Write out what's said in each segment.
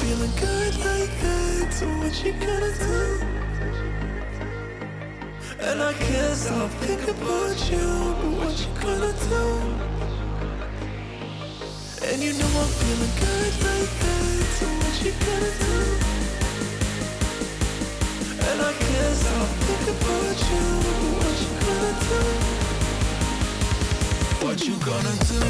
feeling good like that, so what you gonna do? And I can't stop thinking about you, but what you gonna do? And you know I'm feeling good like that, so what you gonna do? And I can't stop thinking about you, but what you gonna do? What you gonna do?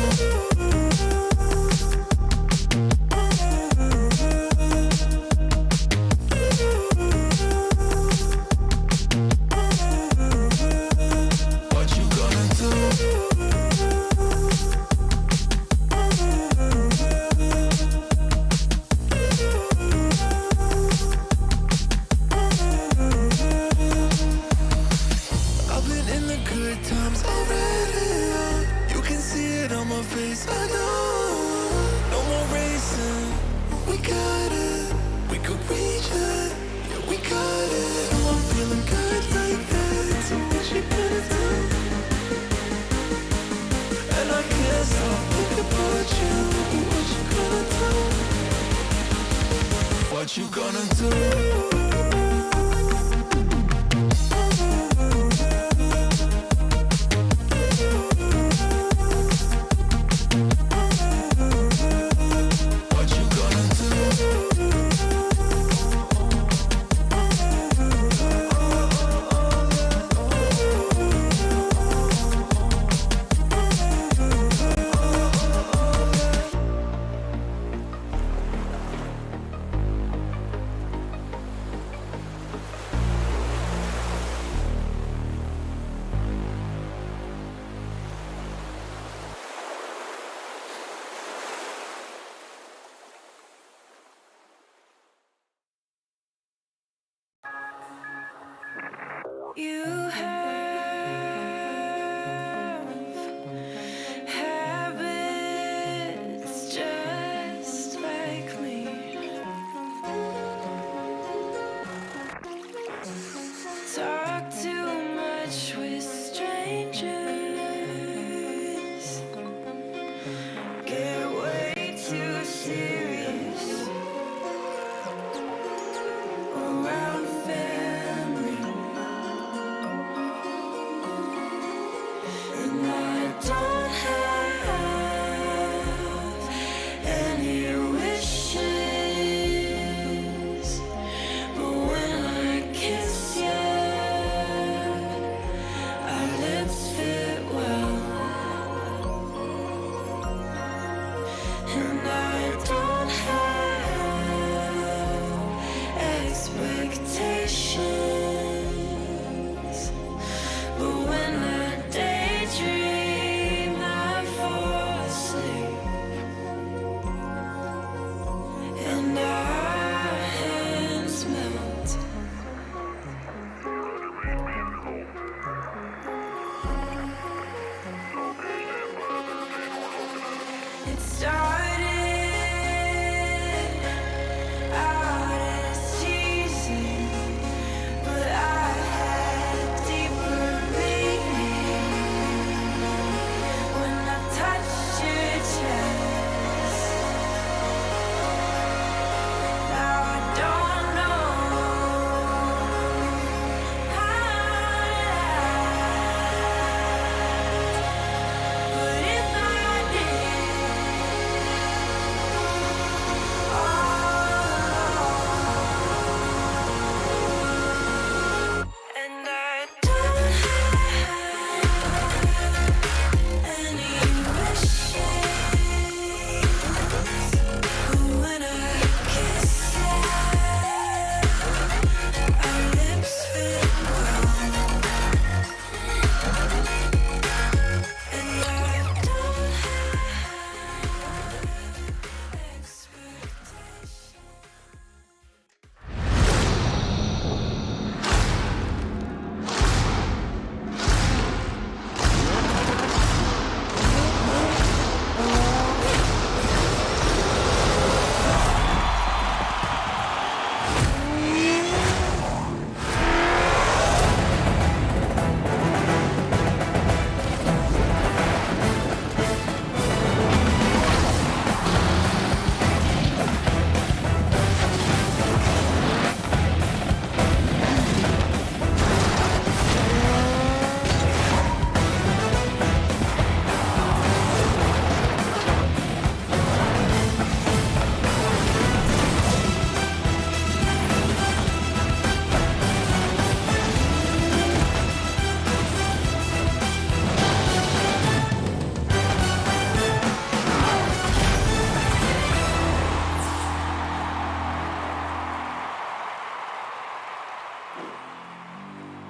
What you gonna do? You have habits just like me. Talk too much with strangers. Get way too serious around family.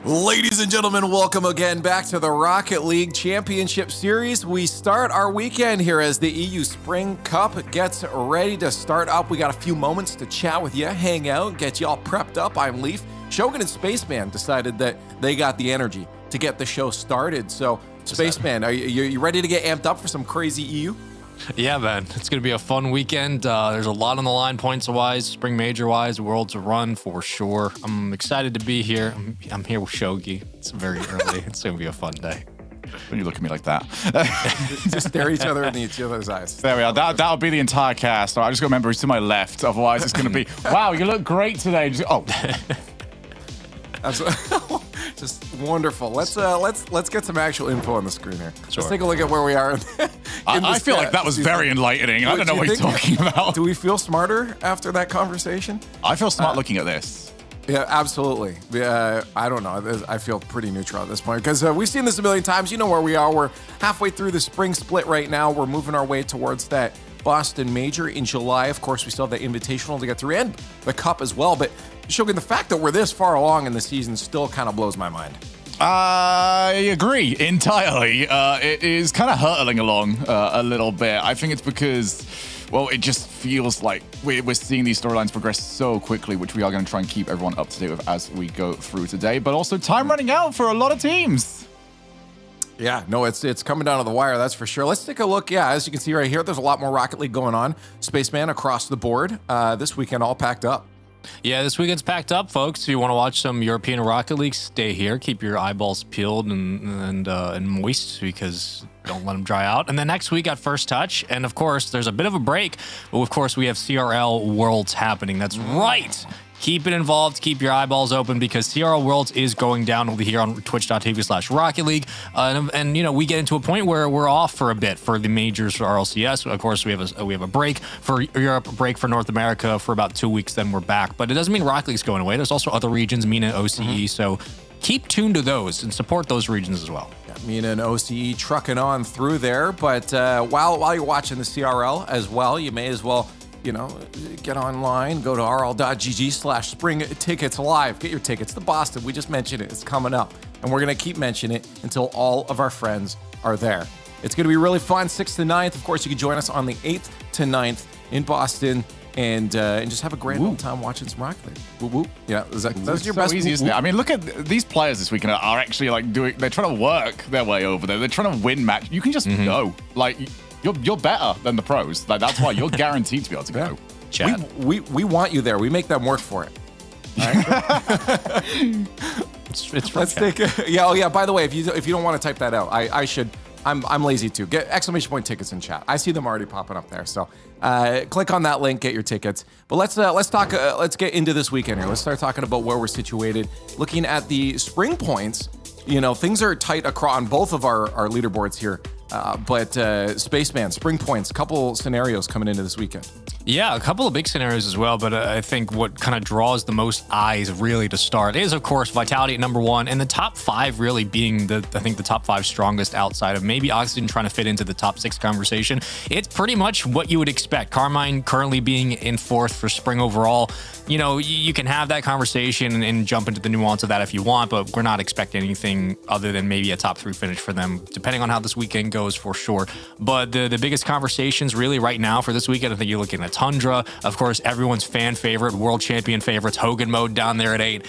Ladies and gentlemen, welcome again back to the Rocket League Championship Series. We start our weekend here as the EU Spring Cup gets ready to start up. We got a few moments to chat with you, hang out, get you all prepped up. I'm Leaf. Shogun and Spaceman decided that they got the energy to get the show started. So, Spaceman, are you ready to get amped up for some crazy EU? Yeah, man. It's going to be a fun weekend. There's a lot on the line, points-wise, spring major-wise, world to run for sure. I'm excited to be here. I'm here with Shogi. It's very early. It's going to be a fun day. When you look at me like that. Just stare at each other in each other's eyes. There we are. That'll be the entire cast. I just got to remember he's to my left. Otherwise, it's going to be, wow, you look great today. That's just wonderful. Let's get some actual info on the screen here. Sure. Let's take a look at where we are. I feel like that was very enlightening. I don't know what you're talking about. Do we feel smarter after that conversation? I feel smart looking at this. Yeah, absolutely. I don't know. I feel pretty neutral at this point because we've seen this a million times. You know where we are. We're halfway through the spring split right now. We're moving our way towards that Boston Major in July. Of course, we still have the Invitational to get through and the Cup as well. But Shogun, the fact that we're this far along in the season still kind of blows my mind. I agree entirely. It is kind of hurtling along a little bit. I think it's because, well, it just feels like we're seeing these storylines progress so quickly, which we are going to try and keep everyone up to date with as we go through today. But also time running out for a lot of teams. Yeah, no, it's coming down to the wire, that's for sure. Let's take a look. Yeah, as you can see right here, there's a lot more Rocket League going on. Spaceman across the board this weekend all packed up. Yeah, this weekend's packed up, folks. If you want to watch some European Rocket League, stay here. Keep your eyeballs peeled and moist because don't let them dry out. And then next week got First Touch. And, of course, there's a bit of a break. But, of course, we have CRL Worlds happening. That's right. Keep it involved. Keep your eyeballs open because CRL Worlds is going down over here on twitch.tv/Rocket League. And, you know, we get into a point where we're off for a bit for the majors for RLCS. Of course, we have a break for Europe, a break for North America for about 2 weeks. Then we're back. But it doesn't mean Rocket League's going away. There's also other regions, MENA, OCE. So keep tuned to those and support those regions as well. Yeah, MENA and OCE trucking on through there. But while you're watching the CRL as well, you may as well, you know, get online, go to rl.gg/spring tickets live. Get your tickets to Boston. We just mentioned it. It's coming up. And we're going to keep mentioning it until all of our friends are there. It's going to be really fun. 6th to 9th. Of course, you can join us on the 8th to 9th in Boston and just have a grand old time watching some Rocket League. Woo woo. Yeah, that's your so best. Easy, isn't it? I mean, look at these players this weekend are actually like they're trying to work their way over there. They're trying to win match. You can just go. Like, You're better than the pros. Like, that's why you're guaranteed to be able to go. Chad. We want you there. We make them work for it. All right? It's Let's take yeah. By the way, if you don't want to type that out, I should. I'm lazy too. Get exclamation point tickets in chat. I see them already popping up there. So click on that link, get your tickets. But let's talk. Let's get into this weekend here. Let's start talking about where we're situated. Looking at the spring points, you know, things are tight across on both of our leaderboards here. But Spaceman, spring points, couple scenarios coming into this weekend. Yeah, a couple of big scenarios as well, but I think what kind of draws the most eyes really to start is, of course, Vitality at number 1, and the top 5 really being the top 5 strongest outside of maybe Oxygen trying to fit into the top 6 conversation. It's pretty much what you would expect. Carmine currently being in 4th for spring overall. You know, you can have that conversation and jump into the nuance of that if you want, but we're not expecting anything other than maybe a top 3 finish for them, depending on how this weekend goes for sure. But the biggest conversations really right now for this weekend, I think you're looking at Tundra, of course, everyone's fan favorite, world champion favorites, Hogan Mode down there at 8.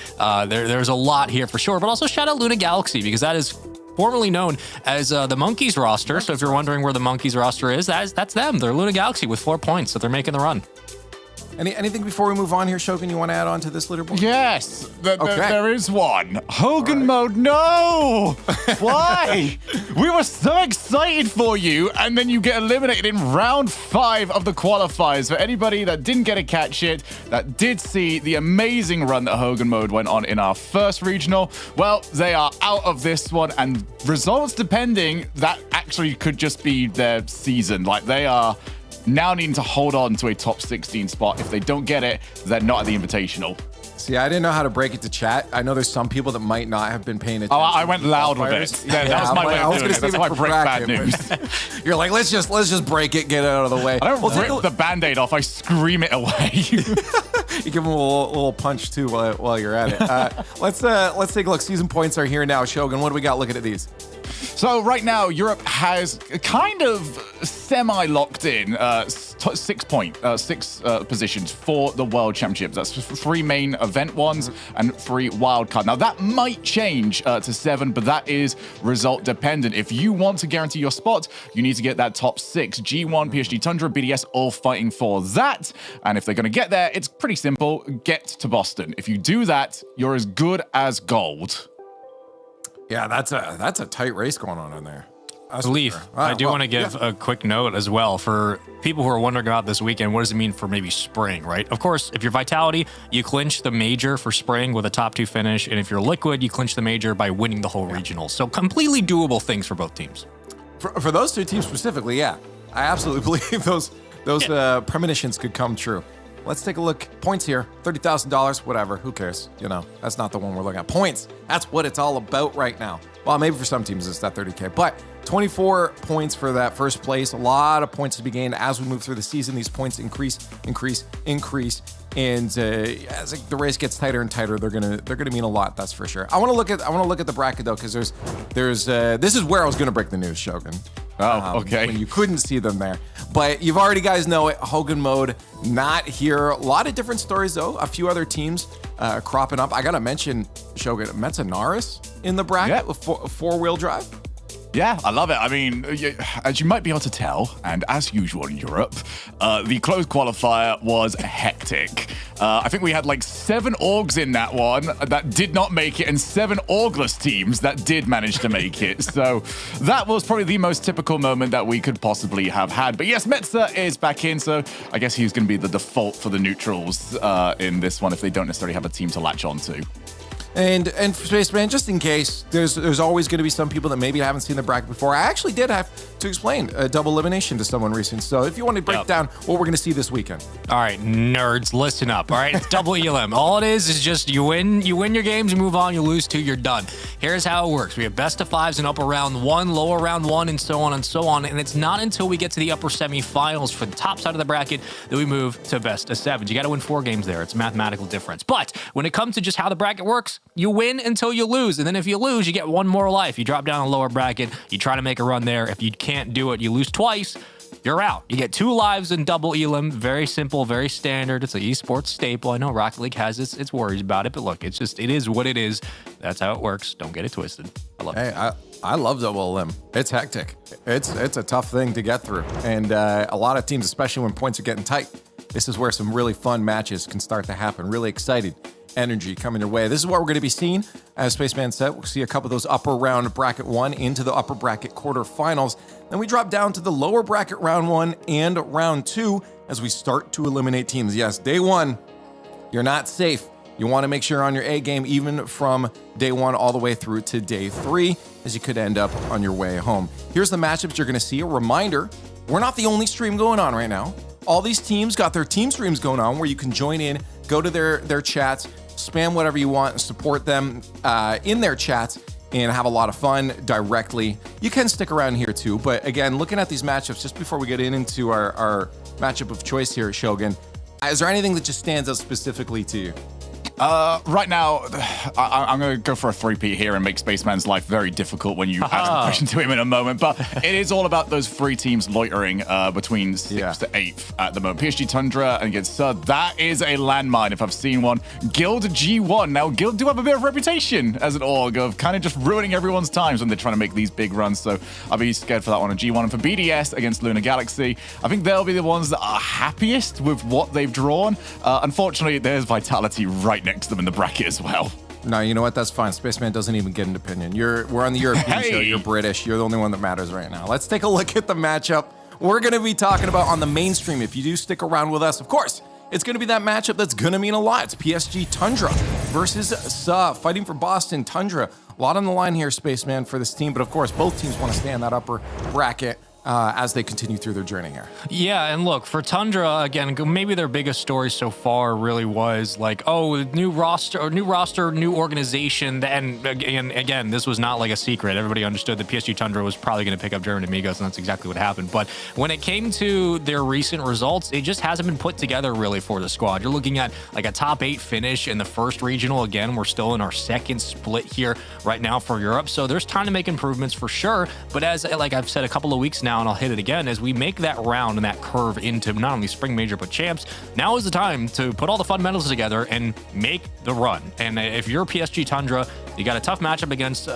There's a lot here for sure, but also shout out Luna Galaxy because that is formerly known as the Monkeys roster. So if you're wondering where the Monkeys roster is, that's them. They're Luna Galaxy with 4 points, so they're making the run. Anything before we move on here, Shogun, you want to add on to this leaderboard? Yes, there is one. Hogan Mode, no! Why? We were so excited for you, and then you get eliminated in round 5 of the qualifiers. For anybody that didn't get to catch it, that did see the amazing run that Hogan Mode went on in our first regional, well, they are out of this one, and results depending, that actually could just be their season. Like, they are now needing to hold on to a top 16 spot. If they don't get it, they're not at the Invitational. See, I didn't know how to break it to chat. I know there's some people that might not have been paying attention. Oh, I went loud with it. That was my way of doing it. That's how I break bad news. You're like, let's just break it, get it out of the way. I don't rip the Band-Aid off. I scream it away. You give him a little punch too while you're at it. Let's take a look. Season points are here now. Shogun, what do we got looking at these? So right now, Europe has kind of semi-locked in 6 positions for the World Championships. That's 3 main event ones and 3 wild card. Now that might change to 7, but that is result dependent. If you want to guarantee your spot, you need to get that top 6. G1, PSG Tundra, BDS all fighting for that. And if they're going to get there, it's pretty simple. Get to Boston. If you do that, you're as good as gold. Yeah, that's a tight race going on in there. Leaf, I do want to give a quick note as well for people who are wondering about this weekend. What does it mean for maybe spring, right? Of course, if you're Vitality, you clinch the major for spring with a top 2 finish. And if you're Liquid, you clinch the major by winning the whole regional. So completely doable things for both teams. For those 2 teams specifically, yeah. I absolutely believe those premonitions could come true. Let's take a look. Points here, $30,000, whatever. Who cares? You know, that's not the one we're looking at. Points, that's what it's all about right now. Well, maybe for some teams it's that 30K, but 24 points for that first place. A lot of points to be gained as we move through the season. These points increase, and as the race gets tighter and tighter, they're gonna mean a lot. That's for sure. I want to look at the bracket though, because there's this is where I was gonna break the news, Shogun. Oh, okay. When you couldn't see them there. But you've already guys know it. Hogan mode, not here. A lot of different stories, though. A few other teams cropping up. I got to mention, Shogun, Metanaris in the bracket with four-wheel drive. Yeah, I love it. I mean, as you might be able to tell, and as usual in Europe, the closed qualifier was hectic. I think we had like 7 orgs in that one that did not make it, and 7 orgless teams that did manage to make it. So that was probably the most typical moment that we could possibly have had. But yes, Metza is back in, so I guess he's going to be the default for the neutrals in this one if they don't necessarily have a team to latch onto. And for Spaceman, just in case, there's always going to be some people that maybe haven't seen the bracket before. I actually did have to explain a double elimination to someone recently. So if you want to break down what we're going to see this weekend. All right, nerds, listen up. All right, it's double ELM. All it is just you win your games, you move on, you lose 2, you're done. Here's how it works. We have best of 5s in upper round 1, lower round 1, and so on and so on. And it's not until we get to the upper semifinals for the top side of the bracket that we move to best of 7s. You got to win 4 games there. It's a mathematical difference. But when it comes to just how the bracket works, you win until you lose. And then if you lose, you get 1 more life. You drop down a lower bracket. You try to make a run there. If you can't do it, you lose twice. You're out. You get 2 lives in double elim. Very simple, very standard. It's an esports staple. I know Rocket League has its worries about it, but look, it is what it is. That's how it works. Don't get it twisted. I love it. Hey, I love double elim. It's hectic. It's a tough thing to get through. And a lot of teams, especially when points are getting tight, this is where some really fun matches can start to happen. Really excited energy coming your way. This is what we're going to be seeing. As Spaceman said, we'll see a couple of those upper round bracket 1 into the upper bracket quarterfinals. Then we drop down to the lower bracket round 1 and round 2 as we start to eliminate teams. Yes, day 1, you're not safe. You want to make sure you're on your A game even from day 1 all the way through to day 3, as you could end up on your way home. Here's the matchups you're going to see. A reminder, we're not the only stream going on right now. All these teams got their team streams going on where you can join in, go to their chats, spam whatever you want, and support them in their chats and have a lot of fun directly. You can stick around here too, but again, looking at these matchups, just before we get into our matchup of choice here at Shogun, is there anything that just stands out specifically to you? Right now, I'm going to go for a 3P here and make Spaceman's life very difficult when you ask the question to him in a moment. But it is all about those 3 teams loitering between 6th to 8th at the moment. PSG Tundra against Sud. That is a landmine if I've seen one. Guild G1. Now, Guild do have a bit of reputation as an org of kind of just ruining everyone's times when they're trying to make these big runs. So I'll be scared for that one on G1. And for BDS against Lunar Galaxy, I think they'll be the ones that are happiest with what they've drawn. Unfortunately, there's Vitality right next to them in the bracket as well. No, you know what? That's fine. Spaceman doesn't even get an opinion. We're on the European show. You're British. You're the only one that matters right now. Let's take a look at the matchup we're going to be talking about on the mainstream. If you do stick around with us, of course, it's going to be that matchup that's going to mean a lot. It's PSG Tundra versus fighting for Boston Tundra. A lot on the line here, Spaceman, for this team. But of course, both teams want to stay in that upper bracket as they continue through their journey here. Yeah, and look, for Tundra, again, maybe their biggest story so far really was like, oh, new roster, new organization. And again, this was not like a secret. Everybody understood that PSG Tundra was probably going to pick up German Amigos, and that's exactly what happened. But when it came to their recent results, it just hasn't been put together really for the squad. You're looking at like a top 8 finish in the first regional. Again, we're still in our second split here right now for Europe. So there's time to make improvements for sure. But as like I've said a couple of weeks now, and I'll hit it again, as we make that round and that curve into not only Spring Major but Champs, now is the time to put all the fundamentals together and make the run. And if you're PSG Tundra, you got a tough matchup against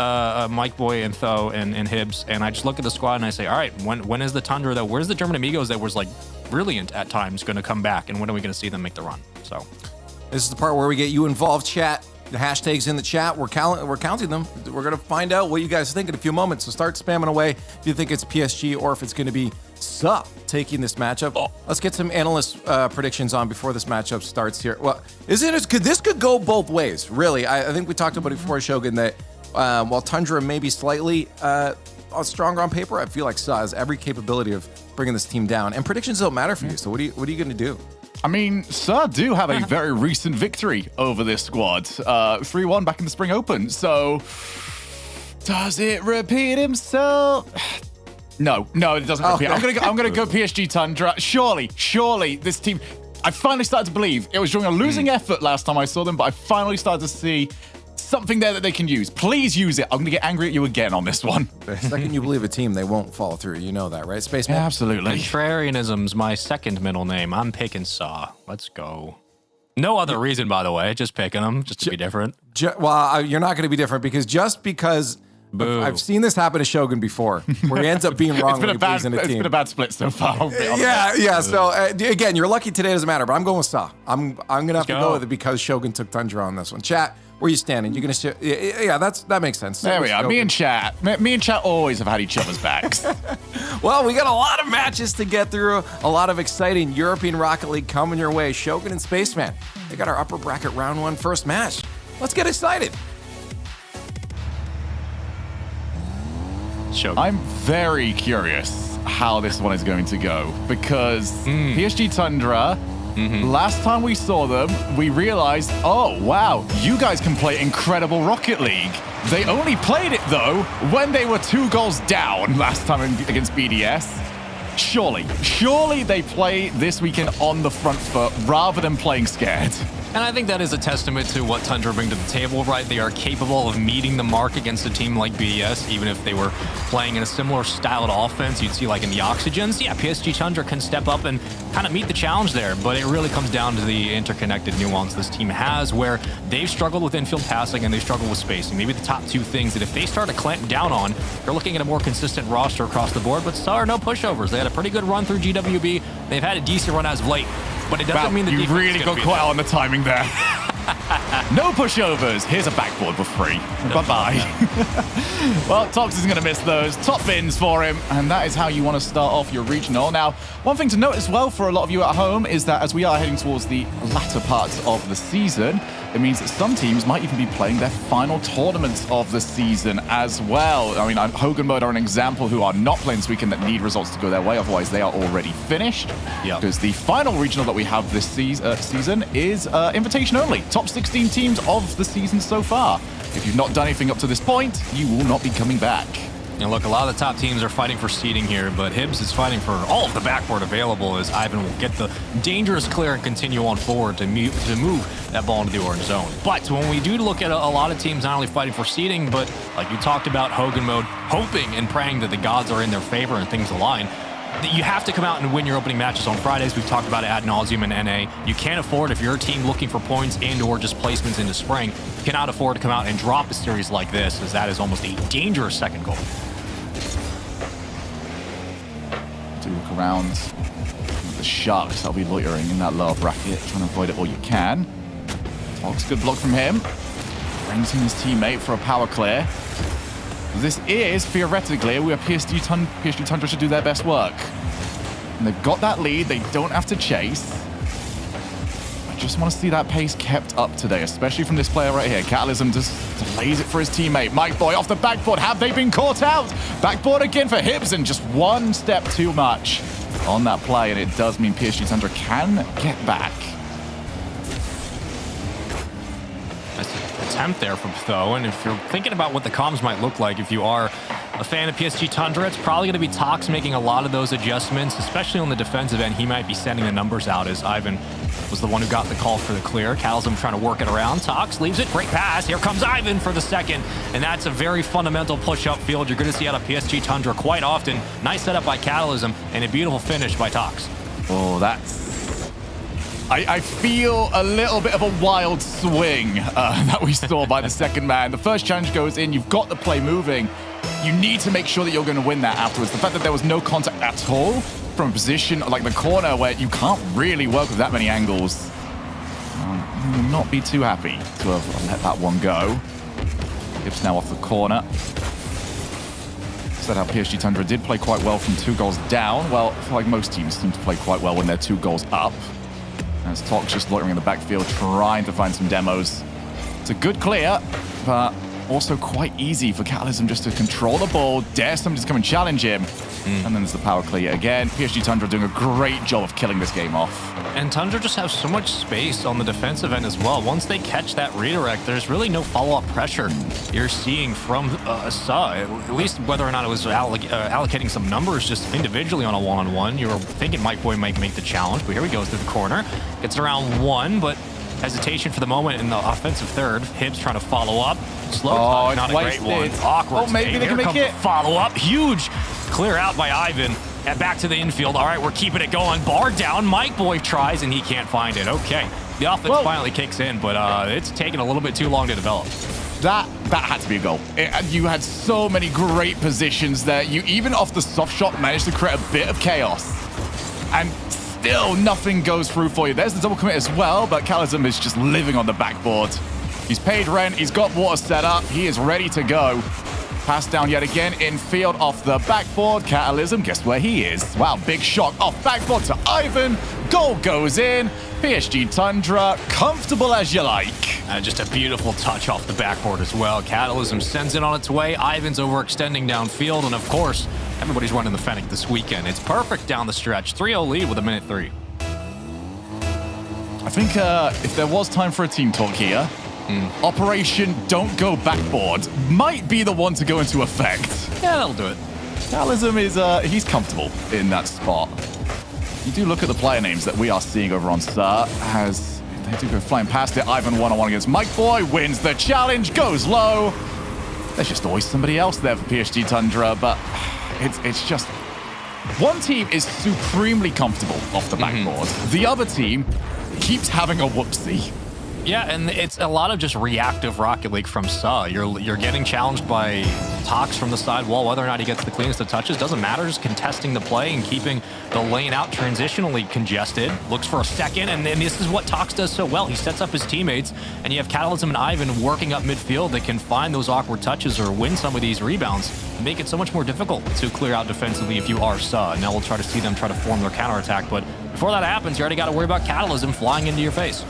Mike Boy and Tho and Hibbs, and I just look at the squad and I say, all right, when is the Tundra though? Where's the German Amigos that was like brilliant at times going to come back, and when are we going to see them make the run? So this is the part where we get you involved, chat. The hashtag's in the chat. We're counting them. We're going to find out what you guys think in a few moments. So start spamming away if you think it's PSG or if it's going to be SUP taking this matchup. Let's get some analyst predictions on before this matchup starts here. Well, this could go both ways, really. I think we talked about it before, Shogun, that while Tundra may be slightly stronger on paper, I feel like SUP has every capability of bringing this team down. And predictions don't matter for you. So what are you going to do? I mean, SUP do have a very recent victory over this squad. 3-1 back in the Spring Open. So, does it repeat himself? No, it doesn't repeat. I'm gonna go PSG Tundra. Surely, this team... I finally started to believe. It was during a losing effort last time I saw them, but I finally started to see something there that they can use. Please use it. I'm going to get angry at you again on this one. The second you believe a team, they won't follow through. You know that, right, Spaceman? Yeah, absolutely. Contrarianism's my second middle name. I'm picking Saw. Let's go. No other reason, by the way. Just picking them, just to be different. You're not going to be different because Boo. I've seen this happen to Shogun before, where he ends up being wrong when he plays in a team. It's been a bad split so far. Yeah. So again, you're lucky today doesn't matter, but I'm going with Saw. I'm going to have to go with it because Shogun took Tundra on this one. Chat, where are you standing? You're going to that makes sense. There we are. Me and Chat always have had each other's backs. Well, we got a lot of matches to get through. A lot of exciting European Rocket League coming your way. Shogun and Spaceman. They got our upper bracket round 1 first match. Let's get excited. Shogun. I'm very curious how this one is going to go because PSG Tundra, last time we saw them, we realized, oh, wow, you guys can play incredible Rocket League. They only played it, though, when they were 2 goals down last time against BDS. Surely they play this weekend on the front foot rather than playing scared. And I think that is a testament to what Tundra bring to the table, right? They are capable of meeting the mark against a team like BDS, even if they were playing in a similar styled offense. You'd see like in the Oxygens, yeah, PSG Tundra can step up and kind of meet the challenge there, but it really comes down to the interconnected nuance this team has, where they've struggled with infield passing and they've struggled with spacing. Maybe the top 2 things that if they start to clamp down on, you're looking at a more consistent roster across the board, but still are no pushovers. They had a pretty good run through GWB. They've had a decent run as of late. But it doesn't mean that you really got quite on the timing there. No pushovers. Here's a backboard for free. Bye-bye. Well, Tox is going to miss those. Top bins for him. And that is how you want to start off your regional. Now, one thing to note as well for a lot of you at home is that as we are heading towards the latter parts of the season, it means that some teams might even be playing their final tournaments of the season as well. I mean, Hogan Mode are an example who are not playing this weekend that need results to go their way. Otherwise, they are already finished. Yeah. Because the final regional that we have this season is invitation only. Top 16 teams of the season so far. If you've not done anything up to this point, you will not be coming back. And look, a lot of the top teams are fighting for seeding here, but Hibbs is fighting for all of the backboard available as Ivan will get the dangerous clear and continue on forward to move that ball into the orange zone. But when we do look at a lot of teams not only fighting for seeding, but like you talked about, Hogan Mode, hoping and praying that the gods are in their favor and things align, that you have to come out and win your opening matches on Fridays. We've talked about it ad nauseum in NA. You can't afford, if you're a team looking for points and or just placements into spring, you cannot afford to come out and drop a series like this, as that is almost a dangerous second goal. Do look around the Sharks. That'll be loitering in that lower bracket, trying to avoid it all you can. Tox, good block from him. Brings in his teammate for a power clear. This is, theoretically, where PSG Tundra should do their best work. And they've got that lead. They don't have to chase. just want to see that pace kept up today, especially from this player right here. Catalysm just delays it for his teammate. Mike Boy off the backboard. Have they been caught out? Backboard again for Hibbs, and just one step too much on that play, and it does mean PSG Tundra can get back. Nice attempt there from Tho, and if you're thinking about what the comms might look like, if you are a fan of PSG Tundra, it's probably going to be Tox making a lot of those adjustments, especially on the defensive end. He might be sending the numbers out as Ivan was the one who got the call for the clear. Catalysm trying to work it around. Tox leaves it. Great pass. Here comes Ivan for the second, and that's a very fundamental push up field. You're going to see out of PSG Tundra quite often. Nice setup by Catalysm and a beautiful finish by Tox. Oh, that's... I feel a little bit of a wild swing that we saw by the second man. The first challenge goes in. You've got the play moving. You need to make sure that you're going to win that afterwards. The fact that there was no contact at all from a position like the corner where you can't really work with that many angles. You will not be too happy to have let that one go. Gibbs now off the corner. Said how PSG Tundra did play quite well from 2 goals down. Well, I feel like most teams seem to play quite well when they're 2 goals up. As Tox just loitering in the backfield, trying to find some demos. It's a good clear, but also quite easy for Catalysm just to control the ball, dare somebody to come and challenge him. And then there's the power clear again. PSG Tundra doing a great job of killing this game off. And Tundra just has so much space on the defensive end as well. Once they catch that redirect, there's really no follow-up pressure you're seeing from Sa. At least whether or not it was allocating some numbers just individually on a one-on-one. You were thinking Mike Boy might make the challenge, but here he goes to the corner. Gets around 1, but hesitation for the moment in the offensive third. Hibbs trying to follow up. Slow touch, not a great one. Awkward. Oh, maybe they can make it. Follow up. Huge clear out by Ivan. And back to the infield. All right, we're keeping it going. Bar down. Mike Boy tries, and he can't find it. Okay. The offense finally kicks in, but it's taken a little bit too long to develop. That had to be a goal. You had so many great positions there. You, even off the soft shot, managed to create a bit of chaos. And still nothing goes through for you. There's the double commit as well, but Catalysm is just living on the backboard. He's paid rent. He's got water set up. He is ready to go. Pass down yet again in field off the backboard. Catalysm, guess where he is? Wow, big shot off backboard to Ivan. Goal goes in. PSG Tundra, comfortable as you like. Just a beautiful touch off the backboard as well. Catalysm sends it on its way. Ivan's overextending downfield, and of course, everybody's running the Fennec this weekend. It's perfect down the stretch. 3-0 lead with 1:03. I think if there was time for a team talk here, Operation Don't Go Backboard might be the one to go into effect. Yeah, that'll do it. Catalysm is, he's comfortable in that spot. You do look at the player names that we are seeing over on Sa, as they do go flying past it. Ivan one-on-one against Mike Boy, wins the challenge, goes low. There's just always somebody else there for PSG Tundra, but it's just... One team is supremely comfortable off the backboard. The other team keeps having a whoopsie. Yeah, and it's a lot of just reactive Rocket League from Sa. You're getting challenged by Tox from the side wall. Whether or not he gets the cleanest of touches doesn't matter. Just contesting the play and keeping the lane out transitionally congested. Looks for a second, and then this is what Tox does so well. He sets up his teammates, and you have Catalysm and Ivan working up midfield that can find those awkward touches or win some of these rebounds and make it so much more difficult to clear out defensively if you are Sa. Now we'll try to see them try to form their counterattack, but before that happens, you already got to worry about Catalysm flying into your face.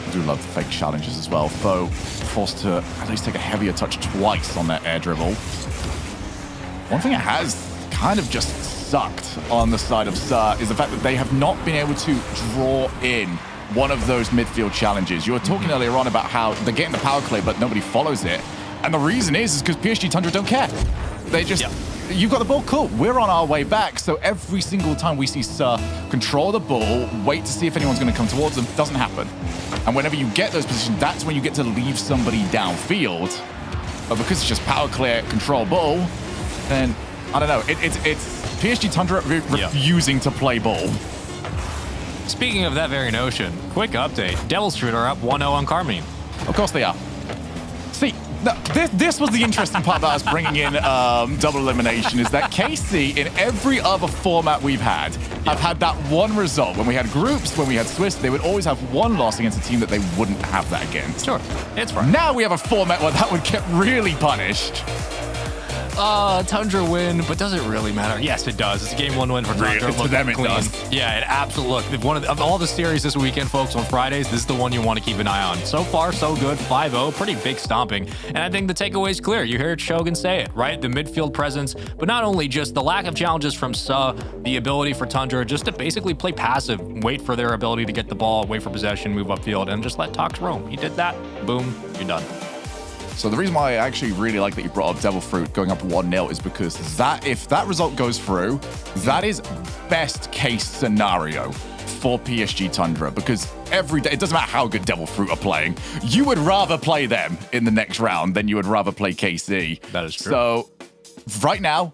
I do love the fake challenges as well. Foe forced to at least take a heavier touch twice on that air dribble. One thing that has kind of just sucked on the side of Sa is the fact that they have not been able to draw in one of those midfield challenges. You were talking earlier on about how they're getting the power play, but nobody follows it. And the reason is because PSG Tundra don't care. They just... Yep. You've got the ball, cool. We're on our way back. So every single time we see Sa control the ball, wait to see if anyone's going to come towards them, doesn't happen. And whenever you get those positions, that's when you get to leave somebody downfield. But because it's just power clear, control ball, then, I don't know. It's PSG Tundra refusing to play ball. Speaking of that very notion, quick update. Devil's Fruit are up 1-0 on Carmine. Of course they are. See, this was the interesting part about us bringing in double elimination, is that KC, in every other format we've had, have had that one result. When we had groups, when we had Swiss, they would always have one loss against a team that they wouldn't have that against. Sure, it's fine. Now we have a format where that would get really punished. Tundra win, but does it really matter? Yes, it does. It's a game 1 win for Tundra. Really? To them it does. Yeah, it absolutely. Look, of all the series this weekend, folks, on Fridays, this is the one you want to keep an eye on. So far, so good. 5-0, pretty big stomping. And I think the takeaway is clear. You heard Shogun say it, right? The midfield presence, but not only just the lack of challenges from Suh, the ability for Tundra just to basically play passive, wait for their ability to get the ball, wait for possession, move upfield, and just let Tox roam. He did that. Boom, you're done. So the reason why I actually really like that you brought up Devil Fruit going up 1-0 is because that if that result goes through, that is best case scenario for PSG Tundra, because every day, it doesn't matter how good Devil Fruit are playing, you would rather play them in the next round than you would rather play KC. That is true. So right now,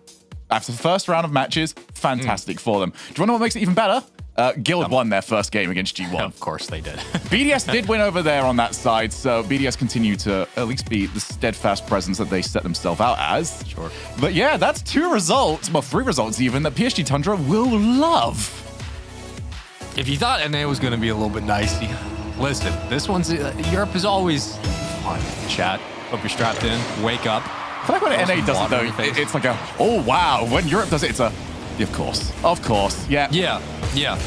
after the first round of matches, fantastic for them. Do you want to know what makes it even better? Guild won their first game against G1. Of course they did. BDS did win over there on that side, so BDS continue to at least be the steadfast presence that they set themselves out as. Sure. But yeah, that's 2 results, well, 3 results even, that PSG Tundra will love. If you thought NA was going to be a little bit dicey, listen, this one's Europe is always fun. Chat. Hope you're strapped in. Wake up. I feel like when NA does it, though, it's like a, oh, wow. When Europe does it, it's a, of course. Of course. Yeah. Yeah.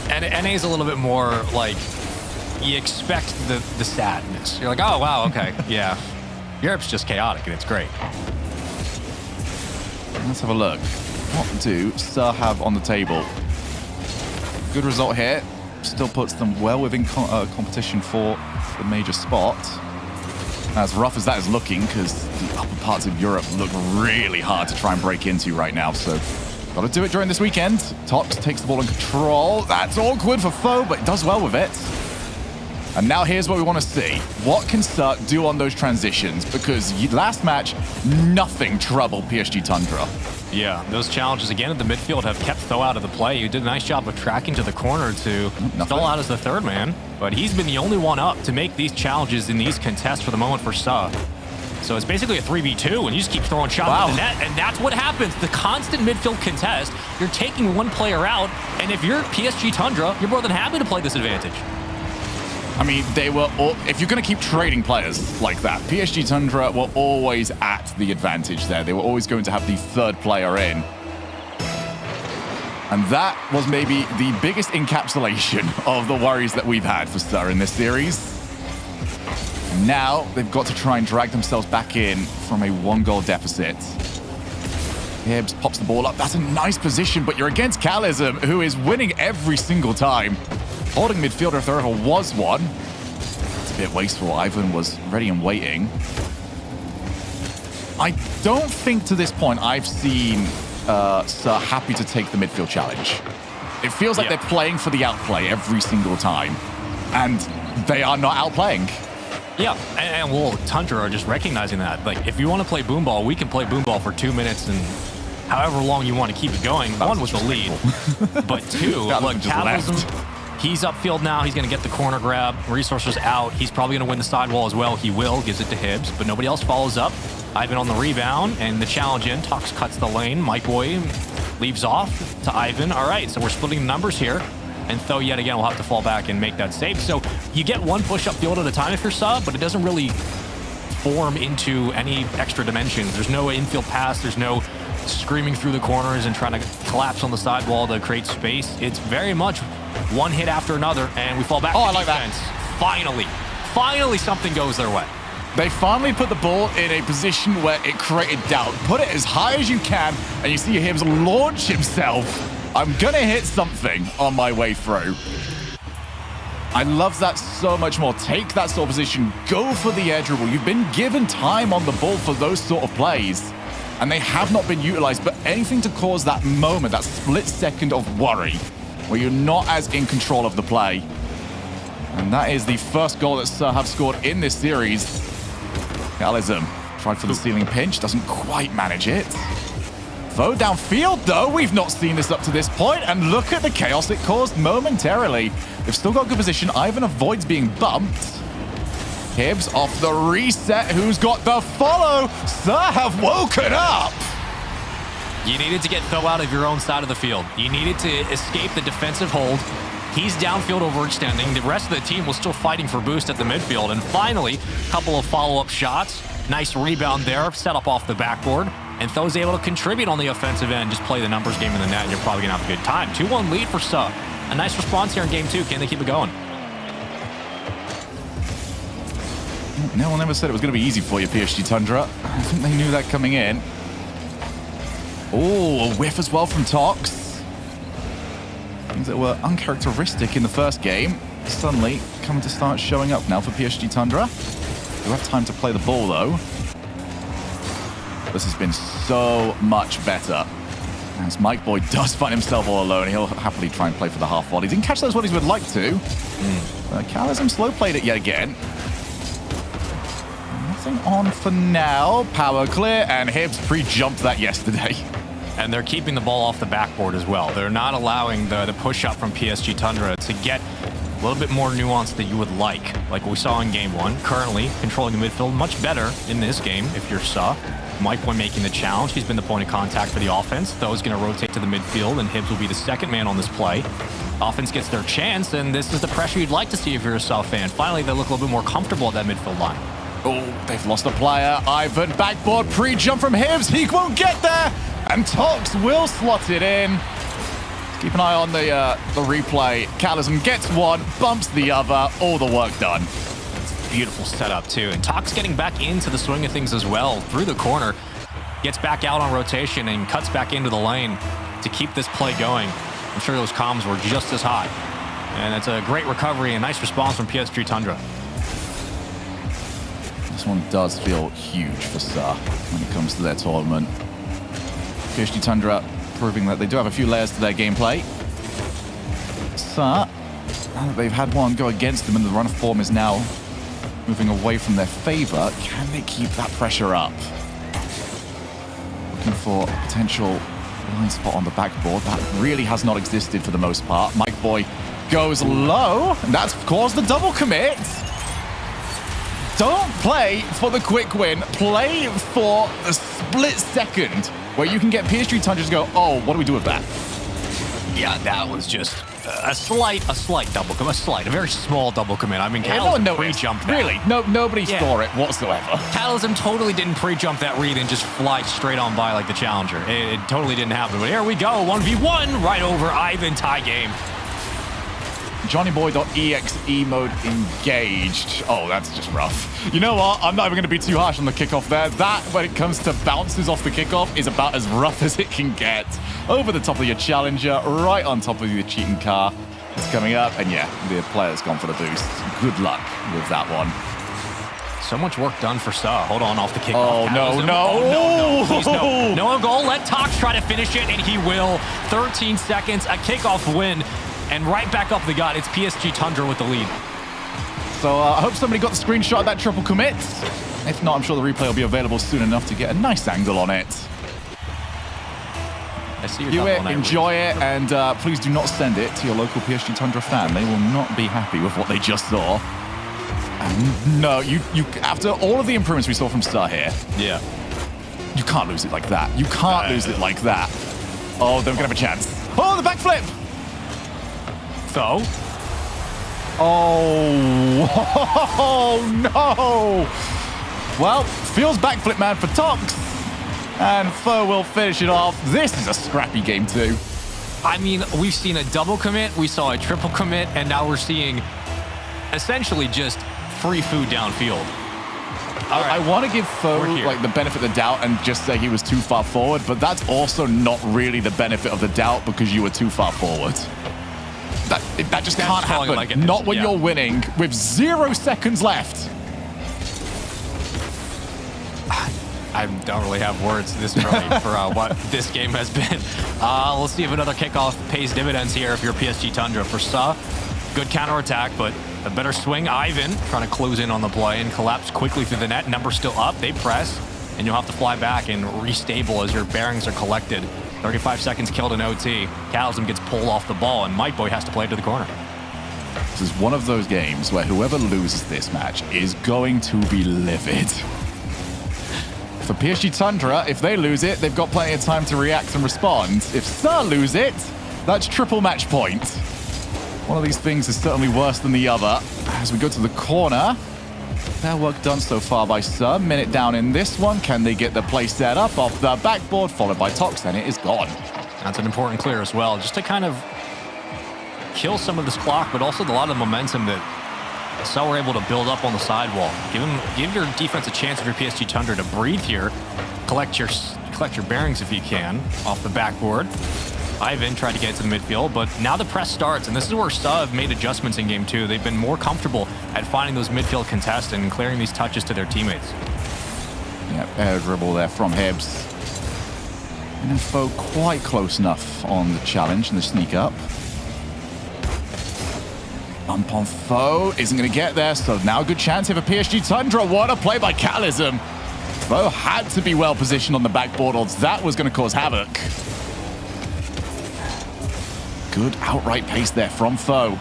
And NA is a little bit more like, you expect the sadness. You're like, oh, wow, okay. Yeah. Europe's just chaotic, and it's great. Let's have a look. What do Suh have on the table? Good result here. Still puts them well within competition for the major spot. As rough as that is looking, because the upper parts of Europe look really hard to try and break into right now. So, got to do it during this weekend. Tox takes the ball in control. That's awkward for Foe, but does well with it. And now here's what we want to see. What can Suh do on those transitions? Because last match, nothing troubled PSG Tundra. Yeah, those challenges again at the midfield have kept Tho out of the play. You did a nice job of tracking to the corner to stall out as the third man, but he's been the only one up to make these challenges in these contests for the moment for Suh. So it's basically a 3v2, and you just keep throwing shots at the net, and that's what happens. The constant midfield contest, you're taking one player out, and if you're PSG Tundra, you're more than happy to play this advantage. I mean, they were all, if you're going to keep trading players like that, PSG Tundra were always at the advantage there. They were always going to have the third player in. And that was maybe the biggest encapsulation of the worries that we've had for Suh in this series. Now they've got to try and drag themselves back in from a 1-goal deficit. Hibbs pops the ball up. That's a nice position, but you're against Calism, who is winning every single time. Holding midfielder if there ever was one. It's a bit wasteful. Ivan was ready and waiting. I don't think to this point I've seen Suh happy to take the midfield challenge. It feels like they're playing for the outplay every single time, and they are not outplaying. Yeah, and well, Tundra are just recognizing that. Like, if you want to play boom ball, we can play boom ball for 2 minutes and however long you want to keep it going. One was the lead, but two, look, Calism, he's upfield now. He's going to get the corner grab. Resources out. He's probably going to win the sidewall as well. He will. Gives it to Hibbs, but nobody else follows up. Ivan on the rebound, and the challenge in. Tox cuts the lane. Mike Boy leaves off to Ivan. All right, so we're splitting the numbers here. And Tho, yet again, will have to fall back and make that save. So you get one push upfield at a time if you're Suh, but it doesn't really form into any extra dimensions. There's no infield pass. There's no screaming through the corners and trying to collapse on the sidewall to create space. It's very much one hit after another, and we fall back. Oh, I like that. Finally something goes their way. They finally put the ball in a position where it created doubt. Put it as high as you can, and you see Hibbs launch himself. I'm gonna hit something on my way through. I love that so much more. Take that sort of position, go for the air dribble. You've been given time on the ball for those sort of plays, and they have not been utilized, but anything to cause that moment, that split second of worry, where you're not as in control of the play. And that is the first goal that Suh have scored in this series. Calism tried for the ceiling pinch, doesn't quite manage it. Tho downfield, though, we've not seen this up to this point, and look at the chaos it caused momentarily. They've still got good position. Ivan avoids being bumped. Hibbs off the reset. Who's got the follow? Suh have woken up. You needed to get Tho out of your own side of the field. You needed to escape the defensive hold. He's downfield overextending. The rest of the team was still fighting for boost at the midfield. And finally, a couple of follow-up shots. Nice rebound there, set up off the backboard. and Tho's able to contribute on the offensive end. Just play the numbers game in the net, and you're probably going to have a good time. 2-1 lead for Suh. A nice response here in game 2. Can they keep it going? No one ever said it was going to be easy for you, PSG Tundra. I think they knew that coming in. Oh, a whiff as well from Tox. Things that were uncharacteristic in the first game suddenly coming to start showing up now for PSG Tundra. They have time to play the ball, though. This has been so much better. As Mike Boy does find himself all alone, he'll happily try and play for the half volley. Didn't catch those volleys would like to. Calism slow played it yet again. Nothing on for now. Power clear, and Hibbs pre-jumped that yesterday. And they're keeping the ball off the backboard as well. They're not allowing the push-up from PSG Tundra to get a little bit more nuance that you would like we saw in game 1. Currently, controlling the midfield much better in this game if you're Suh. Mike Boy making the challenge. He's been the point of contact for the offense. Tho's going to rotate to the midfield, and Hibbs will be the second man on this play. Offense gets their chance, and this is the pressure you'd like to see if you're a Suh fan. Finally, they look a little bit more comfortable at that midfield line. Oh, they've lost a player. Ivan, backboard, pre-jump from Hibbs. He won't get there. And Tox will slot it in. Keep an eye on the replay. Calism gets one, bumps the other. All the work done. Beautiful setup, too. And Tox getting back into the swing of things as well. Through the corner. Gets back out on rotation and cuts back into the lane to keep this play going. I'm sure those comms were just as hot. And it's a great recovery and nice response from PSG Tundra. This one does feel huge for Suh when it comes to their tournament. PSG Tundra proving that they do have a few layers to their gameplay. Suh, now that they've had one go against them and the run of form is now moving away from their favor, can they keep that pressure up? Looking for a potential blind spot on the backboard. That really has not existed for the most part. Mike Boy goes low, and that's caused the double commit. Don't play for the quick win. Play for a split second where you can get PSG Tundra to go, oh, what do we do with that? Yeah, that was just a slight double commit. A very small double commit. I mean, Yeah, no one Calism noticed. pre-jumped that. Really? Nobody saw it whatsoever. Calism totally didn't pre-jump that read and just fly straight on by like the challenger. It totally didn't happen. But here we go, 1v1 right over Ivan, tie game. JohnnyBoy.exe mode engaged. Oh, that's just rough. You know what? I'm not even going to be too harsh on the kickoff there. That, when it comes to bounces off the kickoff, is about as rough as it can get. Over the top of your challenger, right on top of your cheating car. It's coming up, and yeah, the player's gone for the boost. Good luck with that one. So much work done for Suh. Hold on, off the kickoff. Oh, no, Calism. no. Oh, no, please, no. No goal. Let Tox try to finish it, and he will. 13 seconds, a kickoff win. And right back up the gut, it's PSG Tundra with the lead. So I hope somebody got the screenshot of that triple commit. If not, I'm sure the replay will be available soon enough to get a nice angle on it. I see your View it, double on enjoy it, and please do not send it to your local PSG Tundra fan. They will not be happy with what they just saw. And no, you after all of the improvements we saw from Suh here, Yeah. you can't lose it like that. You can't lose it like that. Oh, they're gonna have a chance. Oh, the backflip! Tho. Oh no! Well, feels backflip man for Tox, and Tho will finish it off. This is a scrappy game too. I mean, we've seen a double commit, we saw a triple commit, and now we're seeing essentially just free food downfield. All right. I want to give Tho We're here. like the benefit of the doubt and just say he was too far forward, but that's also not really the benefit of the doubt because you were too far forward. That just can't calling it happen. like it Not is, when yeah. you're winning with 0 seconds left. I don't really have words this early for what this game has been. We'll see if another kickoff pays dividends here if you're PSG Tundra. For Suh, good counterattack, but a better swing. Ivan trying to close in on the play and collapse quickly through the net. Number still up. They press, and you'll have to fly back and restable as your bearings are collected. 35 seconds killed in OT. Calism gets pulled off the ball, and Mike Boy has to play it to the corner. This is one of those games where whoever loses this match is going to be livid. For PSG Tundra, if they lose it, they've got plenty of time to react and respond. If Suh lose it, that's triple match point. One of these things is certainly worse than the other. As we go to the corner, Fair work done so far by Sir. Minute down in this one. Can they get the play set up off the backboard, followed by Tox, and it is gone. That's an important clear as well, just to kind of kill some of this clock, but also a lot of the momentum that So were able to build up on the sidewall. Give your defense a chance, if you're PSG Tundra, to breathe here. Collect your bearings if you can off the backboard. Ivan tried to get to the midfield, but now the press starts, and this is where Suh have made adjustments in game 2. They've been more comfortable at finding those midfield contests and clearing these touches to their teammates. Yeah, air dribble there from Hibbs. And then Foe quite close enough on the challenge and the sneak up. Bump on Foe isn't going to get there, so now a good chance here for PSG Tundra. What a play by Calism. Foe had to be well positioned on the backboard, or that was going to cause havoc. Good outright pace there from Foe.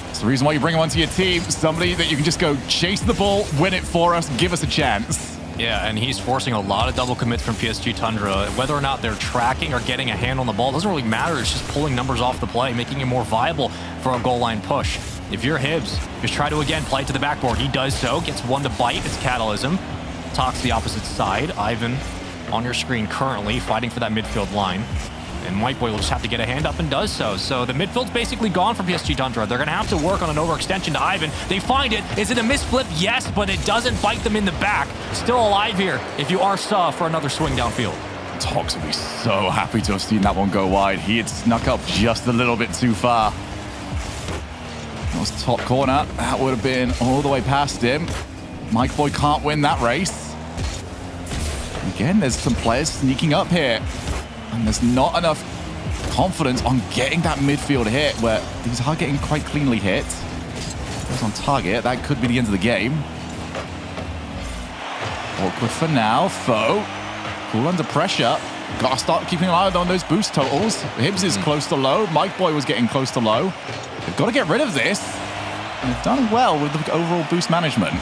It's the reason why you bring him onto your team. Somebody that you can just go chase the ball, win it for us, give us a chance. Yeah, and he's forcing a lot of double commits from PSG Tundra. Whether or not they're tracking or getting a hand on the ball doesn't really matter. It's just pulling numbers off the play, making it more viable for a goal line push. If you're Hibbs, just try to again play it to the backboard. He does so, gets one to bite. It's Catalysm. Talks the opposite side. Ivan on your screen currently fighting for that midfield line. And White Boy will just have to get a hand up and does so. So the midfield's basically gone for PSG Tundra. They're going to have to work on an overextension to Ivan. They find it. Is it a misflip? Yes, but it doesn't bite them in the back. Still alive here if you are Suh for another swing downfield. Tox will be so happy to have seen that one go wide. He had snuck up just a little bit too far. That was top corner. That would have been all the way past him. Mike Boy can't win that race. Again, there's some players sneaking up here. And there's not enough confidence on getting that midfield hit, where these are getting quite cleanly hit. Goes on target. That could be the end of the game. Awkward for now. Foe. Cool under pressure. Gotta start keeping an eye on those boost totals. Hibbs is close to low. Mike Boy was getting close to low. They've got to get rid of this. And they've done well with the overall boost management.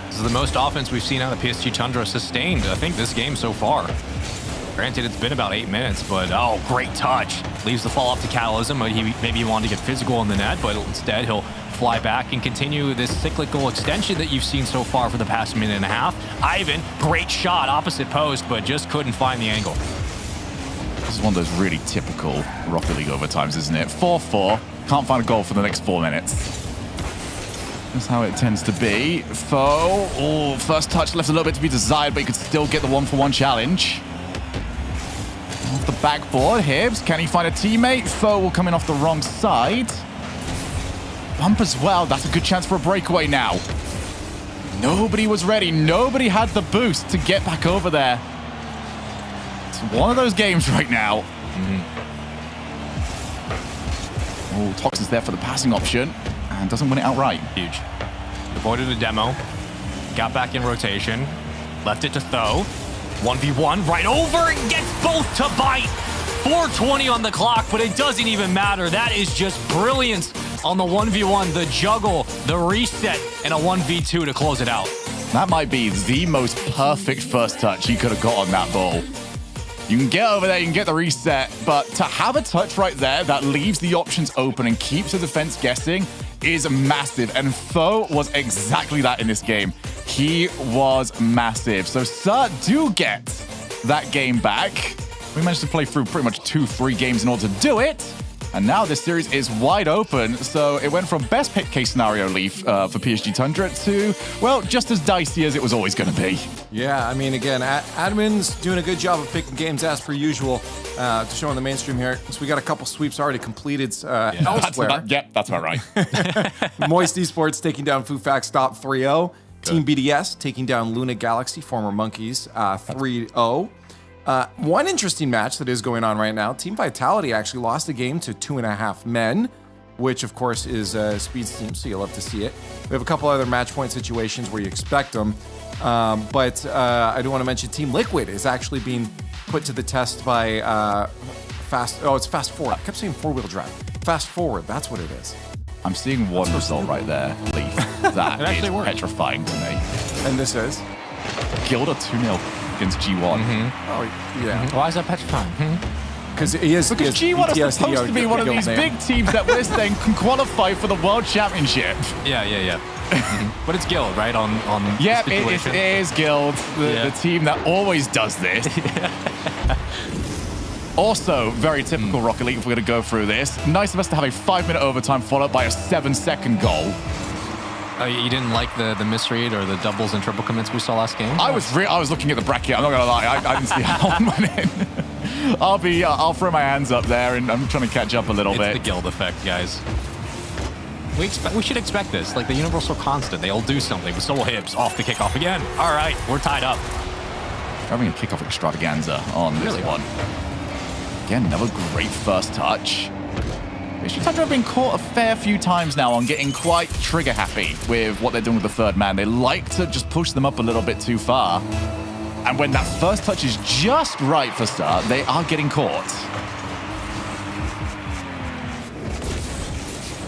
This is the most offense we've seen out of PSG Tundra sustained, I think, this game so far. Granted, it's been about 8 minutes, but oh, great touch. Leaves the fall off to Catalysm. Maybe he wanted to get physical in the net, but instead he'll fly back and continue this cyclical extension that you've seen so far for the past minute and a half. Ivan, great shot, opposite post, but just couldn't find the angle. This is one of those really typical Rocket League overtimes, isn't it? 4-4. Can't find a goal for the next 4 minutes. That's how it tends to be. Foe. Oh, first touch left a little bit to be desired, but you could still get the 1-for-1 challenge. Off the backboard, Hibbs, can he find a teammate? Foe will come in off the wrong side. Bump as well, that's a good chance for a breakaway now. Nobody was ready, nobody had the boost to get back over there. It's one of those games right now. Oh, Tox is there for the passing option and doesn't win it outright. Huge. Avoided a demo, got back in rotation, left it to Tho. 1v1 right over and gets both to bite. 4:20 on the clock, but it doesn't even matter. That is just brilliance on the 1v1, the juggle, the reset, and a 1v2 to close it out. That might be the most perfect first touch you could have got on that ball. You can get over there, you can get the reset, but to have a touch right there that leaves the options open and keeps the defense guessing is massive. And Foe was exactly that in this game. He was massive. So Suh do get that game back. We managed to play through pretty much 2-3 games in order to do it. And now this series is wide open. So it went from best case scenario Leaf for PSG Tundra to, well, just as dicey as it was always going to be. Yeah, I mean, again, admin's doing a good job of picking games as per usual to show on the mainstream here. So we got a couple sweeps already completed elsewhere. That's about right. Moist Esports taking down Fufax Stop 3-0. Team BDS taking down Luna Galaxy, former Monkeys, 3-0. One interesting match that is going on right now, Team Vitality actually lost a game to 2.5 Men, which of course is Speed's team, so you'll love to see it. We have a couple other match point situations where you expect them, but I do want to mention Team Liquid is actually being put to the test by it's Fast Forward. I kept saying four-wheel drive. Fast Forward, that's what it is. I'm seeing one result right there, Leaf. That is petrifying to me. And this is? Gilda 2-0 against G1. Oh, yeah. Why is that petrifying? because he is Because G1 is PTSD supposed to be one of guild these name. big teams that we're saying can qualify for the World Championship. Yeah. But it's Guild, right? On Yeah, the stipulation. it is Guild, the team that always does this. Also, very typical Rocket League if we're going to go through this. Nice of us to have a 5-minute overtime followed by a 7-second goal. You didn't like the misread or the doubles and triple commits we saw last game? I was looking at the bracket. I'm not going to lie. I didn't see how one went in. I'll throw my hands up there, and I'm trying to catch up a little bit. It's the Guild effect, guys. We should expect this. Like the universal constant. They all do something, but so will Hibs. Off the kickoff again. All right, we're tied up. Having a kickoff extravaganza on this one. Again, another great first touch. Tundra have been caught a fair few times now on getting quite trigger happy with what they're doing with the third man. They like to just push them up a little bit too far. And when that first touch is just right for start, they are getting caught.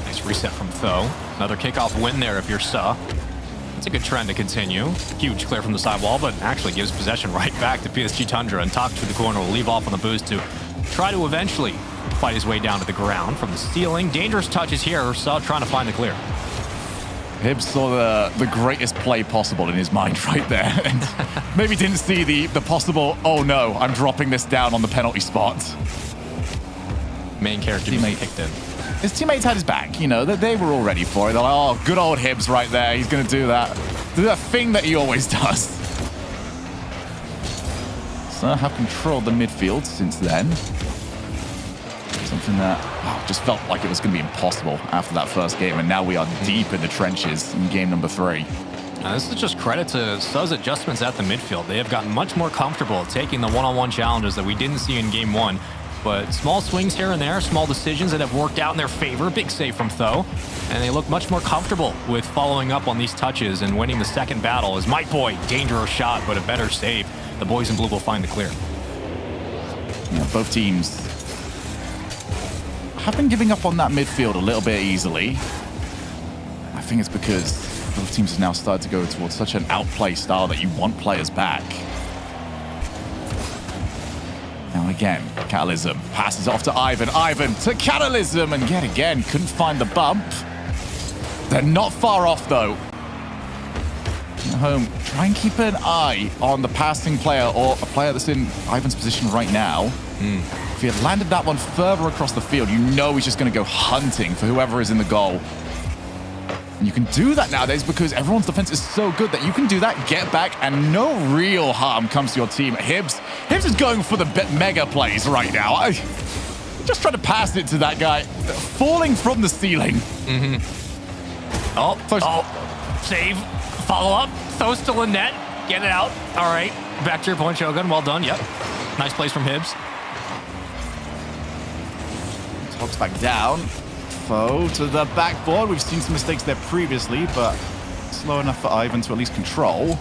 Nice reset from Tho. Another kickoff win there if you're Suh. It's a good trend to continue. Huge clear from the sidewall, but actually gives possession right back to PSG Tundra, and Talk to the corner will leave off on the boost to try to eventually fight his way down to the ground from the ceiling. Dangerous touches here. Suh trying to find the clear. Hibs saw the greatest play possible in his mind right there. And maybe didn't see the possible, oh no, I'm dropping this down on the penalty spot. Main character Teammate kicked in. His teammates had his back, you know, they were all ready for it. They're like, oh, good old Hibs right there. He's going to do that thing that he always does. So have controlled the midfield since then. Something that just felt like it was going to be impossible after that first game, and now we are deep in the trenches in game number 3. Now, this is just credit to Suh's adjustments at the midfield. They have gotten much more comfortable taking the one-on-one challenges that we didn't see in game 1. But small swings here and there, small decisions that have worked out in their favor. Big save from Tho. And they look much more comfortable with following up on these touches and winning the second battle. As Might Boy, dangerous shot, but a better save. The boys in blue will find the clear. Yeah, both teams have been giving up on that midfield a little bit easily. I think it's because both teams have now started to go towards such an outplay style that you want players back. Now again, Catalysm passes off to Ivan. Ivan to Catalysm, and yet again, couldn't find the bump. They're not far off though. At home, try and keep an eye on the passing player or a player that's in Ivan's position right now. If he had landed that one further across the field, you know he's just going to go hunting for whoever is in the goal. And you can do that nowadays because everyone's defense is so good that you can do that, get back, and no real harm comes to your team. Hibs is going for the mega plays right now. I just trying to pass it to that guy, falling from the ceiling. Save, follow up, Tho still in net, get it out. All right, back to your point, Shogun. Well done. Yep, nice plays from Hibs. Talks back down. Foe to the backboard. We've seen some mistakes there previously, but slow enough for Ivan to at least control.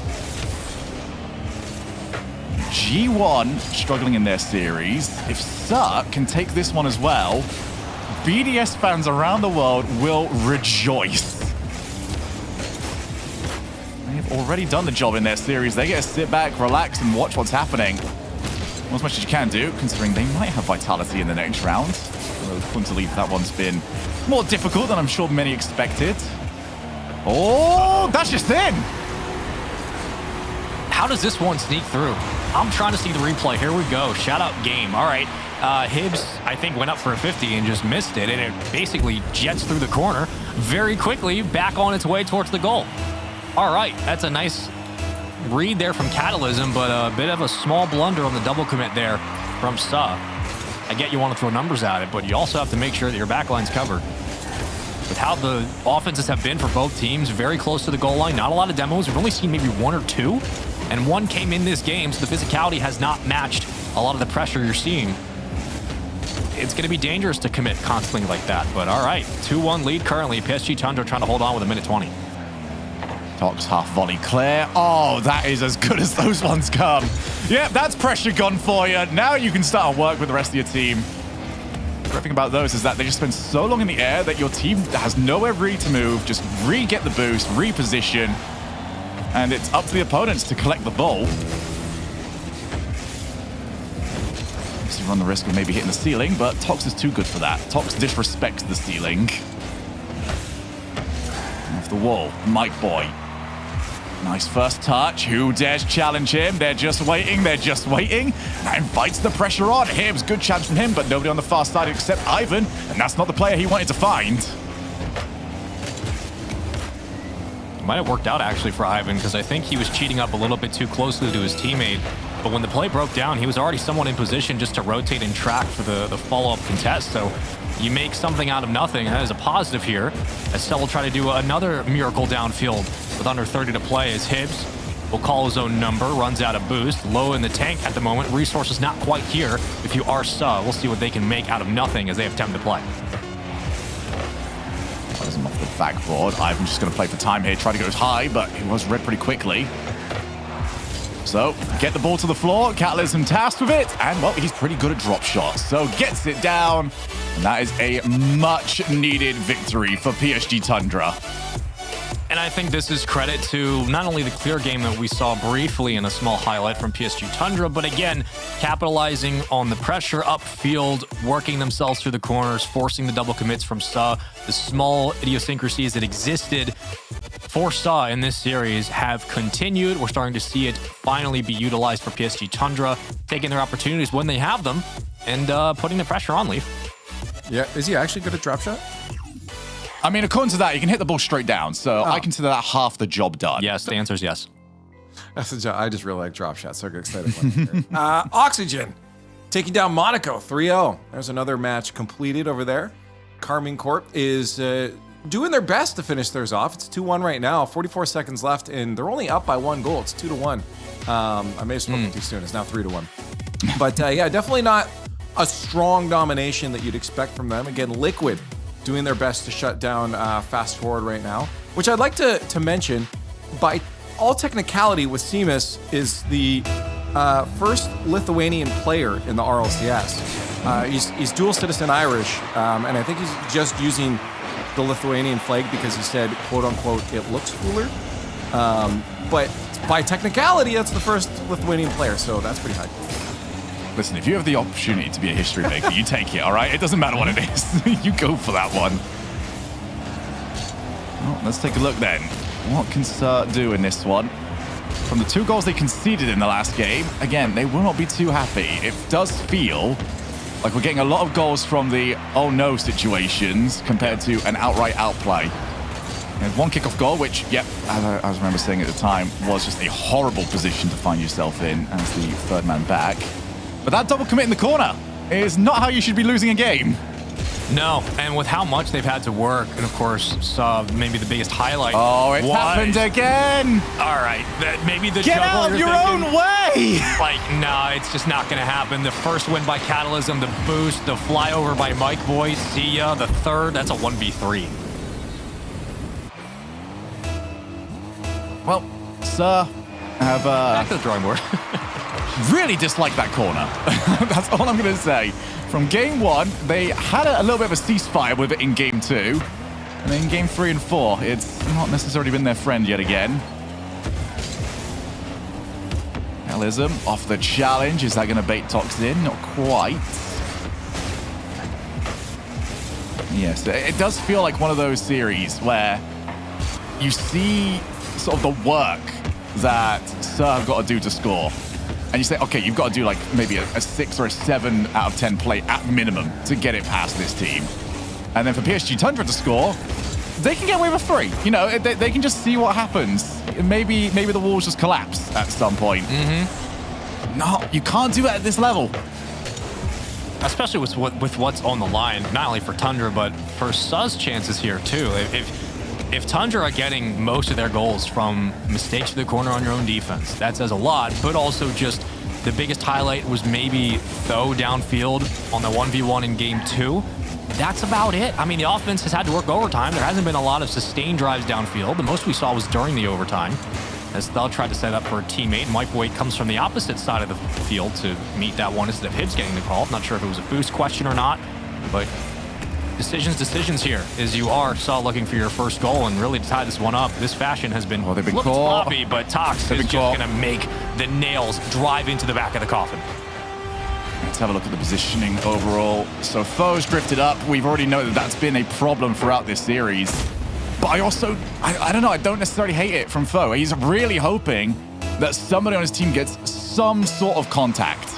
G1 struggling in their series. If Suh can take this one as well, BDS fans around the world will rejoice. They've already done the job in their series. They get to sit back, relax, and watch what's happening. Well, as much as you can do, considering they might have vitality in the next round. Although Quintaleaf, that one's been more difficult than I'm sure many expected. Oh, that's just in. How does this one sneak through? I'm trying to see the replay. Here we go. Shout out game. All right. Hibs, I think, went up for a 50 and just missed it. And it basically jets through the corner very quickly, back on its way towards the goal. All right. That's a nice read there from Catalysm, but a bit of a small blunder on the double commit there from Suh. I get you want to throw numbers at it, but you also have to make sure that your backline's covered. With how the offenses have been for both teams, very close to the goal line, not a lot of demos. We've only seen maybe 1 or 2, and 1 came in this game, so the physicality has not matched a lot of the pressure you're seeing. It's going to be dangerous to commit constantly like that, but all right. 2-1 lead currently. PSG Tundra trying to hold on with a minute 20. Talks half volley clear. Oh, that is as good as those ones come. Yeah, that's pressure gone for you. Now you can start to work with the rest of your team. The great thing about those is that they just spend so long in the air that your team has nowhere really to move. Just re-get the boost, reposition, and it's up to the opponents to collect the ball. run the risk of maybe hitting the ceiling, but Tox is too good for that. Tox disrespects the ceiling. Off the wall, Mike Boy. Nice first touch. Who dares challenge him? They're just waiting. They're just waiting. That invites the pressure on. Hibbs, good chance from him, but nobody on the far side except Ivan, and that's not the player he wanted to find. Might have worked out actually for Ivan, because I think he was cheating up a little bit too closely to his teammate. But when the play broke down, he was already somewhat in position just to rotate and track for the follow-up contest. So you make something out of nothing. That is a positive here, as Cell will try to do another miracle downfield with under 30 to play, as Hibbs will call his own number, runs out of boost, low in the tank at the moment. Resources not quite here. If you are Suh, we'll see what they can make out of nothing as they have time to play. Plays him off the backboard. Ivan's just going to play for time here, try to go high, but he was read pretty quickly. So, get the ball to the floor, Catalysm tasked with it, and, well, he's pretty good at drop shots, so gets it down, and that is a much-needed victory for PSG Tundra. And I think this is credit to not only the clear game that we saw briefly in a small highlight from PSG Tundra, but again, capitalizing on the pressure upfield, working themselves through the corners, forcing the double commits from Suh. The small idiosyncrasies that existed for Suh in this series have continued. We're starting to see it finally be utilized for PSG Tundra, taking their opportunities when they have them and putting the pressure on Leaf. Yeah, is he actually good at drop shot? I mean, according to that, you can hit the ball straight down, so I consider that half the job done. Yes, the answer is yes. That's the job. I just really like drop shots, so I get excited. Oxygen taking down Monaco 3-0. There's another match completed over there. Carmine Corp is doing their best to finish theirs off. It's 2-1 right now, 44 seconds left, and they're only up by 1 goal. It's 2-1. I may have spoken too soon. It's now 3-1. But yeah, definitely not a strong domination that you'd expect from them. Again, Liquid doing their best to shut down Fast Forward right now, which I'd like to mention, by all technicality, with Seamus is the first Lithuanian player in the RLCS. He's dual citizen Irish, and I think he's just using the Lithuanian flag because he said, quote unquote, it looks cooler. But by technicality, that's the first Lithuanian player, so that's pretty high. Listen, if you have the opportunity to be a history maker, you take it, all right? It doesn't matter what it is. You go for that one. Well, let's take a look then. What can Suh do in this one? From the 2 goals they conceded in the last game, again, they will not be too happy. It does feel like we're getting a lot of goals from the oh no situations compared to an outright outplay. And 1 kickoff goal, which, yep, as I remember saying at the time, was just a horrible position to find yourself in as the 3rd man back. But that double commit in the corner is not how you should be losing a game. No, and with how much they've had to work, and of course, Suh, maybe the biggest highlight. Oh, it's happened again. All right, that maybe the Get out of your own way. Like, no, it's just not going to happen. The first win by Catalysm, the boost, the flyover by Mike Boy, see ya. The 3rd, that's a 1v3. Well, Suh have Back to the drawing board. really dislike that corner. That's all I'm going to say. From game 1, they had a little bit of a ceasefire with it in game 2. And then in game 3 and 4, it's not necessarily been their friend yet again. Elism off the challenge. Is that going to bait Tox in? Not quite. Yes, it does feel like one of those series where you see sort of the work that Suh have got to do to score. And you say, okay, you've got to do like maybe a 6 or a 7 out of 10 play at minimum to get it past this team. And then for PSG Tundra to score, they can get away with 3. You know, they can just see what happens. Maybe the walls just collapse at some point. No, you can't do it at this level. Especially with what's on the line, not only for Tundra, but for Suh's chances here too. If Tundra are getting most of their goals from mistakes to the corner on your own defense, that says a lot, but also just the biggest highlight was maybe Tho downfield on the 1v1 in game 2. That's about it. I mean, the offense has had to work overtime. There hasn't been a lot of sustained drives downfield. The most we saw was during the overtime, as Tho tried to set up for a teammate. Mike Boyd comes from the opposite side of the field to meet that one instead of Hibbs getting the call. Not sure if it was a boost question or not, but decisions here, as you are Suh looking for your first goal and really to tie this one up. This fashion has been, they've been a little sloppy, but Tox is just caught. going to make the nails drive into the back of the coffin. Let's have a look at the positioning overall. So Foe's drifted up. We've already known that that's been a problem throughout this series. But I also, I don't know, I don't necessarily hate it from Foe. He's really hoping that somebody on his team gets some sort of contact.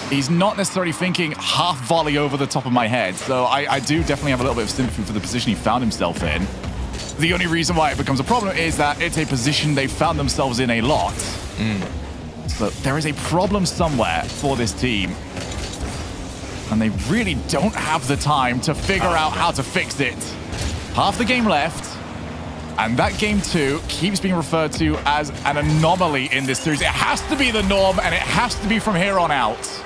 He's not necessarily thinking half volley over the top of my head. So I do definitely have a little bit of sympathy for the position he found himself in. The only reason why it becomes a problem is that it's a position they found themselves in a lot. So there is a problem somewhere for this team. And they really don't have the time to figure out how to fix it. Half the game left. And that game 2 keeps being referred to as an anomaly in this series. It has to be the norm, and it has to be from here on out.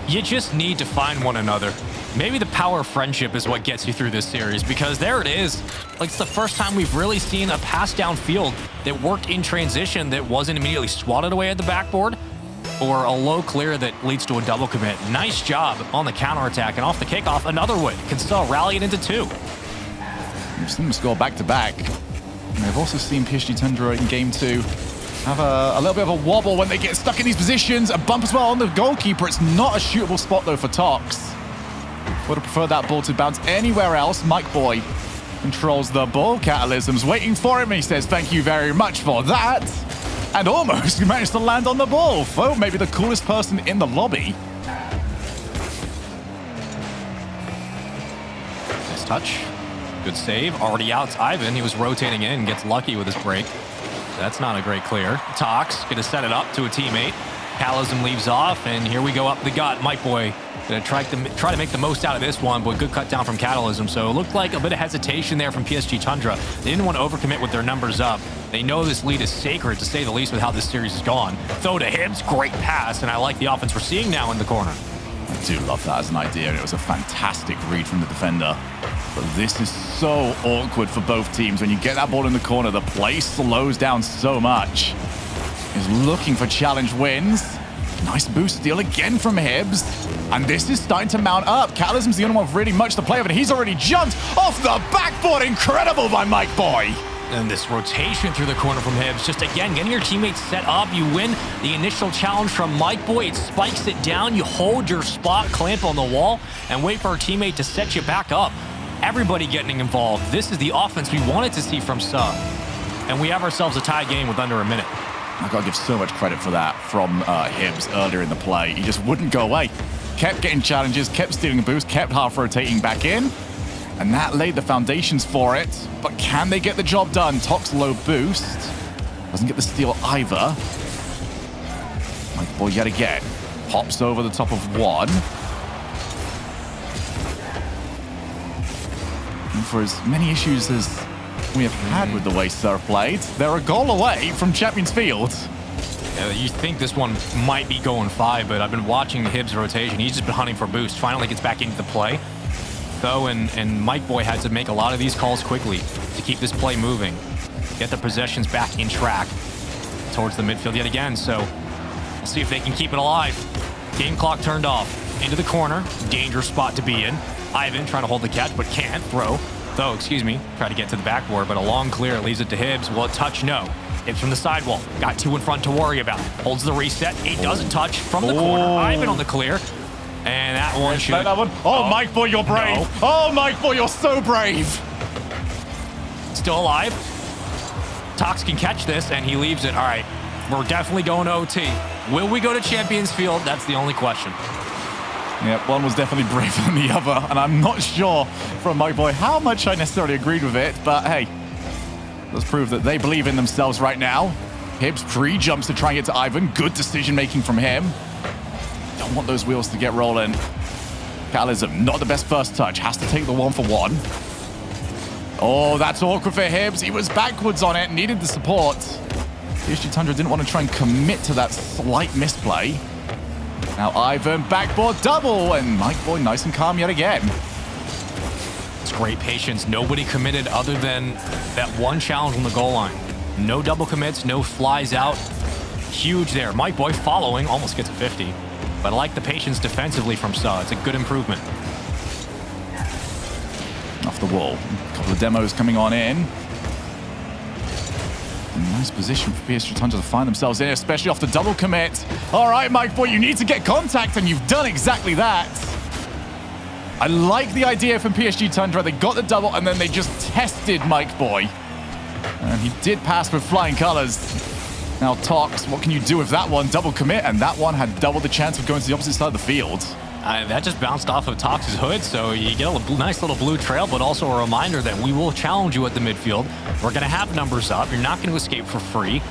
You just need to find one another. Maybe the power of friendship is what gets you through this series, because there it is. Like, it's the first time we've really seen a pass downfield that worked in transition that wasn't immediately swatted away at the backboard, or a low clear that leads to a double commit. Nice job on the counterattack, and off the kickoff, another would can still rally it into 2. We've seen them score back-to-back. And we've also seen PSG Tundra in game 2 have a little bit of a wobble when they get stuck in these positions. A bump as well on the goalkeeper. It's not a shootable spot, though, for Tox. Would have preferred that ball to bounce anywhere else. Mike Boy controls the ball. Catalysm's waiting for him. He says, thank you very much for that. And almost managed to land on the ball. Foe, maybe the coolest person in the lobby. Nice touch. Good save. Already out. Ivan, he was rotating in, gets lucky with his break. That's not a great clear. Tox gonna set it up to a teammate. Catalysm leaves off, and here we go up the gut. Mike Boy gonna try to make the most out of this one, but good cut down from Catalysm. So it looked like a bit of hesitation there from PSG Tundra. They didn't want to overcommit with their numbers up. They know this lead is sacred, to say the least, with how this series has gone. Throw to Hibbs, great pass, and I like the offense we're seeing now in the corner. I do love that as an idea, and it was a fantastic read from the defender. But this is so awkward for both teams. When you get that ball in the corner, the play slows down so much. He's looking for challenge wins. Nice boost steal again from Hibbs. And this is starting to mount up. Catalysm's the only one with really much to play of, and he's already jumped off the backboard. Incredible by Mike Boy. And this rotation through the corner from Hibbs, just again, getting your teammates set up. You win the initial challenge from Mike Boy. It spikes it down. You hold your spot, clamp on the wall, and wait for a teammate to set you back up. Everybody getting involved. This is the offense we wanted to see from Sub. And we have ourselves a tie game with under a minute. I gotta give so much credit for that from Hibbs earlier in the play. He just wouldn't go away. Kept getting challenges, kept stealing a boost, kept half rotating back in. And that laid the foundations for it. But can they get the job done? Tox low boost. Doesn't get the steal either. Mike Boy yet again. Pops over the top of one. And for as many issues as we have had with the way Surf played, they're a goal away from Champions Field. Yeah, you think this one might be going 5, but I've been watching the Hibbs rotation. He's just been hunting for boost. Finally gets back into the play. Though, and Mike Boy had to make a lot of these calls quickly to keep this play moving. Get the possessions back in track towards the midfield yet again. So we'll see if they can keep it alive. Game clock turned off. Into the corner. Dangerous spot to be in. Ivan trying to hold the catch, but can't throw. Though, excuse me, try to get to the backboard, but a long clear leaves it to Hibbs. Will it touch? No. Hibbs from the sidewall. Got 2 in front to worry about. Holds the reset. He doesn't touch from the corner. Ivan on the clear. And that one should... That one. Oh, Mike Boy, you're brave. No. Oh, Mike Boy, you're so brave. Still alive. Tox can catch this, and he leaves it. All right, we're definitely going to OT. Will we go to Champions Field? That's the only question. Yeah, one was definitely braver than the other, and I'm not sure from Mike Boy how much I necessarily agreed with it, but hey, let's prove that they believe in themselves right now. Hibbs pre-jumps to try and get to Ivan. Good decision-making from him. Don't want those wheels to get rolling. Catalysm, not the best first touch. Has to take the 1-for-1. Oh, that's awkward for Hibbs. He was backwards on it, needed the support. PSG Tundra didn't want to try and commit to that slight misplay. Now Ivan, backboard double, and Mike Boy nice and calm yet again. It's great patience. Nobody committed other than that one challenge on the goal line. No double commits, no flies out. Huge there. Mike Boy following, almost gets a 50. But I like the patience defensively from Sa. It's a good improvement. Off the wall. A couple of demos coming on in. Nice position for PSG Tundra to find themselves in, especially off the double commit. All right, Mike Boy, you need to get contact, and you've done exactly that. I like the idea from PSG Tundra. They got the double, and then they just tested Mike Boy. And he did pass with flying colors. Now, Tox, what can you do with that one? Double commit, and that one had double the chance of going to the opposite side of the field. That just bounced off of Tox's hood, so you get a nice little blue trail, but also a reminder that we will challenge you at the midfield. We're going to have numbers up. You're not going to escape for free.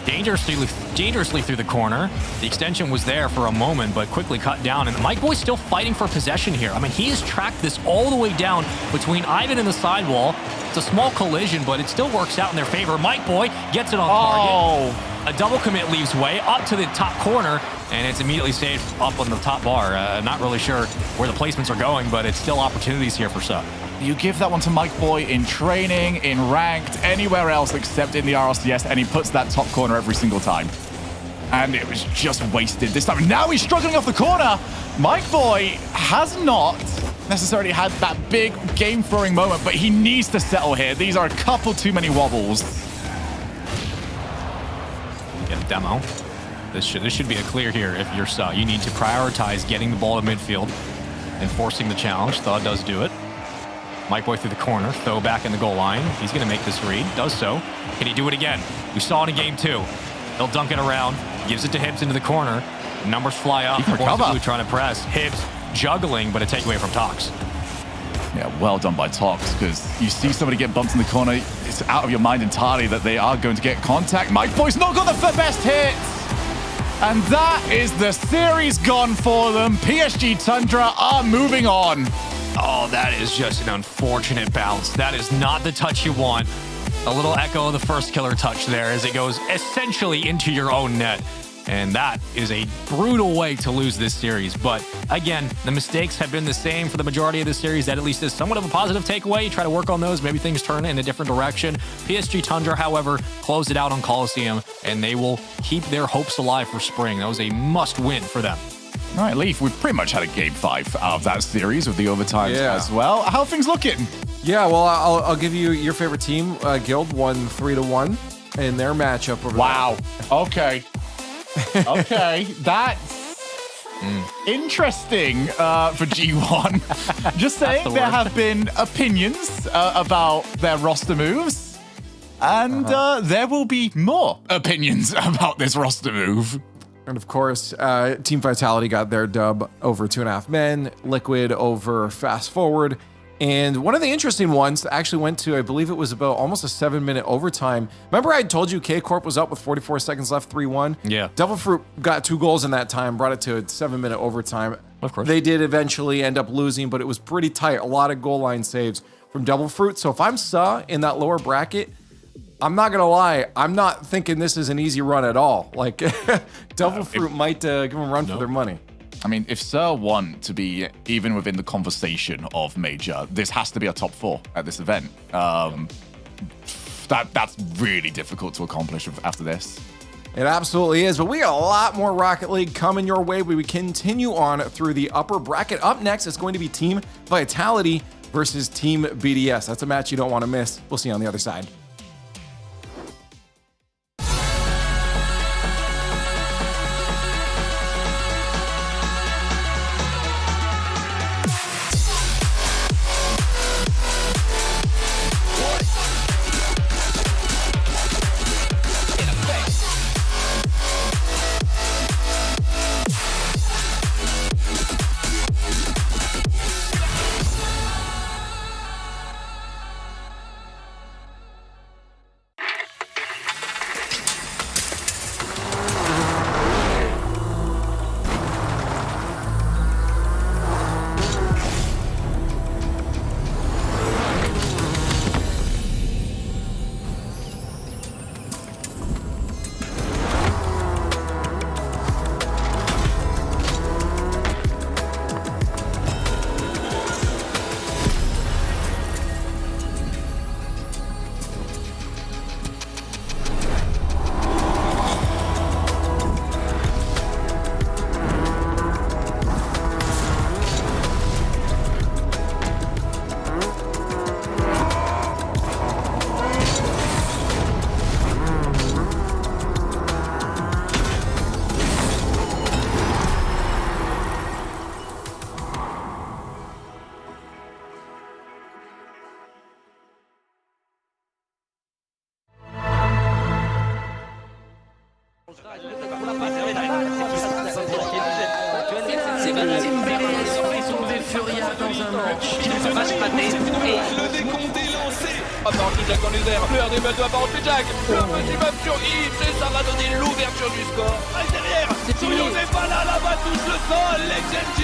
Dangerously through the corner. The extension was there for a moment, but quickly cut down. And Mike Boy's still fighting for possession here. I mean, he has tracked this all the way down between Ivan and the sidewall. It's a small collision, but it still works out in their favor. Mike Boy gets it on target. A double commit leaves way up to the top corner, and it's immediately saved up on the top bar. Not really sure where the placements are going, but it's still opportunities here for Sub. You give that one to Mike Boy in training, in ranked, anywhere else except in the RLCS, and he puts that top corner every single time. And it was just wasted this time. Now he's struggling off the corner. Mike Boy has not necessarily had that big game-throwing moment, but he needs to settle here. These are a couple too many wobbles. Get a demo. This should be a clear here if you're Sub. You need to prioritize getting the ball to midfield and forcing the challenge. Thaw does do it. Mike Boy through the corner, throw back in the goal line. He's going to make this read, does so. Can he do it again? We saw it in game 2. He'll dunk it around, gives it to Hibbs into the corner. Numbers fly up. Blue trying to press. Hibbs juggling, but a takeaway from Tox. Yeah, well done by Tox, because you see somebody get bumped in the corner, it's out of your mind entirely that they are going to get contact. Mike Boy's not got the best hit. And that is the series gone for them. PSG Tundra are moving on. Oh, that is just an unfortunate bounce. That is not the touch you want. A little echo of the first killer touch there as it goes essentially into your own net. And that is a brutal way to lose this series. But again, the mistakes have been the same for the majority of the series. That at least is somewhat of a positive takeaway. You try to work on those. Maybe things turn in a different direction. PSG Tundra, however, closed it out on Coliseum, and they will keep their hopes alive for spring. That was a must-win for them. All right, Leaf, we've pretty much had a game 5 out of that series with the overtimes as well. How are things looking? Yeah, well, I'll give you your favorite team. Guild won 3-1 in their matchup over Wow. Okay. Okay. That's interesting for G1. Just saying, there have been opinions about their roster moves. And there will be more opinions about this roster move. And of course, Team Vitality got their dub over 2.5 Men, Liquid over Fast Forward. And one of the interesting ones actually went to, I believe it was about almost a 7-minute overtime. Remember I told you K-Corp was up with 44 seconds left, 3-1? Yeah. Devil Fruit got 2 goals in that time, brought it to a 7-minute overtime. Of course. They did eventually end up losing, but it was pretty tight. A lot of goal line saves from Devil Fruit. So if I'm Sa in that lower bracket, I'm not going to lie, I'm not thinking this is an easy run at all. Like, Devil Fruit might give them a run for their money. I mean, if Sir want to be even within the conversation of Major, this has to be a top 4 at this event. That's really difficult to accomplish after this. It absolutely is, but we got a lot more Rocket League coming your way. We continue on through the upper bracket. Up next, it's going to be Team Vitality versus Team BDS. That's a match you don't want to miss. We'll see you on the other side. dans un match. Ça va se pater. Le décompte est lancé. Baron Jack dans les airs. Le dribble de Baron Jack. Le petit bump sur Hitch et ça va donner l'ouverture du score. Allez derrière. Soyo n'est pas là. Là-bas touche le sol. LexNG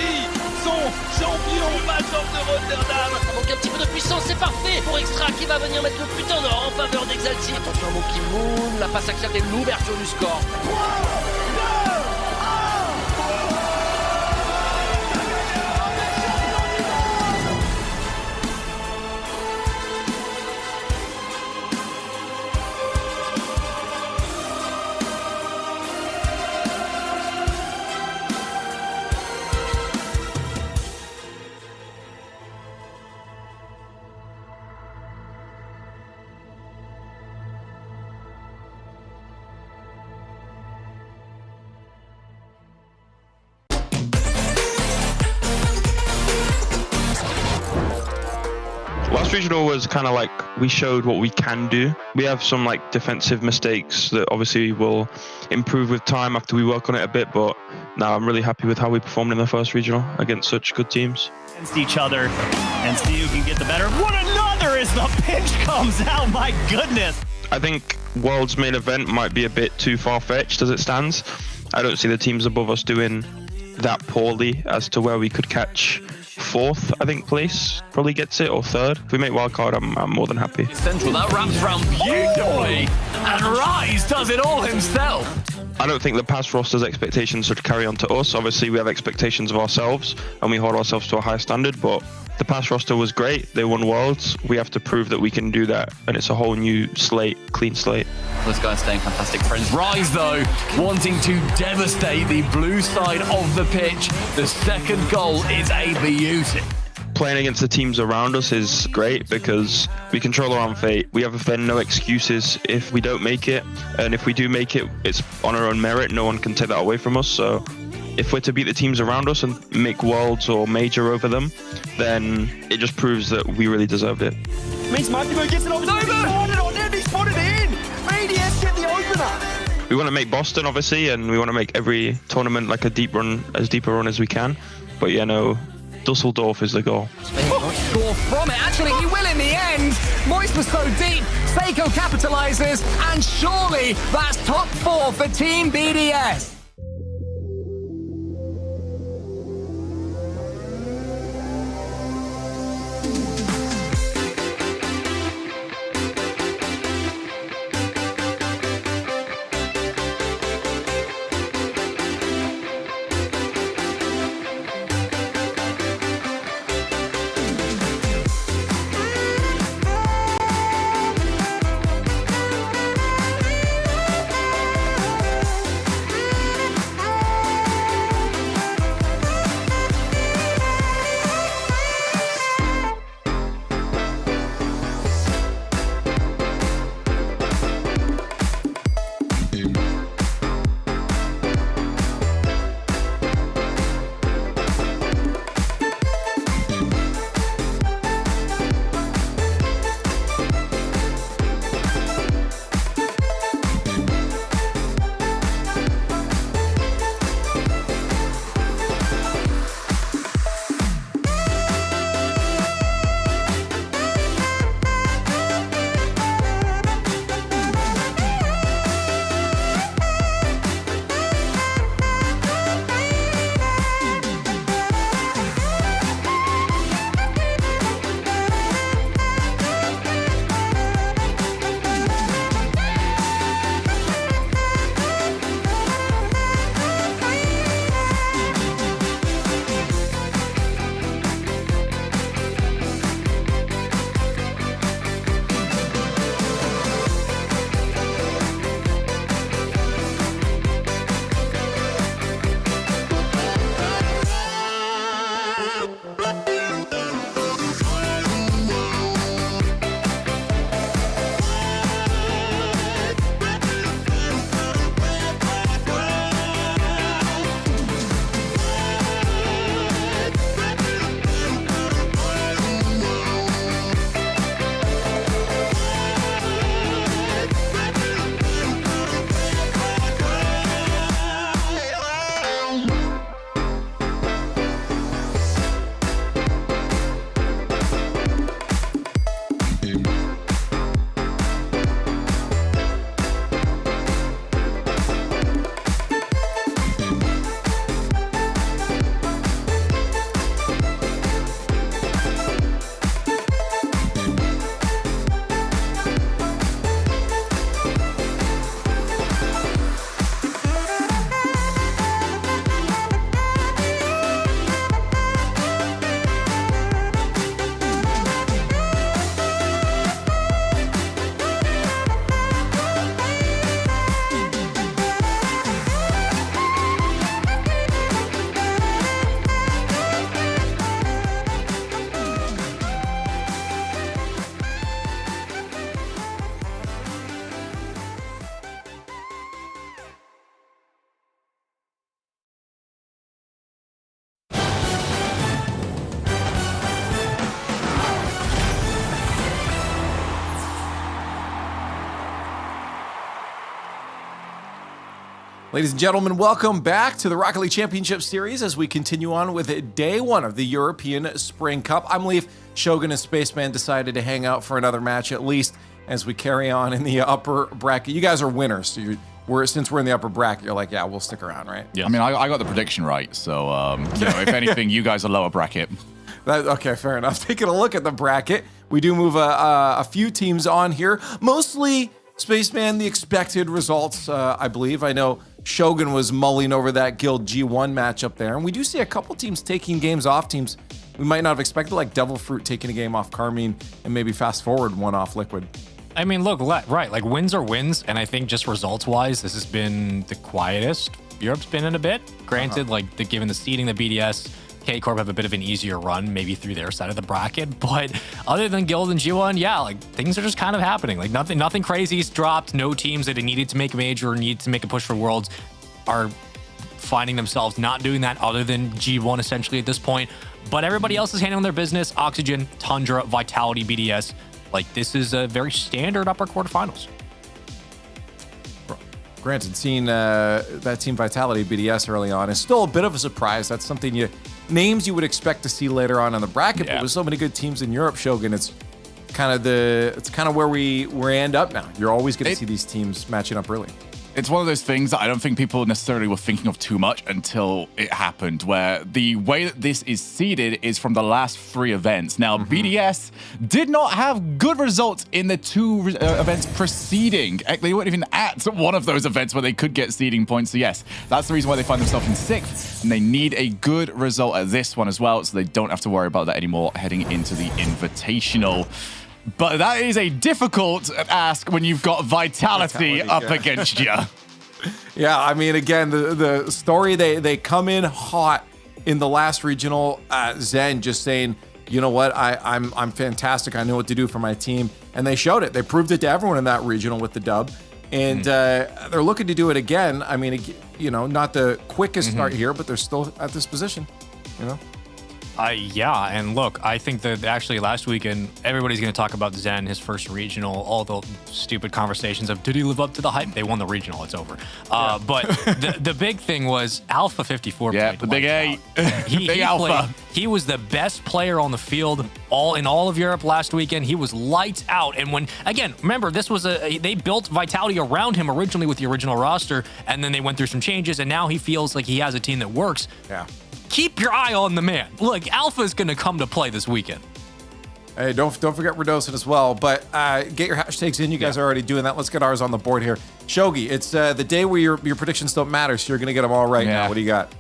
sont champions majors de Rotterdam. Ça manque un petit peu de puissance, c'est parfait pour Extra qui va venir mettre le putain d'or en faveur d'Exalti. Attention à Monkey Moon, la passe accélérée, l'ouverture du score. Last regional was kind of like we showed what we can do. We have some like defensive mistakes that obviously will improve with time after we work on it a bit, but now I'm really happy with how we performed in the first regional against such good teams. Against each other and see who can get the better. What another as the pinch comes out, my goodness. I think World's main event might be a bit too far-fetched as it stands. I don't see the teams above us doing that poorly as to where we could catch fourth, I think, place probably gets it, or third. If we make wildcard, I'm more than happy. Central, that wraps around beautifully, and Rise does it all himself. I don't think the past roster's expectations should carry on to us. Obviously, we have expectations of ourselves, and we hold ourselves to a high standard, but the past roster was great. They won Worlds. We have to prove that we can do that, and it's a whole new slate, clean slate. Those guys staying fantastic friends. Rise, though, wanting to devastate the blue side of the pitch. The second goal is a beauty. Playing against the teams around us is great because we control our own fate. We have then no excuses if we don't make it, and if we do make it, it's on our own merit. No one can take that away from us, so if we're to beat the teams around us and make Worlds or Major over them, then it just proves that we really deserved it. Means Magdeburg gets it over. He spotted it in. BDS get the opener. We want to make Boston, obviously, and we want to make every tournament like a deeper run as we can. But yeah, no, Dusseldorf is the goal. Score from it. Actually, he will in the end. Moist was so deep. Seiko capitalizes, and surely that's top 4 for Team BDS. Ladies and gentlemen, welcome back to the Rocket League Championship Series as we continue on with day one of the European Spring Cup. I'm Leaf. Shogun and Spaceman decided to hang out for another match at least as we carry on in the upper bracket. You guys are winners, so since we're in the upper bracket, you're like, yeah, we'll stick around, right? Yeah. I mean, I got the prediction right, so if anything, you guys are lower bracket. Okay, fair enough. Taking a look at the bracket, we do move a few teams on here. Mostly, Spaceman, the expected results, I believe. I know Shogun was mulling over that Guild G1 matchup there, and we do see a couple teams taking games off, teams we might not have expected, like Devil Fruit taking a game off Carmine and maybe Fast Forward one off Liquid. I mean, look, right, like wins are wins, and I think just results-wise, this has been the quietest Europe's been in a bit. Granted, like given the seeding, the BDS, K-Corp have a bit of an easier run, maybe through their side of the bracket, but other than Guild and G1, yeah, like things are just kind of happening. Like nothing crazy's dropped. No teams that needed to make a major or need to make a push for Worlds are finding themselves not doing that other than G1 essentially at this point. But everybody else is handling their business. Oxygen, Tundra, Vitality, BDS. Like this is a very standard upper quarterfinals. Granted, seeing that Team Vitality BDS early on is still a bit of a surprise. That's something names you would expect to see later on in the bracket, but with so many good teams in Europe, Shogun, it's kind of where we end up now. You're always going to see these teams matching up early. It's one of those things that I don't think people necessarily were thinking of too much until it happened, where the way that this is seeded is from the last 3 events. Now, BDS did not have good results in the 2 events preceding. They weren't even at one of those events where they could get seeding points. So yes, that's the reason why they find themselves in 6th, and they need a good result at this one as well, so they don't have to worry about that anymore heading into the Invitational. But that is a difficult ask when you've got Vitality up against you. Yeah, I mean, again, the story, they come in hot in the last regional. Zen just saying, you know what, I'm fantastic. I know what to do for my team. And they showed it. They proved it to everyone in that regional with the dub. And they're looking to do it again. I mean, not the quickest start here, but they're still at this position, Yeah, and look, I think that actually last weekend, everybody's going to talk about Zen, his first regional, all the stupid conversations of, did he live up to the hype? They won the regional, it's over. But the big thing was Alpha 54 played the big A. He Alpha. He was the best player on the field in all of Europe last weekend. He was lights out. And when, again, remember, this was they built Vitality around him originally with the original roster, and then they went through some changes, and now he feels like he has a team that works. Yeah. Keep your eye on the man. Look, Alpha is going to come to play this weekend. Hey, don't forget Radosin as well. But get your hashtags in. You guys are already doing that. Let's get ours on the board here. Shogi, it's the day where your predictions don't matter, so you're going to get them all right now. What do you got?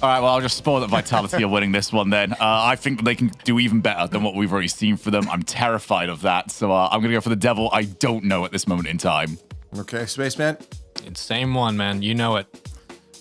All right, well, I'll just spoil that Vitality are winning this one then. I think that they can do even better than what we've already seen for them. I'm terrified of that, so I'm going to go for the devil I don't know at this moment in time. Okay, Spaceman? It's same one, man. You know it.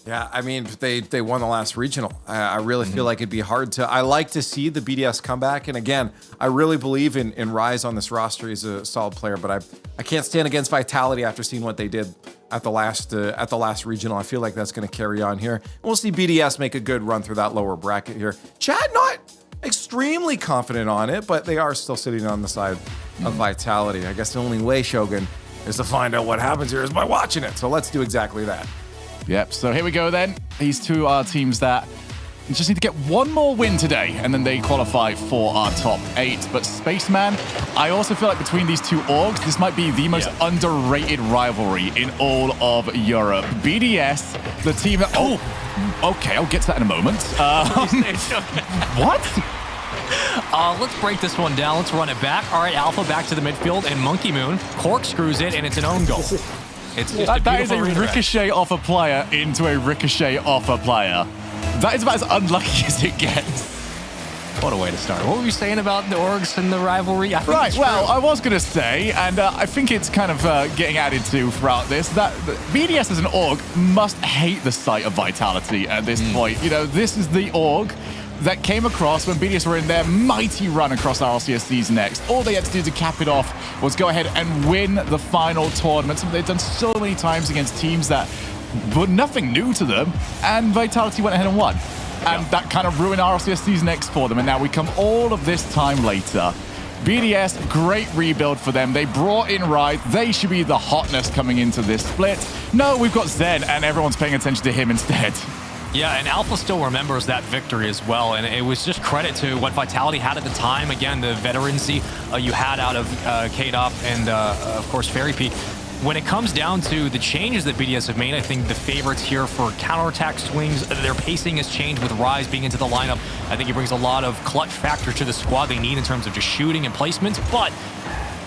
Yeah, I mean, they won the last regional. I really feel like it'd be hard to... I like to see the BDS come back, and again, I really believe in Rise on this roster. He's a solid player, but I can't stand against Vitality after seeing what they did at the last regional. I feel like that's going to carry on here. And we'll see BDS make a good run through that lower bracket here. Chad, not extremely confident on it, but they are still sitting on the side of Vitality. I guess the only way, Shogun, is to find out what happens here is by watching it. So let's do exactly that. Yep, so here we go then. These two are teams that just need to get one more win today, and then they qualify for our top 8. But Spaceman, I also feel like between these two orgs, this might be the most underrated rivalry in all of Europe. BDS, the team that... Oh, okay, I'll get to that in a moment. What? Let's break this one down. Let's run it back. All right, Alpha back to the midfield, and Monkey Moon corkscrews it, and it's an own goal. It's just that is a ricochet off a player into a ricochet off a player. That is about as unlucky as it gets. What a way to start. What were you saying about the orgs and the rivalry? Right, well, I was going to say, and I think it's kind of getting added to throughout this, that BDS as an org must hate the sight of Vitality at this point. You know, this is the org that came across when BDS were in their mighty run across RLCS Season X. All they had to do to cap it off was go ahead and win the final tournament. Something they've done so many times against teams that were nothing new to them, and Vitality went ahead and won. And that kind of ruined RLCS Season X for them, and now we come all of this time later. BDS, great rebuild for them. They brought in Rise. They should be the hotness coming into this split. No, we've got Zen, and everyone's paying attention to him instead. Yeah, and Alpha still remembers that victory as well, and it was just credit to what Vitality had at the time. Again, the veterancy you had out of KDOP and, of course, Fairy Peak. When it comes down to the changes that BDS have made, I think the favorites here for counterattack swings, their pacing has changed with Rise being into the lineup. I think he brings a lot of clutch factor to the squad they need in terms of just shooting and placements, but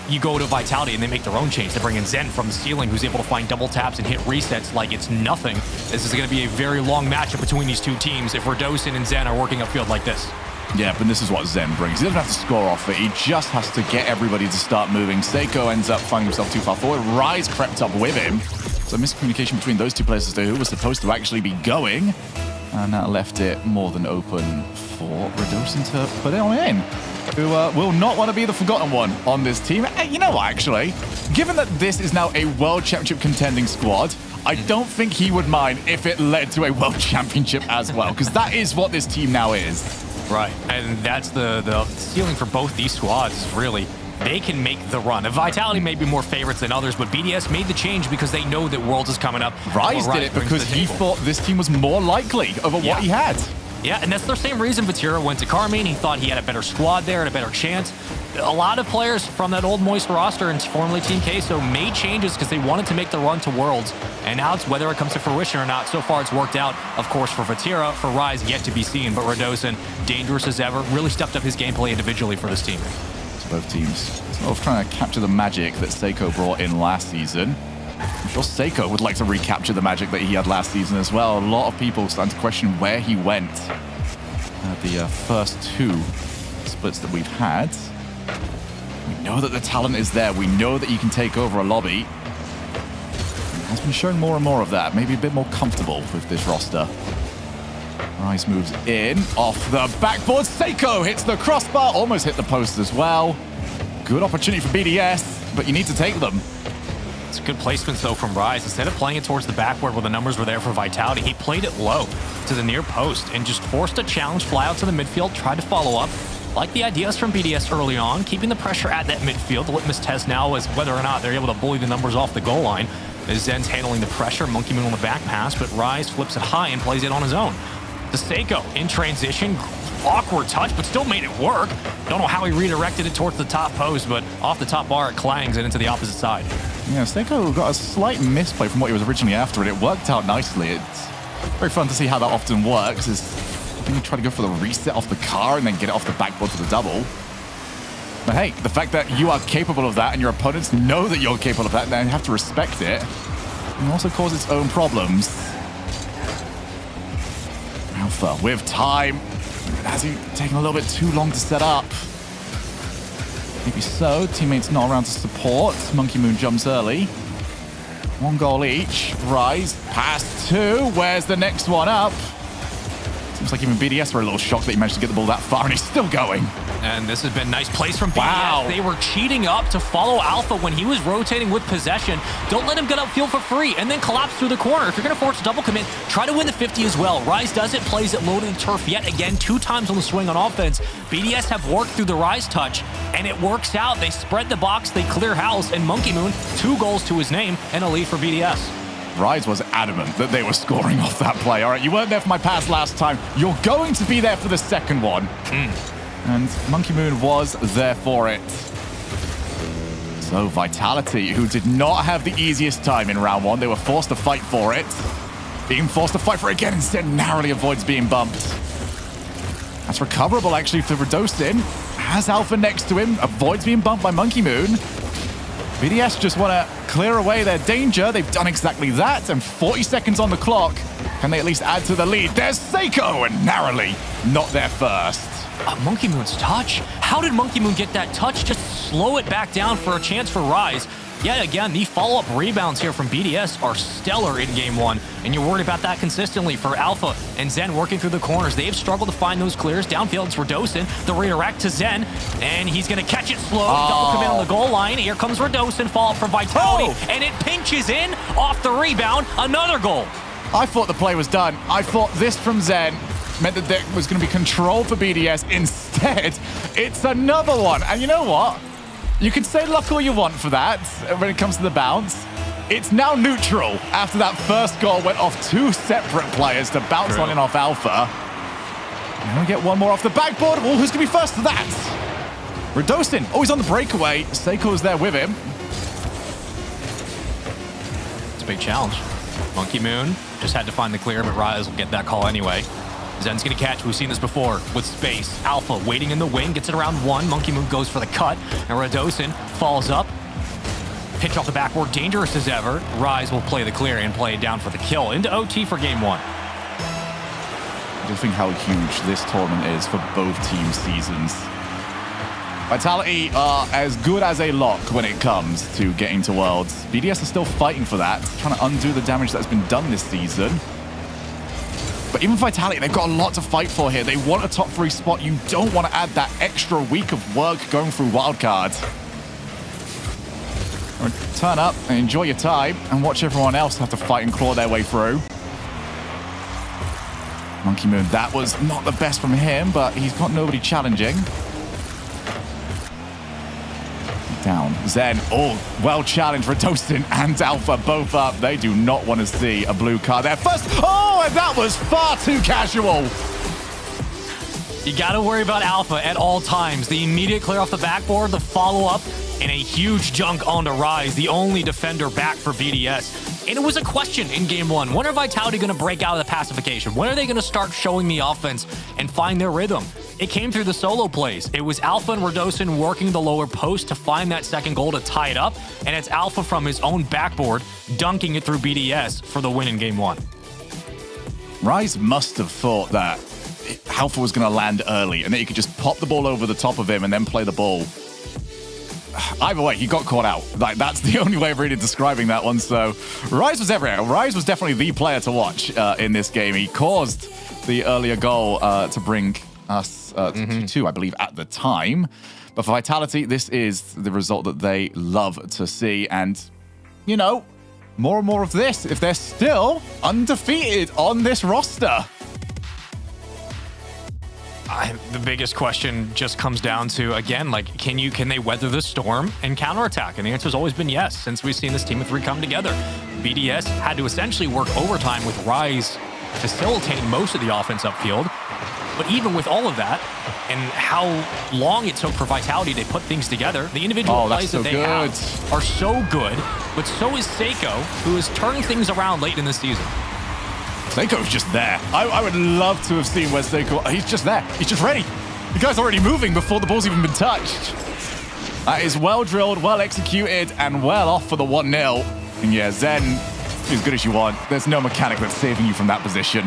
you go to Vitality and they make their own change. They bring in Zen from the ceiling, who's able to find double taps and hit resets like it's nothing. This is going to be a very long matchup between these two teams if Radosin and Zen are working upfield like this. Yeah, but this is what Zen brings. He doesn't have to score off it. He just has to get everybody to start moving. Seiko ends up finding himself too far forward. Rise crept up with him. So miscommunication between those two players as to who was supposed to actually be going. And that left it more than open for Radosin to put it on in. Who will not want to be the forgotten one on this team. You know what, actually? Given that this is now a World Championship contending squad, I don't think he would mind if it led to a World Championship as well, because that is what this team now is. Right, and that's the ceiling for both these squads, really. They can make the run. Vitality may be more favorites than others, but BDS made the change because they know that Worlds is coming up. Rise did it because he thought this team was more likely over what he had. Yeah, and that's the same reason Vatira went to Carmine. He thought he had a better squad there and a better chance. A lot of players from that old Moist roster and formerly Team Queso made changes because they wanted to make the run to Worlds. And now it's whether it comes to fruition or not. So far, it's worked out, of course, for Vatira. For Rise, yet to be seen. But Radosin, dangerous as ever, really stepped up his gameplay individually for this team. So both teams sort of trying to capture the magic that Seiko brought in last season. I'm sure Seiko would like to recapture the magic that he had last season as well. A lot of people starting to question where he went. The first two splits that we've had. We know that the talent is there. We know that you can take over a lobby. He has been showing more and more of that. Maybe a bit more comfortable with this roster. Rise moves in. Off the backboard. Seiko hits the crossbar. Almost hit the post as well. Good opportunity for BDS, but you need to take them. It's a good placement, though, from Rise. Instead of playing it towards the backboard where the numbers were there for Vitality, he played it low to the near post and just forced a challenge, fly out to the midfield, tried to follow up. Like the ideas from BDS early on, keeping the pressure at that midfield. The litmus test now is whether or not they're able to bully the numbers off the goal line. As Zen's handling the pressure, Monkey Moon on the back pass, but Rise flips it high and plays it on his own. To Seiko in transition. Awkward touch, but still made it work. Don't know how he redirected it towards the top post, but off the top bar, it clangs and into the opposite side. Yeah, Seiko got a slight misplay from what he was originally after, and it worked out nicely. It's very fun to see how that often works. I think you try to go for the reset off the car and then get it off the backboard for the double. But hey, the fact that you are capable of that and your opponents know that you're capable of that, then you have to respect it. And also cause its own problems. Alpha with time. Has he taken a little bit too long to set up? Maybe so. Teammates not around to support. Monkey Moon jumps early. One goal each. Rise. Pass two. Where's the next one up? Seems like even BDS were a little shocked that he managed to get the ball that far, and he's still going. And this has been nice plays from BDS. Wow. They were cheating up to follow Alpha when he was rotating with possession. Don't let him get upfield for free and then collapse through the corner. If you're going to force a double commit, try to win the 50 as well. Rise does it, plays it low to the turf yet again, 2 times on the swing on offense. BDS have worked through the Rise touch, and it works out. They spread the box, they clear house, and Monkey Moon, 2 goals to his name, and a lead for BDS. Rise was adamant that they were scoring off that play. All right, you weren't there for my pass last time. You're going to be there for the second one. And Monkey Moon was there for it. So Vitality, who did not have the easiest time in round 1, they were forced to fight for it. Being forced to fight for it again, instead narrowly avoids being bumped. That's recoverable, actually, for Radosin. Has Alpha next to him, avoids being bumped by Monkey Moon. BDS just want to clear away their danger. They've done exactly that, and 40 seconds on the clock. Can they at least add to the lead? There's Seiko, and narrowly not there first. Monkey Moon's touch? How did Monkey Moon get that touch? Just slow it back down for a chance for Rise. Yet again, the follow-up rebounds here from BDS are stellar in Game 1, and you're worried about that consistently for Alpha and Zen working through the corners. They've struggled to find those clears. Downfield, it's Radosin. The redirect to Zen, and he's going to catch it slow. Double commit on the goal line. Here comes Radosin, follow-up from Vitality, and it pinches in off the rebound. Another goal. I thought the play was done. I thought this from Zen meant that there was going to be control for BDS. Instead, instead, it's another one. And you know what? You can say luck all you want for that when it comes to the bounce. It's now neutral after that first goal went off 2 separate players to bounce one in off Alpha. And we get one more off the backboard. Well, who's going to be first to that? Radosin. Oh, he's on the breakaway. Seiko's there with him. It's a big challenge. Monkey Moon just had to find the clear, but Rise will get that call anyway. Zen's going to catch. We've seen this before with space. Alpha waiting in the wing, gets it around 1. Monkey Moon goes for the cut, and Radosin falls up. Pitch off the backboard, dangerous as ever. Rise will play the clear and play it down for the kill. Into OT for game 1. I do think how huge this tournament is for both team seasons. Vitality are as good as a lock when it comes to getting to Worlds. BDS are still fighting for that, trying to undo the damage that's been done this season. But even Vitality, they've got a lot to fight for here. They want a top 3 spot. You don't want to add that extra week of work going through wildcards. Turn up and enjoy your time and watch everyone else have to fight and claw their way through. Monkey Moon, that was not the best from him, but he's got nobody challenging. Down. Zen, oh, well challenged. Radosin and Alpha both up. They do not want to see a blue card there. First, oh, and that was far too casual. You got to worry about Alpha at all times. The immediate clear off the backboard, the follow-up, and a huge junk onto Rise, the only defender back for BDS. And it was a question in game 1. When are Vitality going to break out of the pacification? When are they going to start showing the offense and find their rhythm? It came through the solo plays. It was Alpha and Radosin working the lower post to find that second goal to tie it up. And it's Alpha from his own backboard dunking it through BDS for the win in game 1. Rise must have thought that Alpha was going to land early and that he could just pop the ball over the top of him and then play the ball. Either way, he got caught out. Like, that's the only way of really describing that one. So Rise was everywhere. Rise was definitely the player to watch in this game. He caused the earlier goal to bring us to 2-2, I believe, at the time. But for Vitality, this is the result that they love to see. And, you know, more and more of this if they're still undefeated on this roster. The biggest question just comes down to, again, like, can they weather the storm and counterattack? And the answer's always been yes, since we've seen this team of 3 come together. BDS had to essentially work overtime with Rise facilitating most of the offense upfield. But even with all of that, and how long it took for Vitality to put things together, the individual plays that they have are so good, but so is Seiko, who has turned things around late in the season. Seiko's just there. I would love to have seen where Seiko... He's just there. He's just ready. The guy's already moving before the ball's even been touched. That is well drilled, well executed, and well off for the 1-0. And yeah, Zen, as good as you want. There's no mechanic that's saving you from that position.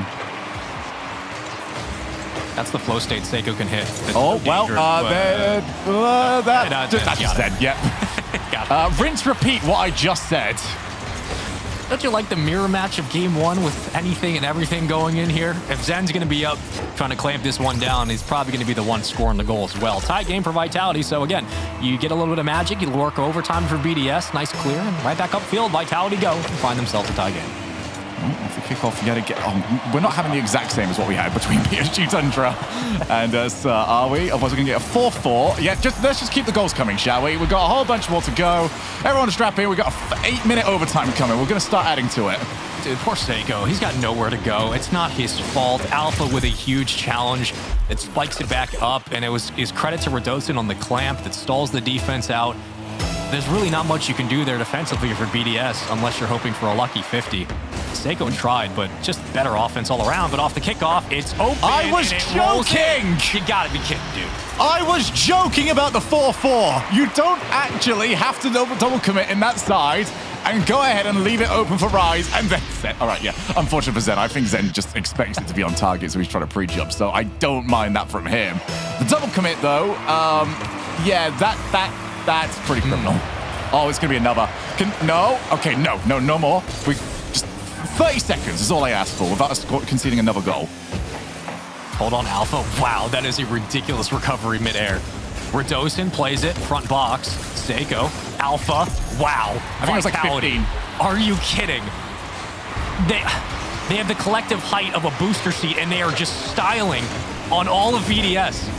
That's the flow state Seiko can hit. Oh, well, that's just Zen, yeah. Rinse, repeat what I just said. Don't you like the mirror match of game 1 with anything and everything going in here? If Zen's going to be up trying to clamp this one down, he's probably going to be the one scoring the goal as well. Tie game for Vitality. So again, you get a little bit of magic. You work overtime for BDS. Nice clear. And right back upfield, Vitality go and find themselves a tie game. Off the kickoff, you got to get on. We're not having the exact same as what we had between PSG Tundra and us, are we? Otherwise, we're going to get a 4-4. Yeah, let's just keep the goals coming, shall we? We've got a whole bunch more to go. Everyone strap in. We've got an 8-minute overtime coming. We're going to start adding to it. Dude, poor Seiko. He's got nowhere to go. It's not his fault. Alpha with a huge challenge that spikes it back up, and it was his credit to Radosin on the clamp that stalls the defense out. There's really not much you can do there defensively for BDS unless you're hoping for a lucky 50. Seiko tried, but just better offense all around. But off the kickoff, it's open. I was joking! You gotta be kidding, dude. I was joking about the 4-4. You don't actually have to double commit in that side and go ahead and leave it open for Rise and then Zen. All right, yeah. Unfortunate for Zen. I think Zen just expects it to be on target, so he's trying to pre-jump. So I don't mind that from him. The double commit, though, yeah, that's pretty criminal. Oh, it's going to be another. No. Okay, no more. We just 30 seconds is all I asked for without us conceding another goal. Hold on, Alpha. Wow, that is a ridiculous recovery midair. Radosin plays it, front box. Seiko, Alpha. Wow. I think it was like 15. Are you kidding? They have the collective height of a booster seat, and they are just styling on all of BDS.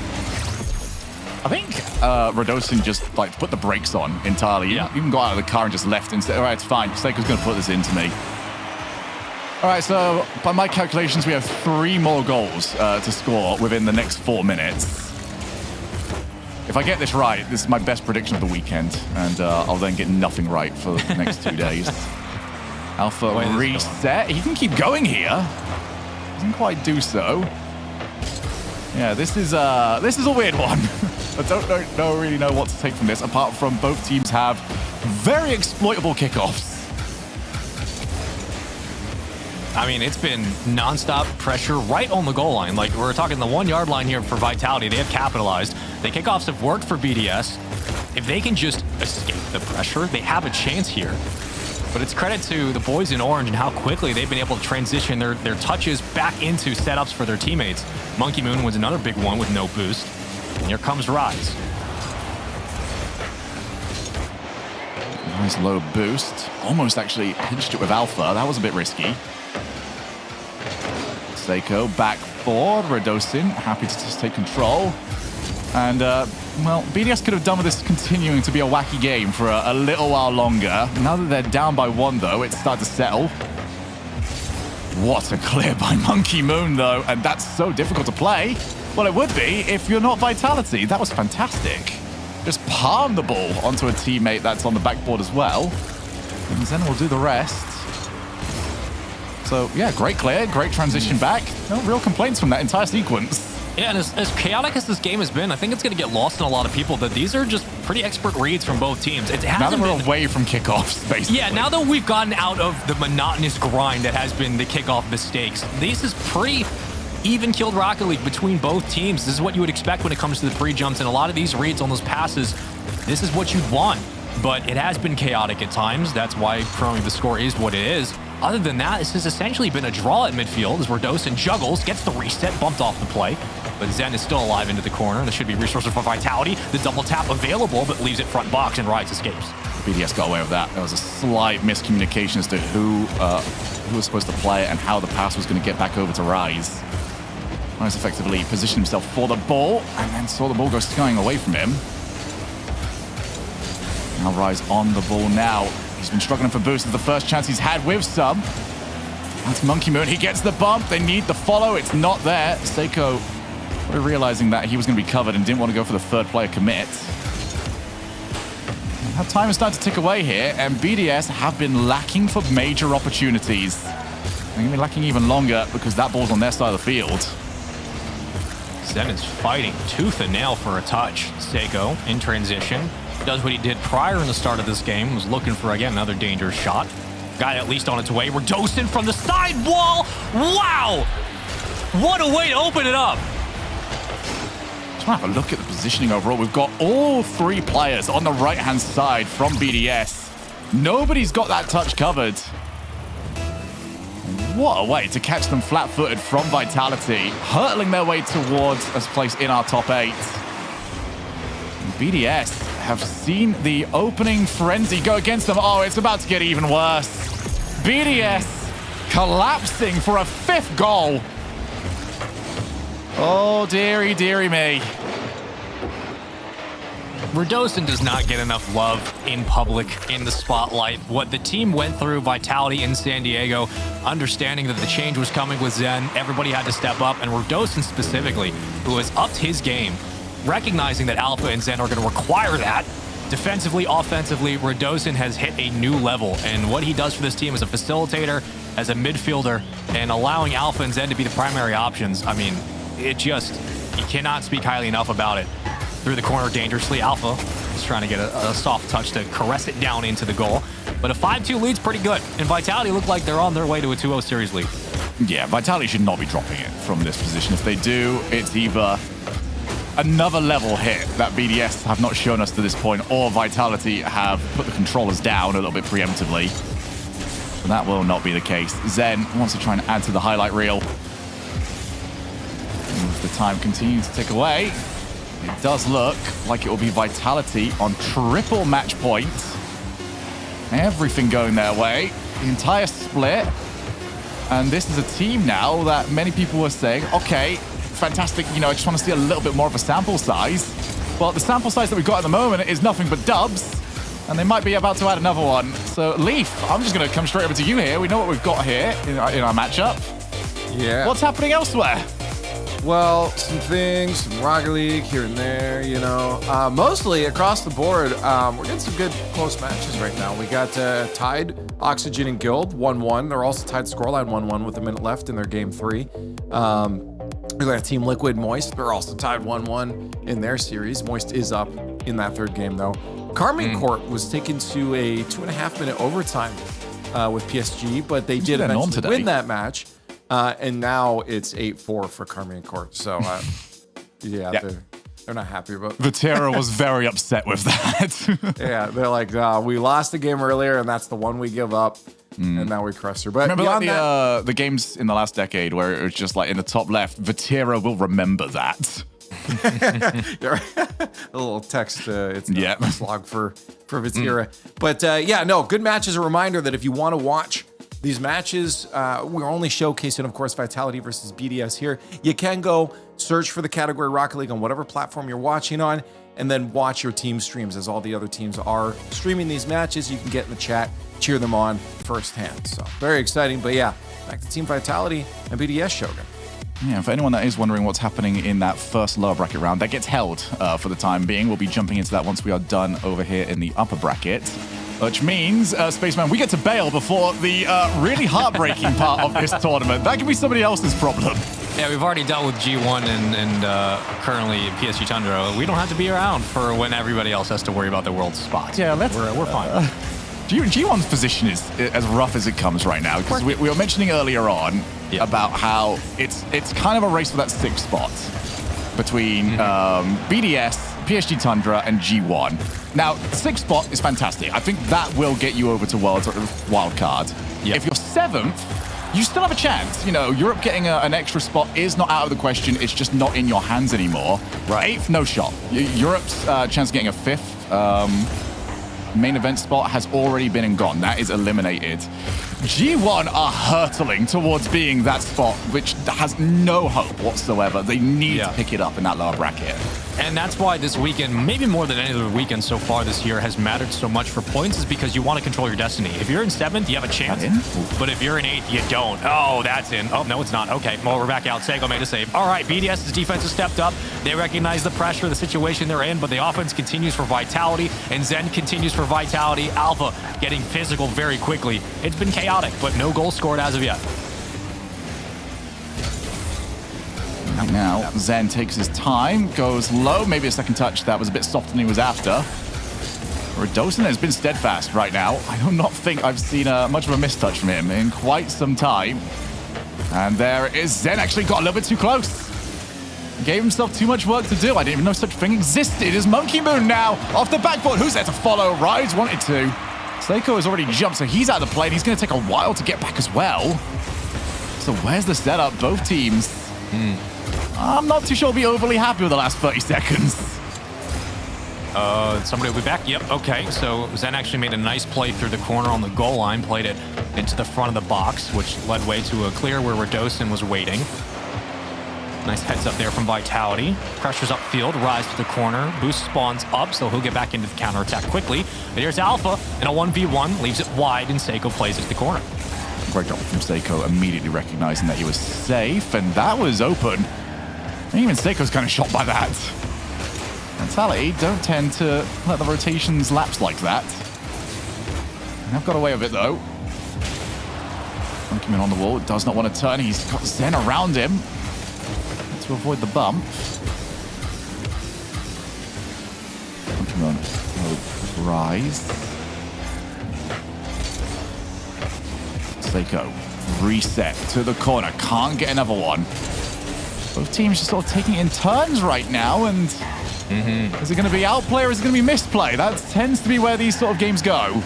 I think Radosin just like put the brakes on entirely. Yeah. Even got out of the car and just left and said, all right, it's fine. Seiko's going to put this into me. All right, so by my calculations, we have 3 more goals to score within the next 4 minutes. If I get this right, this is my best prediction of the weekend, and I'll then get nothing right for the next 2 days. Alpha reset. He can keep going here. Doesn't quite do so. Yeah, this is a weird one. I don't really know what to take from this, apart from both teams have very exploitable kickoffs. I mean, it's been nonstop pressure right on the goal line. Like, we're talking the 1 yard line here for Vitality. They have capitalized. The kickoffs have worked for BDS. If they can just escape the pressure, they have a chance here. But it's credit to the boys in orange and how quickly they've been able to transition their touches back into setups for their teammates. Monkey Moon was another big one with no boost. And here comes Rise. Nice low boost. Almost actually pinched it with Alpha. That was a bit risky. Seiko back forward. Radosin happy to just take control. And, well, BDS could have done with this continuing to be a wacky game for a little while longer. Now that they're down by 1, though, it's started to settle. What a clear by Monkey Moon, though. And that's so difficult to play. Well, it would be if you're not Vitality. That was fantastic. Just palm the ball onto a teammate that's on the backboard as well. And Zen will do the rest. So, yeah, great clear, great transition back. No real complaints from that entire sequence. Yeah, and as chaotic as this game has been, I think it's going to get lost in a lot of people that these are just pretty expert reads from both teams. It now that we're away from kickoffs, basically. Yeah, now that we've gotten out of the monotonous grind that has been the kickoff mistakes, this is pretty even-killed Rocket League between both teams. This is what you would expect when it comes to the pre-jumps, and a lot of these reads on those passes, this is what you'd want. But it has been chaotic at times. That's why currently the score is what it is. Other than that, this has essentially been a draw at midfield as Radosin juggles, gets the reset, bumped off the play. But Zen is still alive into the corner. There should be resources for Vitality. The double tap available, but leaves it front box, and Rise escapes. BDS got away with that. There was a slight miscommunication as to who was supposed to play and how the pass was going to get back over to Rise. Rise effectively positioned himself for the ball and then saw the ball go skying away from him. Now Rise on the ball now. He's been struggling for boost. It's the first chance he's had with some. That's Monkey Moon. He gets the bump. They need the follow. It's not there. Seiko realizing that he was going to be covered and didn't want to go for the third player commit. That time is starting to tick away here, and BDS have been lacking for major opportunities. They're going to be lacking even longer because that ball's on their side of the field. Zen is fighting tooth and nail for a touch. Seiko in transition does what he did prior in the start of this game, was looking for, again, another dangerous shot. Got it at least on its way. Radosin from the side wall. Wow! What a way to open it up. Just want to have a look at the positioning overall. We've got all 3 players on the right-hand side from BDS. Nobody's got that touch covered. What a way to catch them flat-footed from Vitality, hurtling their way towards a place in our top 8. BDS have seen the opening frenzy go against them. Oh, it's about to get even worse. BDS collapsing for a 5th goal. Oh, dearie, dearie me. Radosin does not get enough love in public, in the spotlight. What the team went through, Vitality in San Diego, understanding that the change was coming with Zen, everybody had to step up, and Radosin specifically, who has upped his game, recognizing that Alpha and Zen are going to require that. Defensively, offensively, Radosin has hit a new level, and what he does for this team as a facilitator, as a midfielder, and allowing Alpha and Zen to be the primary options, I mean, it just, you cannot speak highly enough about it. Through the corner dangerously, Alpha is trying to get a soft touch to caress it down into the goal. But a 5-2 lead's pretty good, and Vitality look like they're on their way to a 2-0 series lead. Yeah, Vitality should not be dropping it from this position. If they do, it's either another level hit that BDS have not shown us to this point, or Vitality have put the controllers down a little bit preemptively. But that will not be the case. Zen wants to try and add to the highlight reel. And as the time continues to tick away, it does look like it will be Vitality on triple match point. Everything going their way. The entire split. And this is a team now that many people were saying, okay, fantastic, you know, I just want to see a little bit more of a sample size. Well, the sample size that we've got at the moment is nothing but dubs, and they might be about to add another one. So, Leaf, I'm just going to come straight over to you here. We know what we've got here in our matchup. Yeah. What's happening elsewhere? Well, some things, some Rocket League here and there, you know. Mostly across the board, we're getting some good close matches right now. We got tied Oxygen and Guild 1-1. They're also tied scoreline 1-1 with a minute left in their game 3. We got Team Liquid Moist. They're also tied 1-1 in their series. Moist is up in that third game, though. Carmine Court was taken to a 2.5-minute overtime with PSG, but they did eventually win that match. And now it's 8-4 for Carmine Court. So, yeah. They're not happy about that. Vatera was very upset with that. Yeah, they're like, we lost the game earlier, and that's the one we give up. And now we crush her. But remember like the games in the last decade where it was just like in the top left, Vatera will remember that. A little text, it's a slog for Vatera. But yeah, no, good match is a reminder that if you want to watch these matches, we're only showcasing, of course, Vitality versus BDS here. You can go search for the category Rocket League on whatever platform you're watching on, and then watch your team streams as all the other teams are streaming these matches. You can get in the chat, cheer them on firsthand. So very exciting. But yeah, back to Team Vitality and BDS Shogun. Yeah, for anyone that is wondering what's happening in that first lower bracket round, that gets held for the time being. We'll be jumping into that once we are done over here in the upper bracket. Which means, Spaceman, we get to bail before the really heartbreaking part of this tournament. That could be somebody else's problem. Yeah, we've already dealt with G1 and currently PSG Tundra. We don't have to be around for when everybody else has to worry about their world spot. Yeah, we're fine. G1's position is as rough as it comes right now, because we were mentioning earlier on about how it's kind of a race for that 6th spot between BDS, PSG Tundra, and G1. Now, 6th spot is fantastic. I think that will get you over to Worlds wild card. Yep. If you're 7th, you still have a chance. You know, Europe getting an extra spot is not out of the question. It's just not in your hands anymore. Right. 8th, no shot. Europe's chance of getting a 5th main event spot has already been and gone. That is eliminated. G1 are hurtling towards being that spot, which has no hope whatsoever. They need to pick it up in that lower bracket. And that's why this weekend, maybe more than any other weekend so far this year, has mattered so much for points, is because you want to control your destiny. If you're in 7th, you have a chance. But if you're in 8th, you don't. Oh, that's in. Oh, no, it's not. Okay, well, we're back out. Seiko made a save. All right, BDS's defense has stepped up. They recognize the pressure, the situation they're in, but the offense continues for Vitality, and Zen continues for Vitality. Alpha getting physical very quickly. It's been chaotic, but no goals scored as of yet. Now, Zen takes his time, goes low, maybe a second touch. That was a bit softer than he was after. Redosin has been steadfast right now. I do not think I've seen much of a mistouch from him in quite some time. And there it is. Zen actually got a little bit too close. Gave himself too much work to do. I didn't even know such thing existed. Is Monkey Moon now off the backboard? Who's there to follow? Rise wanted to. Seiko has already jumped, so he's out of the play, and he's going to take a while to get back as well. So where's the setup? Both teams. I'm not too sure I'll be overly happy with the last 30 seconds. Somebody will be back. Yep, okay. So Zen actually made a nice play through the corner on the goal line, played it into the front of the box, which led way to a clear where Redosin was waiting. Nice heads up there from Vitality. Pressure's upfield, Rise to the corner. Boost spawns up, so he'll get back into the counterattack quickly. But here's Alpha in a 1v1, leaves it wide, and Seiko plays it to the corner. Great job from Seiko, immediately recognizing that he was safe, and that was open. And even Seiko's kind of shocked by that. Vitality don't tend to let the rotations lapse like that. I've got away with it, though. Monkey Man on the wall, does not want to turn. He's got Zen around him to avoid the bump. Monkey Man, Rise. Seiko, reset to the corner. Can't get another one. Both teams just sort of taking it in turns right now, and is it going to be outplay or is it going to be misplay? That tends to be where these sort of games go.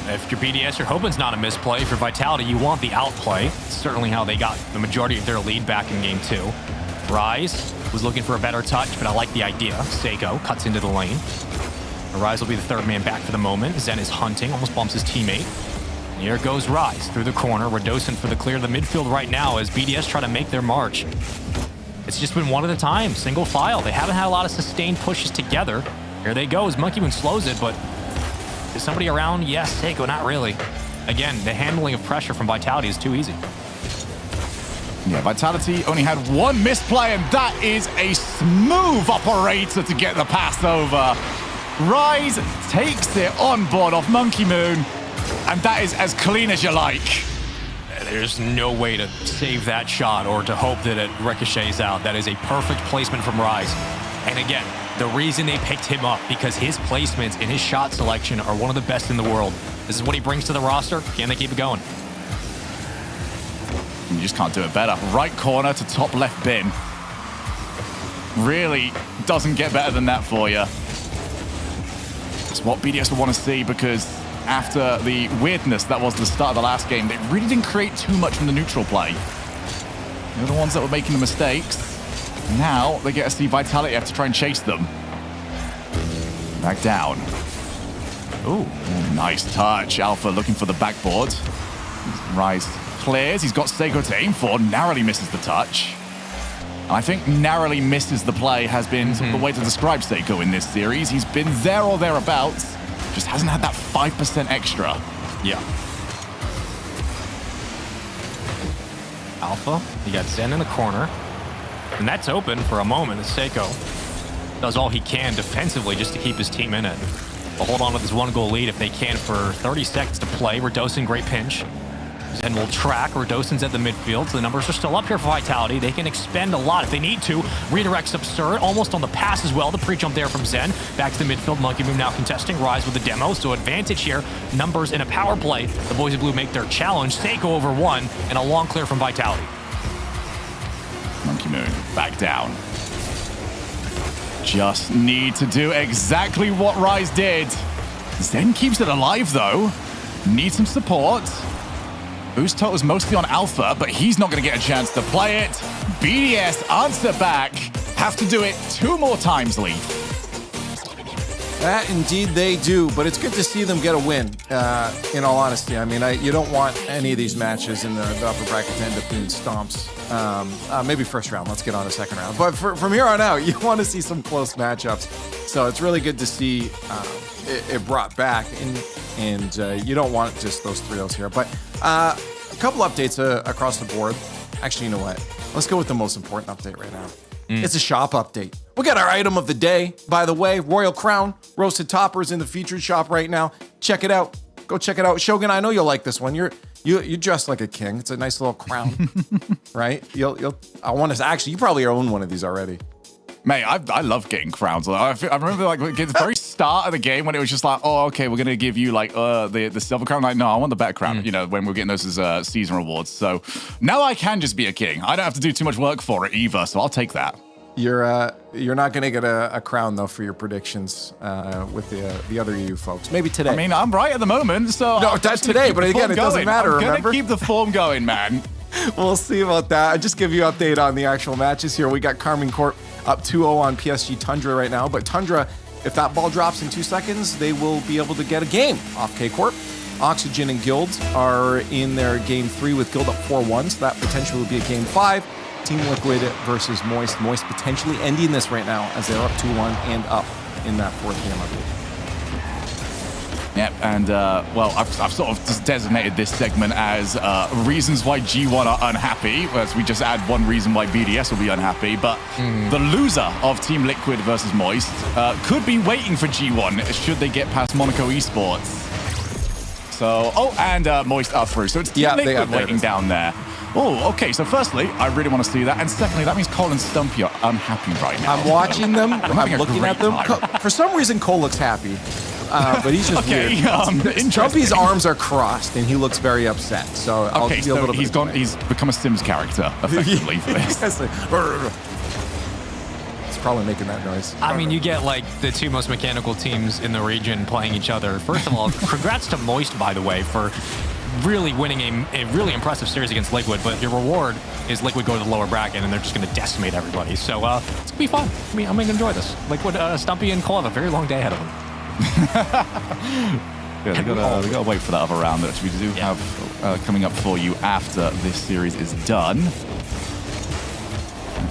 If you're BDS, you're hoping it's not a misplay. For Vitality, you want the outplay. It's certainly how they got the majority of their lead back in Game 2. Rise was looking for a better touch, but I like the idea. Seiko cuts into the lane. Rise will be the third man back for the moment. Zen is hunting, almost bumps his teammate. And here goes Rise through the corner. Redosin for the clear of the midfield right now as BDS try to make their march. It's just been one at a time, single file. They haven't had a lot of sustained pushes together. Here they go as Monkey Moon slows it, but is somebody around? Yes, Seiko, not really. Again, the handling of pressure from Vitality is too easy. Yeah, Vitality only had one misplay, and that is a smooth operator to get the pass over. Rise takes it on board off Monkey Moon, and that is as clean as you like. There's no way to save that shot or to hope that it ricochets out. That is a perfect placement from Rise. And again, the reason they picked him up, because his placements and his shot selection are one of the best in the world. This is what he brings to the roster. Can they keep it going? You just can't do it better. Right corner to top left bin. Really doesn't get better than that for you. It's what BDS will want to see, because after the weirdness that was the start of the last game, they really didn't create too much from the neutral play. They're the ones that were making the mistakes. Now they get to see Vitality have to try and chase them. Back down. Ooh, nice touch. Alpha looking for the backboard. Rise clears. He's got Seiko to aim for. Narrowly misses the touch. And I think narrowly misses the play has been the way to describe Seiko in this series. He's been there or thereabouts. Just hasn't had that 5% extra. Yeah. Alpha, you got Zen in the corner. And that's open for a moment as Seiko does all he can defensively just to keep his team in it. They'll hold on to this 1-goal lead if they can for 30 seconds to play. Redosin, great pinch. Zen will track. Redosin's at the midfield, so the numbers are still up here for Vitality. They can expend a lot if they need to. Redirects absurd, almost on the pass as well. The pre-jump there from Zen. Back to the midfield. Monkey Moon now contesting. Rise with the demo, so advantage here. Numbers in a power play. The boys in blue make their challenge. Seiko over 1, and a long clear from Vitality. Monkey Moon back down. Just need to do exactly what Rise did. Zen keeps it alive, though. Needs some support. Boost total is mostly on Alpha, but he's not going to get a chance to play it. BDS answer back. Have to do it 2 more times, Lee. That indeed they do, but it's good to see them get a win, in all honesty. I mean, you don't want any of these matches in the upper bracket to end up being stomps. Maybe first round, let's get on to second round. But from here on out, you want to see some close matchups. So it's really good to see it brought back, and you don't want just those 3-0s here. But a couple updates across the board. Actually, you know what? Let's go with the most important update right now. It's a shop update. We got our item of the day, by the way. Royal Crown Roasted Toppers in the featured shop right now. Check it out. Go check it out. Shogun, I know you'll like this one. You dress like a king. It's a nice little crown, right? I want to actually. You probably own one of these already. Mate, I love getting crowns. I remember like at the very start of the game when it was just like, oh, okay, we're gonna give you like the silver crown. Like, no, I want the better crown. You know, when we're getting those as season rewards. So now I can just be a king. I don't have to do too much work for it either. So I'll take that. You're not gonna get a crown though for your predictions with the other EU folks. Maybe today. I mean, I'm right at the moment. So no, that's today. But again, it doesn't matter. I'm gonna remember? keep the form going, man. We'll see about that. I just give you an update on the actual matches here. We got Carmine Corp up 2-0 on PSG Tundra right now. But Tundra, if that ball drops in 2 seconds, they will be able to get a game off K-Corp. Oxygen and Guild are in their game 3 with Guild up 4-1. So that potentially will be a game 5. Team Liquid versus Moist. Moist potentially ending this right now as they're up 2-1 and up in that 4th game, I believe. Yep, and well, I've sort of just designated this segment as reasons why G1 are unhappy, as we just add one reason why BDS will be unhappy, but the loser of Team Liquid versus Moist could be waiting for G1 should they get past Monaco Esports. So, and Moist are through, so it's Team Liquid waiting down there. Oh, okay, so firstly, I really want to see that, and secondly, that means Cole and Stumpy are unhappy right now. I'm watching them, I'm looking at them. For some reason, Cole looks happy. But he's just weird. Trumpy's arms are crossed, and he looks very upset. So I'll be a little bit. He's become a Sims character effectively for this. It's probably making that noise. I mean, you get like the 2 most mechanical teams in the region playing each other. First of all, congrats to Moist, by the way, for really winning a really impressive series against Liquid. But your reward is Liquid go to the lower bracket, and they're just going to decimate everybody. So it's gonna be fun. I mean, I'm going to enjoy this. Liquid, Stumpy, and Cole have a very long day ahead of them. Yeah, they gotta wait for that other round that we do have coming up for you after this series is done.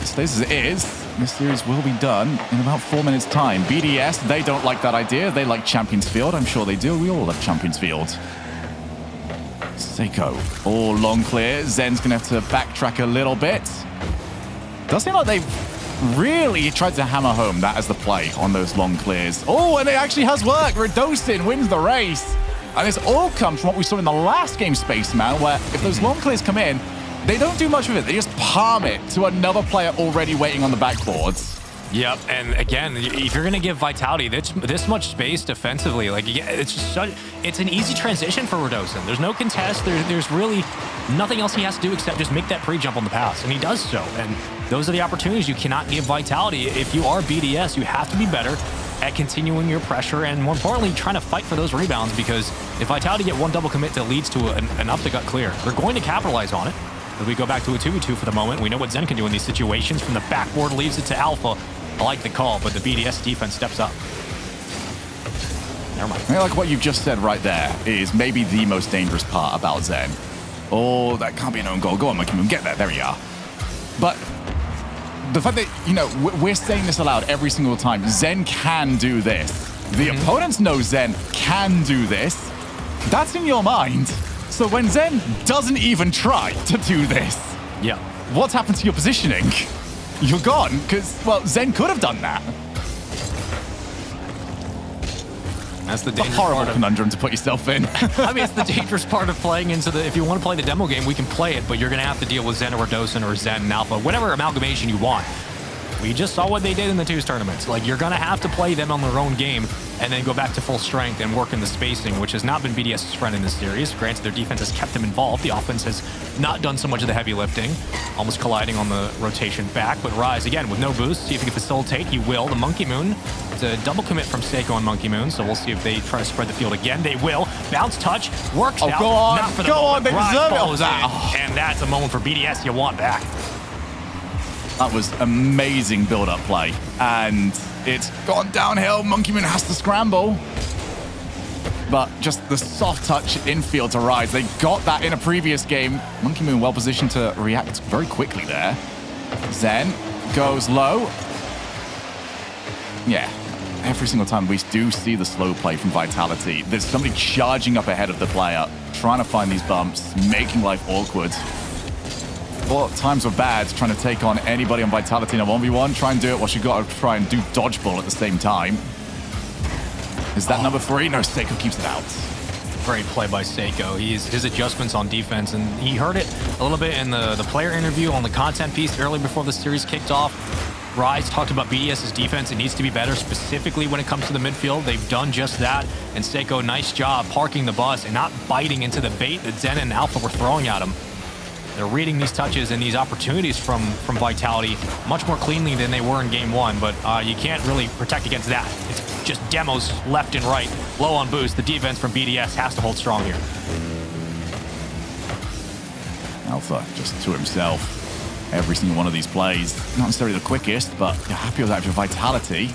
stays as it is. This series will be done in about 4 minutes' time. BDS, they don't like that idea. They like Champions Field. I'm sure they do. We all love Champions Field. Seiko, all long clear. Zen's going to have to backtrack a little bit. Does seem like they've really tried to hammer home that as the play on those long clears. Oh, and it actually has worked. Redosin wins the race. And this all comes from what we saw in the last game, Spaceman, where if those long clears come in, they don't do much with it. They just palm it to another player already waiting on the backboards. Yep, and again, if you're going to give Vitality this much space defensively, like it's just it's an easy transition for Redosin. There's no contest. There's really nothing else he has to do except just make that pre-jump on the pass, and he does so. And those are the opportunities you cannot give Vitality. If you are BDS, you have to be better at continuing your pressure and, more importantly, trying to fight for those rebounds, because if Vitality get one double commit that leads to an up-the-gut clear, they're going to capitalize on it. If we go back to a 2v2 for the moment, we know what Zen can do in these situations. From the backboard, leaves it to Alpha. I like the call, but the BDS defense steps up. Never mind. I like what you've just said right there is maybe the most dangerous part about Zen. Oh, that can't be an own goal. Go on, Monkey Moon, get there. There we are. But the fact that, you know, we're saying this aloud every single time. Zen can do this. The opponents know Zen can do this. That's in your mind. So when Zen doesn't even try to do this, yeah, what's happened to your positioning? You're gone, because, well, Zen could have done that. That's the a dangerous horrible part of conundrum to put yourself in. I mean, it's the dangerous part of playing into the... If you want to play the demo game, we can play it, but you're going to have to deal with Zen or Redosin or Zen and Alpha, whatever amalgamation you want. We just saw what they did in the twos tournaments. Like, you're going to have to play them on their own game and then go back to full strength and work in the spacing, which has not been BDS's friend in this series. Granted, their defense has kept them involved. The offense has not done so much of the heavy lifting, almost colliding on the rotation back. But Rise, again, with no boost, see if he can facilitate. He will. The Monkey Moon, it's a double commit from Seiko on Monkey Moon, so we'll see if they try to spread the field again. They will. Bounce touch, works out. Go on, not for the go on, they Rise deserve follows it. in, and that's a moment for BDS you want back. That was amazing build-up play, and it's gone downhill. Monkey Moon has to scramble, but just the soft touch infield to Rise. They got that in a previous game. Monkey Moon well positioned to react very quickly there. Zen goes low. Yeah, every single time we do see the slow play from Vitality, there's somebody charging up ahead of the player, trying to find these bumps, making life awkward. Well, times were bad trying to take on anybody on Vitality in a 1v1. Try and do it while you got to try and do dodgeball at the same time. Is that number 3? No, Seiko keeps it out. Great play by Seiko. His adjustments on defense, and he heard it a little bit in the player interview on the content piece early before the series kicked off. Rise talked about BDS's defense. It needs to be better, specifically when it comes to the midfield. They've done just that, and Seiko, nice job parking the bus and not biting into the bait that Zen and Alpha were throwing at him. They're reading these touches and these opportunities from Vitality much more cleanly than they were in Game 1, but you can't really protect against that. It's just demos left and right, low on boost. The defense from BDS has to hold strong here. Alpha just to himself. Every single one of these plays, not necessarily the quickest, but you're happy with that for Vitality.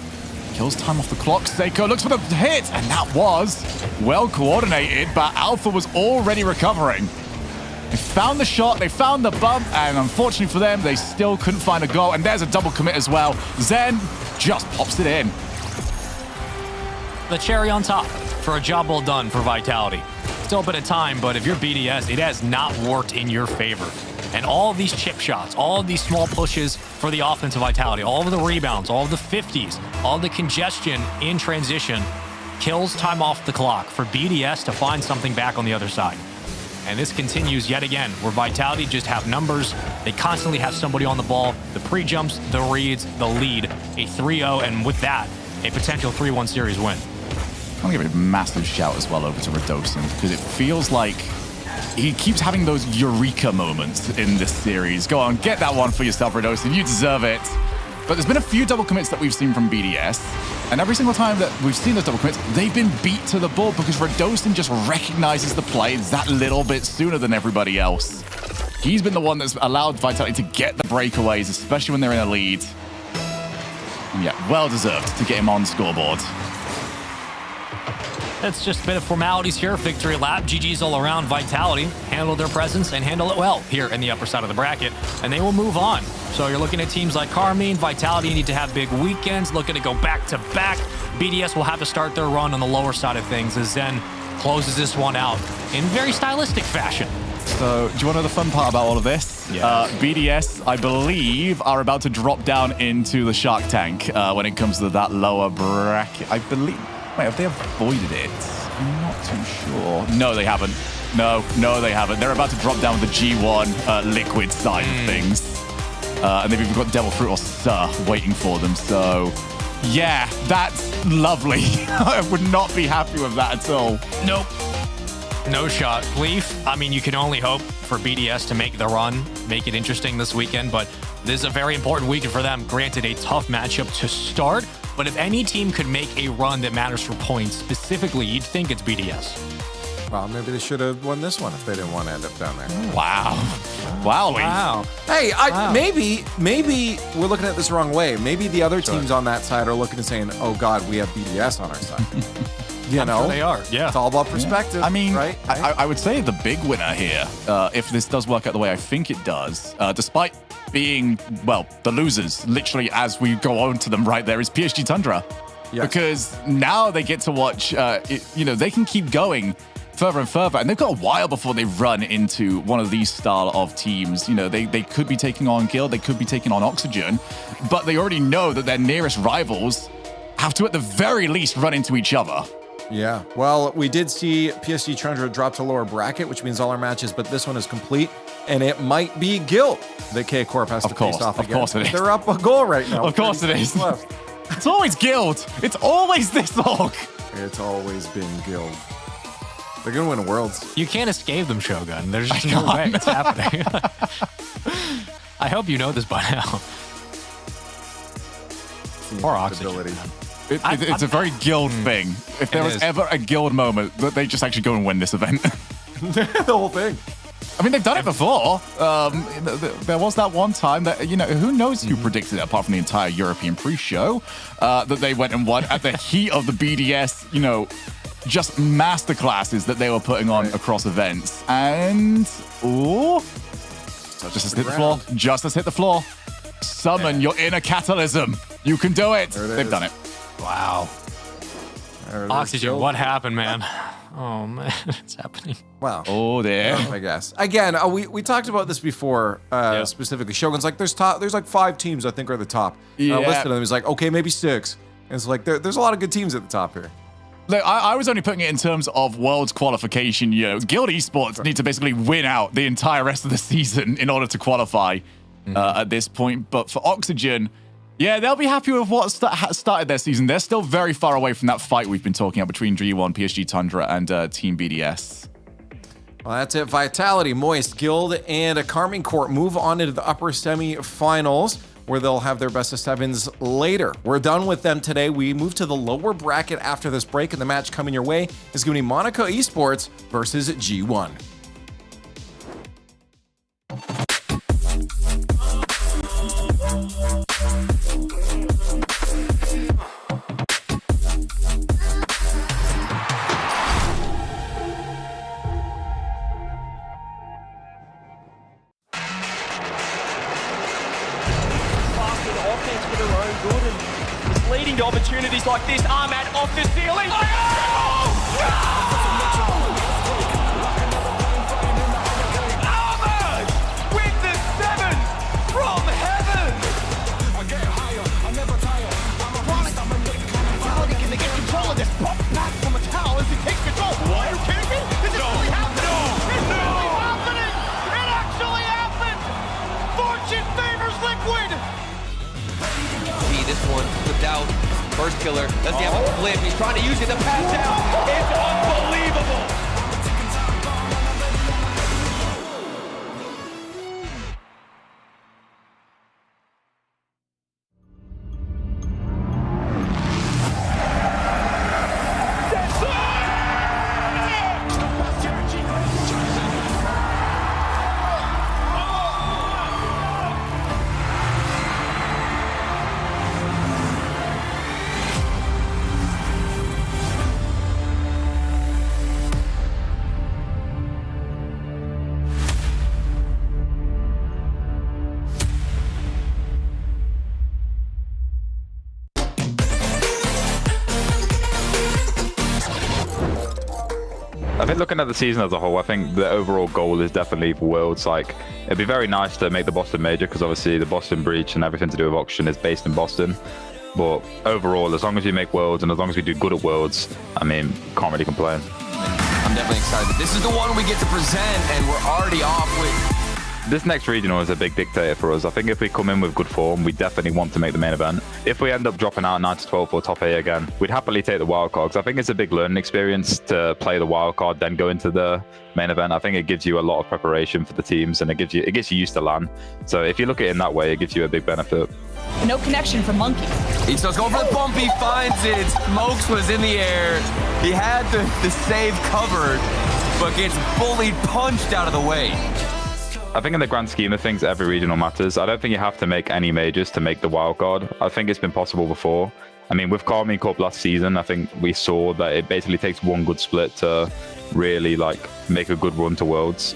Kills time off the clock. Seiko looks for the hit, and that was well coordinated, but Alpha was already recovering. They found the shot, they found the bump, and unfortunately for them, they still couldn't find a goal. And there's a double commit as well. Zen just pops it in. The cherry on top for a job well done for Vitality. Still a bit of time, but if you're BDS, it has not worked in your favor. And all of these chip shots, all of these small pushes for the offensive Vitality, all of the rebounds, all of the 50s, all of the congestion in transition kills time off the clock for BDS to find something back on the other side. And this continues yet again, where Vitality just have numbers. They constantly have somebody on the ball. The pre-jumps, the reads, the lead. A 3-0, and with that, a potential 3-1 series win. I want to give a massive shout as well over to Redosin, because it feels like he keeps having those eureka moments in this series. Go on, get that one for yourself, Redosin. You deserve it. But there's been a few double commits that we've seen from BDS, and every single time that we've seen those double commits, they've been beat to the ball because Redosin just recognizes the play that little bit sooner than everybody else. He's been the one that's allowed Vitality to get the breakaways, especially when they're in a lead. And yeah, well deserved to get him on the scoreboard. It's just a bit of formalities here. Victory lap, GG's all around. Vitality handled their presence and handle it well here in the upper side of the bracket, and they will move on. So you're looking at teams like Carmine, Vitality need to have big weekends, looking to go back-to-back. BDS will have to start their run on the lower side of things as Zen closes this one out in very stylistic fashion. So, do you want to know the fun part about all of this? Yeah. BDS, I believe, are about to drop down into the Shark Tank when it comes to that lower bracket. I believe. Wait, have they avoided it? I'm not too sure. No, they haven't. No, they haven't. They're about to drop down with the G1 liquid side of things. And they've even got Devil Fruit or Sir waiting for them. So, yeah, that's lovely. I would not be happy with that at all. Nope. No shot. Leaf, I mean, you can only hope for BDS to make the run, make it interesting this weekend, but this is a very important weekend for them. Granted, a tough matchup to start, but if any team could make a run that matters for points, specifically, you'd think it's BDS. Well, maybe they should have won this one if they didn't want to end up down there. Wow. Hey, maybe we're looking at this the wrong way. Maybe the other teams on that side are looking and saying, "Oh God, we have BDS on our side." You know, sure they are. Yeah, it's all about perspective. I mean, right? I would say the big winner here, if this does work out the way I think it does, despite being, well, the losers, literally as we go on to them right there, is PSG Tundra. Yes. Because now they get to watch, they can keep going further and further, and they've got a while before they run into one of these style of teams. You know, they could be taking on Guild, they could be taking on Oxygen, but they already know that their nearest rivals have to, at the very least, run into each other. Yeah, well, we did see PSG Tundra drop to lower bracket, which means all our matches, but this one is complete, and it might be Guild that K-Corp has to face off again. Of course it is. They're up a goal right now. Of course it is. It's always Guild. It's always this long. It's always been Guild. They're going to win Worlds. You can't escape them, Shogun. There's just no way it's happening. I hope you know this by now. Or Oxygen. It's a very Guild thing. If there was ever a Guild moment, that they just actually go and win this event. The whole thing. I mean, they've done it before. There was that one time that, who knows who predicted it apart from the entire European pre-show, that they went and won at the heat of the BDS, just masterclasses that they were putting on across events. And, just as hit the floor. Just as hit the floor. Summon your inner catalysm. You can do it. They've done it. Wow. Oxygen, what happened, man? Oh, man, it's happening. Wow. Oh, there. I guess. Again, we talked about this before, specifically. Shogun's like, there's like 5 teams I think are the top. Yeah. Listed them. He's like, okay, maybe 6. And it's like, there's a lot of good teams at the top here. Look, I was only putting it in terms of Worlds qualification. Guild Esports need to basically win out the entire rest of the season in order to qualify at this point. But for Oxygen, yeah, they'll be happy with what started their season. They're still very far away from that fight we've been talking about between G1, PSG Tundra, and Team BDS. Well, that's it. Vitality, Moist, Guild, and Carmine Corp move on into the upper semi-finals, where they'll have their best of 7s later. We're done with them today. We move to the lower bracket after this break, and the match coming your way is going to be Monaco Esports versus G1. Leading to opportunities like this. Ahmad off the ceiling. Ahmad with the 7 from heaven. I get higher, I never tire. I'm a running. Can they get control of this? Pop back from a towel as he takes control. Are you kidding me? This is really happening. It's really happening. It actually happened. Fortune favors Liquid. This one flipped out. First killer. Does he have a flip? He's trying to use it to pass out. It's unbelievable. looking at the season as a whole, I think the overall goal is definitely for Worlds. Like, it'd be very nice to make the Boston major, because obviously the Boston breach and everything to do with auction is based in Boston. But overall, as long as we make Worlds and as long as we do good at Worlds, I mean, can't really complain. I'm definitely excited. This is the one we get to present, and we're already off with... This next regional is a big dictator for us. I think if we come in with good form, we definitely want to make the main event. If we end up dropping out 9-12 for top 8 again, we'd happily take the wild card, because I think it's a big learning experience to play the wild card, then go into the main event. I think it gives you a lot of preparation for the teams, and it gets you used to LAN. So if you look at it in that way, it gives you a big benefit. No connection from Monkey. He's just going for the bump. He finds it. Smokes was in the air. He had the save covered, but gets fully punched out of the way. I think in the grand scheme of things, every regional matters. I don't think you have to make any majors to make the wild card. I think it's been possible before. I mean, with Carmine Cup last season, I think we saw that it basically takes one good split to really make a good run to Worlds.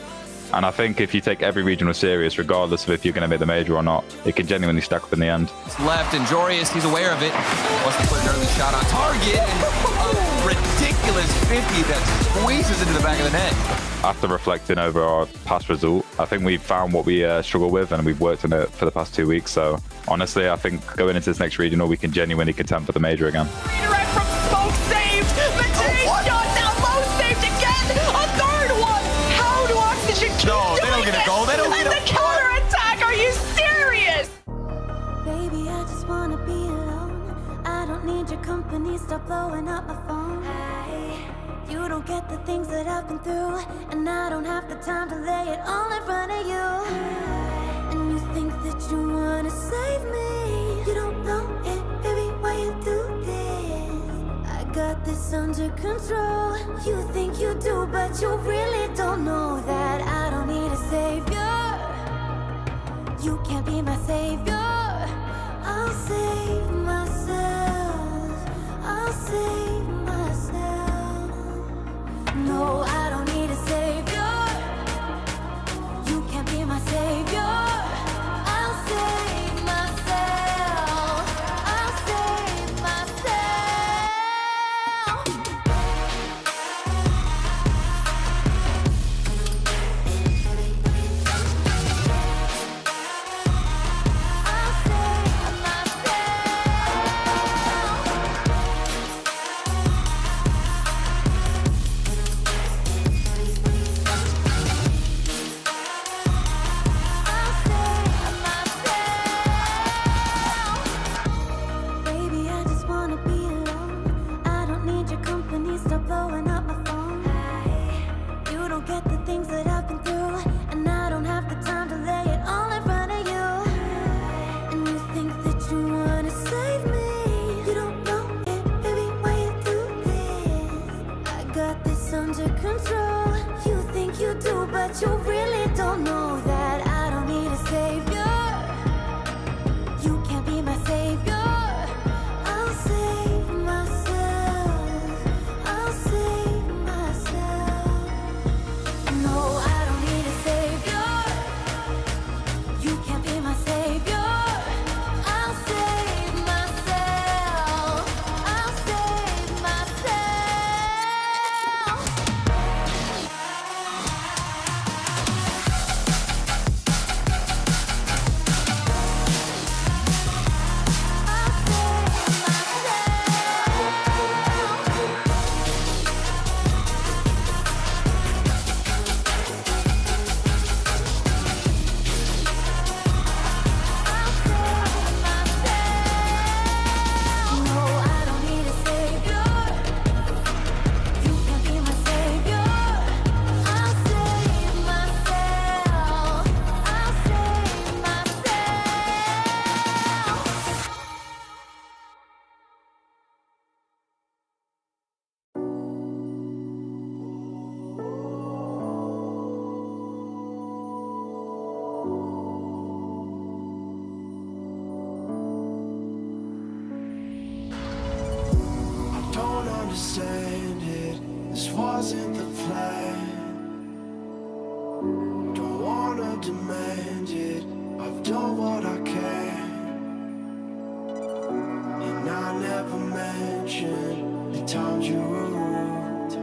And I think if you take every regional serious, regardless of if you're going to make the major or not, it can genuinely stack up in the end. It's left, and Jorius, he's aware of it. Wants to put an early shot on target, and a ridiculous 50 that squeezes into the back of the net. After reflecting over our past result, I think we've found what we struggle with, and we've worked on it for the past 2 weeks. So honestly, I think going into this next regional, we can genuinely contend for the major again. Redirect from Smoke saved. Matei shot down low, saved again. A third one. How do Oxygen keep No, they don't get a goal. They don't get a And the counterattack. Are you serious? Baby, I just wanna be alone. I don't need your company, stop blowing up my phone. You don't get the things that I've been through, and I don't have the time to lay it all in front of you. And you think that you wanna save me. You don't know it, baby, why you do this? I got this under control. You think you do, but you really don't know that I don't need a savior. You can't be my savior. I'll save myself. I'll save myself. No, I don't need a savior. You can't be my savior. I'll save myself. I'll save myself. Baby, I just wanna be alone. I don't need your company, stop blowing up my phone. You don't get the things that I've been through, and I don't have the time to lay it all in front of you. And you think that you wanna save me. You don't know it, baby, why you do this? I got this under control. You think you do, but you really don't know that I don't need a savior. You can't be my savior. I'll save myself. I'll save myself. No, I don't need a savior. You can't be my savior. I'll save myself. I'll save myself. Don't understand it, this wasn't the plan. Don't wanna demand it, I've done what I can. And I never mentioned the times you were rude.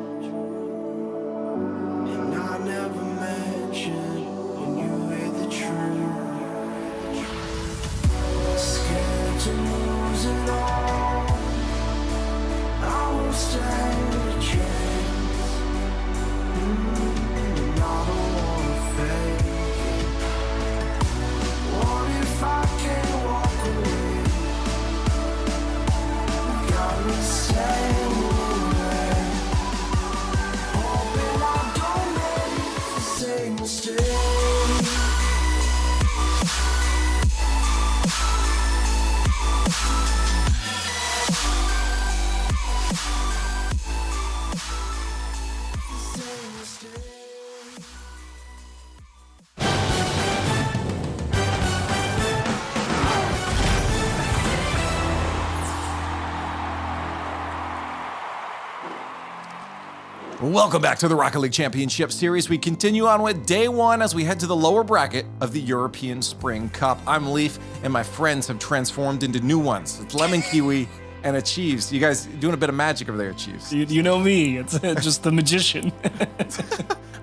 Welcome back to the Rocket League Championship Series. We continue on with day one as we head to the lower bracket of the European Spring Cup. I'm Leaf, and my friends have transformed into new ones. It's Lemon Kiwi and Achieves. You guys doing a bit of magic over there, Achieves. You know me. It's just the magician.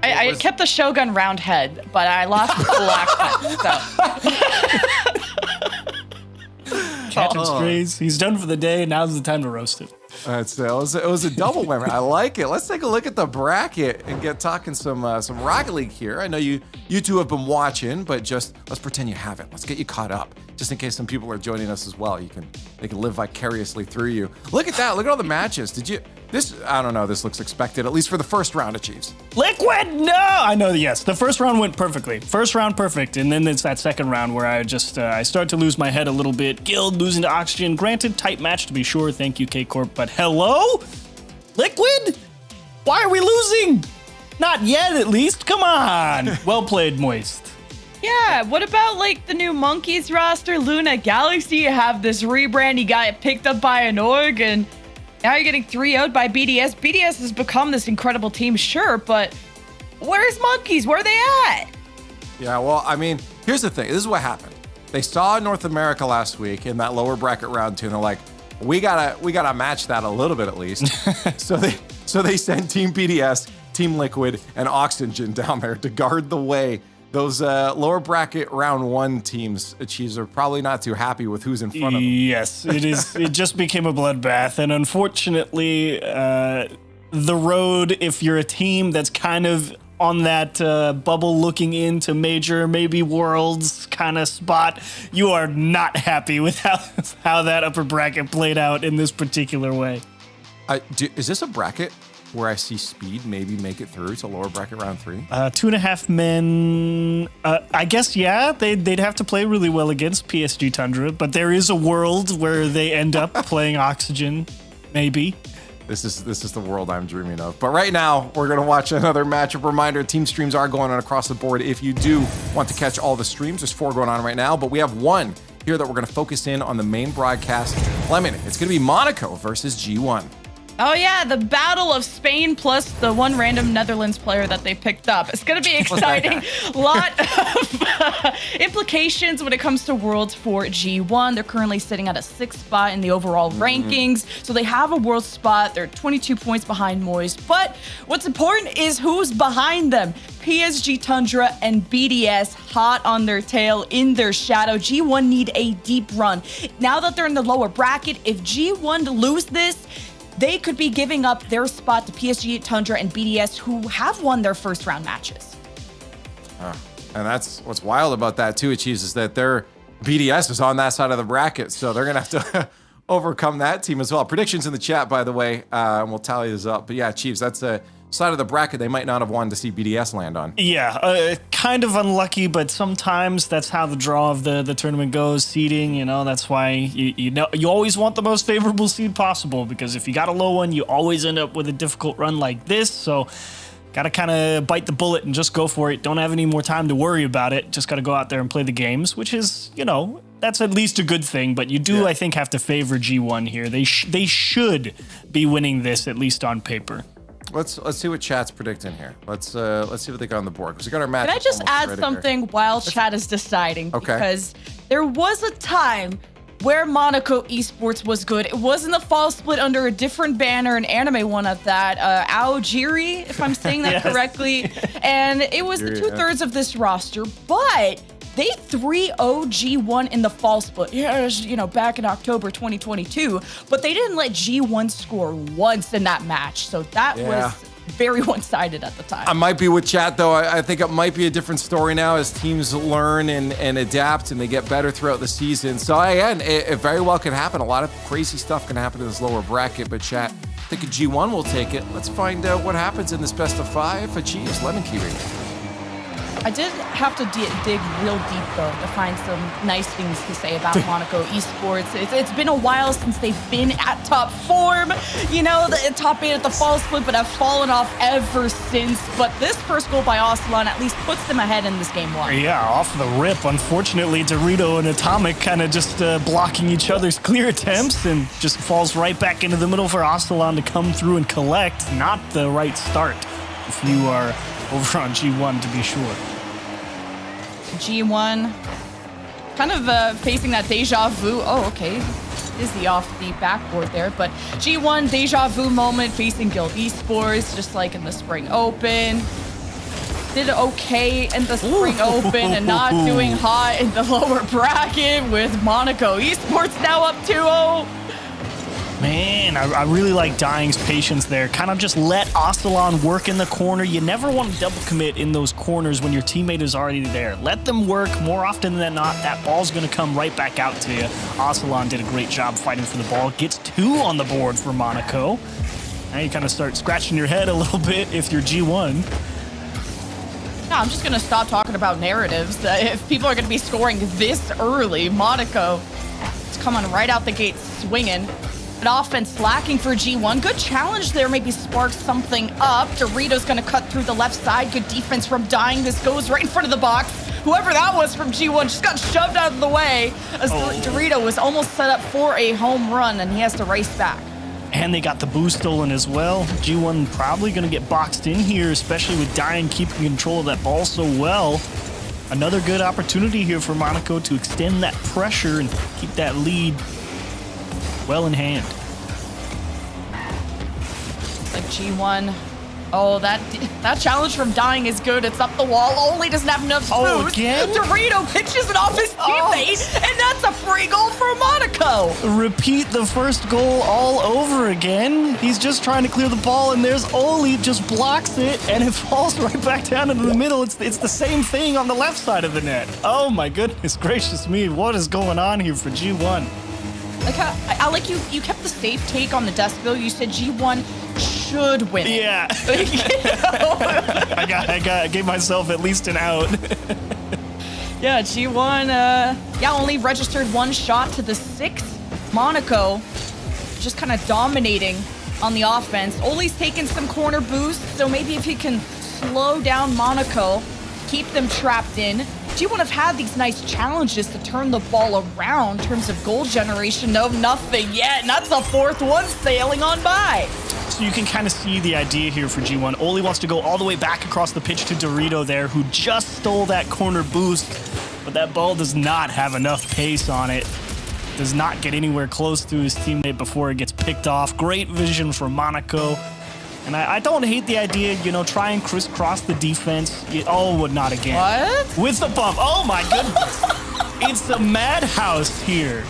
I kept the Shogun round head, but I lost the black one, so. Captain Strays, he's done for the day. Now's the time to roast it. It was a double winner. I like it. Let's take a look at the bracket and get talking some Rocket League here. I know you two have been watching, but just let's pretend you haven't. Let's get you caught up, just in case some people are joining us as well. They can live vicariously through you. Look at that. Look at all the matches. I don't know. This looks expected, at least for the first round of Chiefs. Liquid, no! I know, yes. The first round went perfectly. First round, perfect. And then it's that second round where I start to lose my head a little bit. Guild losing to Oxygen. Granted, tight match to be sure. Thank you, K-Corp. But hello? Liquid? Why are we losing? Not yet, at least. Come on. Well played, Moist. Yeah, what about like the new Monkeys roster, Luna Galaxy? You have this rebrand, you got it picked up by an org, and now you're getting 3-0'd by BDS. BDS has become this incredible team, sure, but where's Monkeys? Where are they at? Yeah, well, I mean, here's the thing. This is what happened. They saw North America last week in that lower bracket round 2, and they're like, we gotta match that a little bit at least. so they sent Team BDS, Team Liquid, and Oxygen down there to guard the way. Those lower bracket round 1 teams, Chiefs, are probably not too happy with who's in front of them. Yes, it is. It just became a bloodbath, and unfortunately, the road, if you're a team that's kind of on that bubble looking into major, maybe worlds kind of spot, you are not happy with how that upper bracket played out in this particular way. Is this a bracket where I see Speed maybe make it through to lower bracket round 3? 2.5 men. I guess, yeah, they'd have to play really well against PSG Tundra, but there is a world where they end up playing Oxygen, maybe. This is the world I'm dreaming of. But right now, we're going to watch another matchup. Reminder, team streams are going on across the board. If you do want to catch all the streams, there's 4 going on right now, but we have 1 here that we're going to focus in on the main broadcast. Lemon, it's going to be Monaco versus G1. Oh yeah, the battle of Spain plus the one random Netherlands player that they picked up. It's going to be exciting. Lot of implications when it comes to Worlds for G1. They're currently sitting at a 6th spot in the overall rankings. So they have a world spot. They're 22 points behind Moist. But what's important is who's behind them. PSG Tundra and BDS hot on their tail, in their shadow. G1 need a deep run. Now that they're in the lower bracket, if G1 lose this, they could be giving up their spot to PSG Tundra and BDS, who have won their first round matches. And that's what's wild about that too, Achieves, is that their BDS is on that side of the bracket, so they're gonna have to overcome that team as well. Predictions in the chat, by the way, and we'll tally this up. But yeah, Achieves, that's a side of the bracket they might not have wanted to see BDS land on. Yeah, kind of unlucky, but sometimes that's how the draw of the tournament goes. Seeding, that's why you always want the most favorable seed possible, because if you got a low one, you always end up with a difficult run like this. So gotta kind of bite the bullet and just go for it. Don't have any more time to worry about it. Just gotta go out there and play the games, which is, that's at least a good thing. But you do, I think, have to favor G1 here. They should be winning this, at least on paper. Let's see what chat's predicting here. Let's see what they got on the board, because we got our match. Can I just add something while chat is deciding? Okay. Because there was a time where Monaco Esports was good. It was in the fall split under a different banner, an anime one at that, Aojiri, if I'm saying that correctly. And it was the 2/3 of this roster, but they 3-0 G1 in the fall split. Yeah, it was, back in October 2022, but they didn't let G1 score once in that match. So that was very one-sided at the time. I might be with chat, though. I think it might be a different story now as teams learn and adapt, and they get better throughout the season. So again, it very well could happen. A lot of crazy stuff can happen in this lower bracket, but chat, I think a G1 will take it. Let's find out what happens in this best of 5. Achieves Lemon Kiwi. I did have to dig real deep, though, to find some nice things to say about Monaco Esports. It's been a while since they've been at top form, you know, the top 8 at the fall split, but have fallen off ever since. But this first goal by Ocelon at least puts them ahead in this game 1. Yeah, off the rip. Unfortunately, Dorito and Atomic kind of just blocking each other's clear attempts and just falls right back into the middle for Ocelon to come through and collect. Not the right start if you are over on G1, to be sure. G1 kind of facing that deja vu. Oh, okay. Is the off the backboard there, but G1 deja vu moment facing Guild Esports, just like in the Spring Open. Did okay in the Spring Open and not doing hot in the lower bracket with Monaco Esports now up 2-0. Man, I really like Dying's patience there. Kind of just let Ocelon work in the corner. You never want to double commit in those corners when your teammate is already there. Let them work. More often than not, that ball's going to come right back out to you. Ocelon did a great job fighting for the ball. Gets 2 on the board for Monaco. Now you kind of start scratching your head a little bit if you're G1. No, I'm just going to stop talking about narratives. If people are going to be scoring this early, Monaco is coming right out the gate swinging. An offense lacking for G1. Good challenge there. Maybe sparks something up. Dorito's going to cut through the left side. Good defense from Dying. This goes right in front of the box. Whoever that was from G1 just got shoved out of the way as Dorito was almost set up for a home run, and he has to race back. And they got the boost stolen as well. G1 probably going to get boxed in here, especially with Dying keeping control of that ball so well. Another good opportunity here for Monaco to extend that pressure and keep that lead well in hand. Like G1. Oh, that challenge from Dying is good. It's up the wall. Only doesn't have enough boost. Again? Dorito pitches it off his teammate, and that's a free goal for Monaco. Repeat the first goal all over again. He's just trying to clear the ball, and there's Oli just blocks it, and it falls right back down into the middle. It's the same thing on the left side of the net. Oh my goodness gracious me. What is going on here for G1? Like I like you kept the safe take on the decibel. You said G1 should win it. Yeah. I gave myself at least an out. Yeah, G1 only registered 1 shot to the 6th. Monaco just kind of dominating on the offense. Oli's taking some corner boosts, so maybe if he can slow down Monaco, keep them trapped in. G1 have had these nice challenges to turn the ball around in terms of goal generation. No, nothing yet. And that's the 4th one sailing on by. So you can kind of see the idea here for G1. Oli wants to go all the way back across the pitch to Dorito there, who just stole that corner boost. But that ball does not have enough pace on it. Does not get anywhere close to his teammate before it gets picked off. Great vision from Monaco. And I don't hate the idea, try and crisscross the defense. Not again. What? With the bump. Oh my goodness. It's a madhouse here.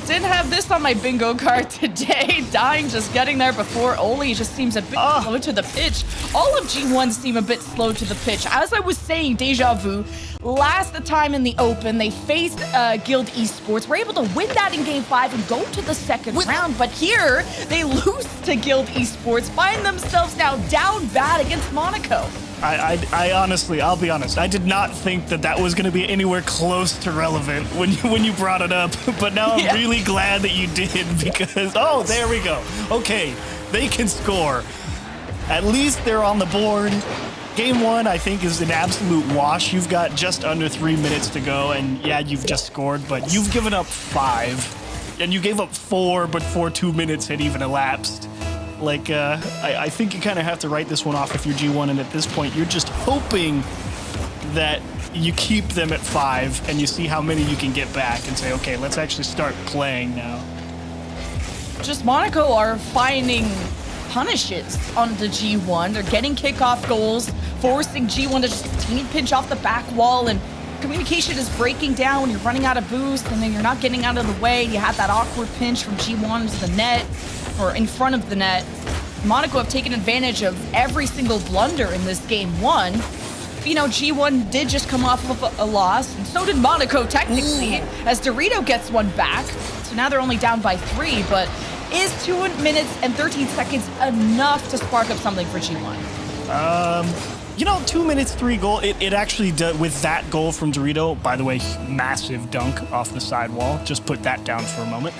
Didn't have this on my bingo card today. Dying just getting there before Oli just seems a bit slow to the pitch. All of G1 seem a bit slow to the pitch. As I was saying, deja vu. Last time in the Open, they faced Guild Esports. Were able to win that in Game 5 and go to the second round. But here, they lose to Guild Esports, find themselves now down bad against Monaco. I honestly, I'll be honest, I did not think that was going to be anywhere close to relevant when you brought it up. But now I'm really glad that you did because, there we go. Okay, they can score. At least they're on the board. Game 1, I think, is an absolute wash. You've got just under 3 minutes to go, and you've just scored, but you've given up 5. And you gave up 4 before 2 minutes had even elapsed. I think you kind of have to write this one off if you're G1, and at this point, you're just hoping that you keep them at 5, and you see how many you can get back, and say, okay, let's actually start playing now. Just Monaco are finding punishes on the G1. They're getting kickoff goals, forcing G1 to just team pinch off the back wall, and communication is breaking down when you're running out of boost, and then you're not getting out of the way. You have that awkward pinch from G1 to the net, or in front of the net. Monaco have taken advantage of every single blunder in this Game 1. G1 did just come off of a loss, and so did Monaco technically, as Dorito gets one back. So now they're only down by 3, but is 2 minutes and 13 seconds enough to spark up something for G1? You know, 2 minutes, 3 goal. It actually did, with that goal from Dorito, by the way, massive dunk off the sidewall. Just put that down for a moment.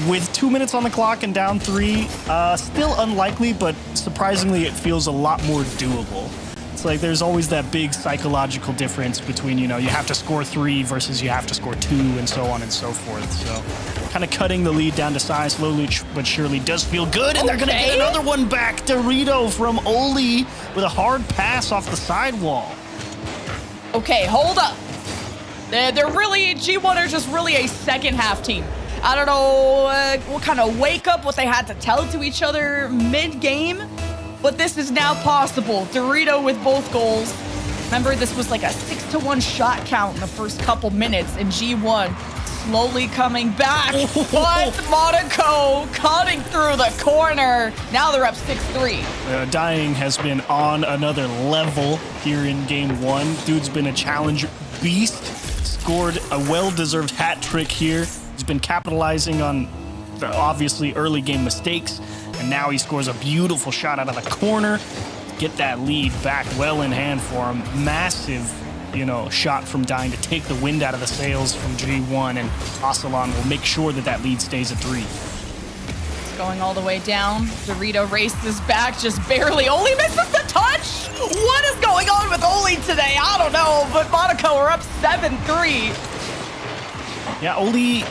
With 2 minutes on the clock and down 3, still unlikely, but surprisingly, it feels a lot more doable. It's like there's always that big psychological difference between, you know, you have to score 3 versus you have to score 2 and so on and so forth. So kind of cutting the lead down to size slowly but surely does feel good. And they're going to get another one back. Dorito from Oli with a hard pass off the sidewall. Okay, hold up. They're really, G1 are just really a second half team. I don't know what kind of wake up, what they had to tell to each other mid-game, but this is now possible. Dorito with both goals. Remember, this was like a 6-1 shot count in the first couple minutes, and G1 slowly coming back. But Monaco cutting through the corner. Now they're up 6-3. Dying has been on another level here in game 1. Dude's been a challenge beast. Scored a well-deserved hat trick here. He's been capitalizing on the obviously early game mistakes, and now he scores a beautiful shot out of the corner. Get that lead back well in hand for him. Massive, you know, shot from Dying to take the wind out of the sails from G1, and Aslan will make sure that that lead stays at 3. It's going all the way down. Dorito races back just barely. Oli misses the touch. What is going on with Oli today? I don't know, but Monaco are up 7-3. Yeah, Oli.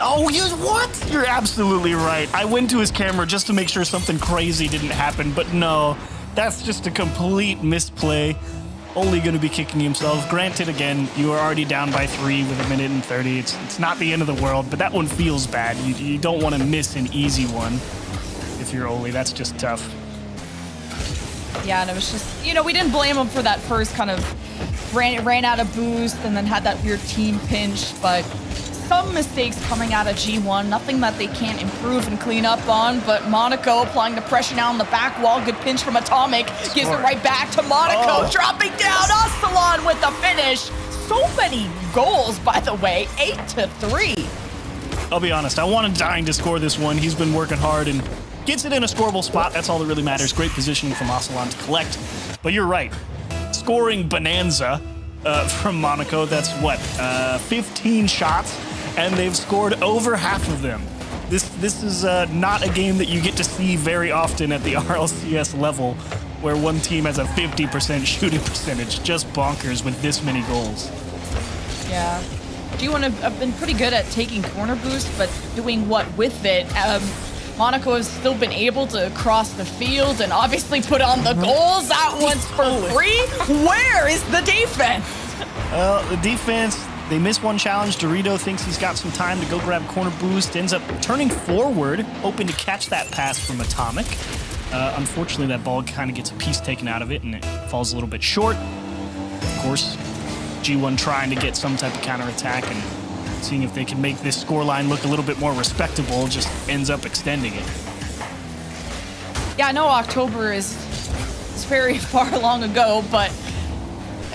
Oh, what? You're absolutely right. I went to his camera just to make sure something crazy didn't happen, but no, that's just a complete misplay. Oli going to be kicking himself. Granted, again, you are already down by 3 with 1 minute and 30. It's not the end of the world, but that one feels bad. You don't want to miss an easy one if you're Oli. That's just tough. Yeah, and it was just, you know, we didn't blame him for that first kind of ran out of boost and then had that weird team pinch, but some mistakes coming out of G1, nothing that they can't improve and clean up on, but Monaco applying the pressure now on the back wall. Good pinch from Atomic, gives it right back to Monaco, dropping down. Aslan with the finish. So many goals, by the way, 8-3. I'll be honest, I wanted Dying to score this one. He's been working hard and gets it in a scoreable spot. That's all that really matters. Great positioning from Aslan to collect. But you're right, scoring bonanza from Monaco. That's what, 15 shots, and they've scored over half of them. This is not a game that you get to see very often at the RLCS level, where one team has a 50% shooting percentage. Just bonkers with this many goals. Yeah. G1 have been pretty good at taking corner boost, but doing what with it? Monaco has still been able to cross the field and obviously put on the goals. That one's for free. Where is the defense? The defense, they miss one challenge. Dorito thinks he's got some time to go grab corner boost, ends up turning forward, hoping to catch that pass from Atomic. Unfortunately, that ball kind of gets a piece taken out of it, and it falls a little bit short. Of course, G1 trying to get some type of counterattack and seeing if they can make this scoreline look a little bit more respectable, just ends up extending it. Yeah, I know October is very far long ago, but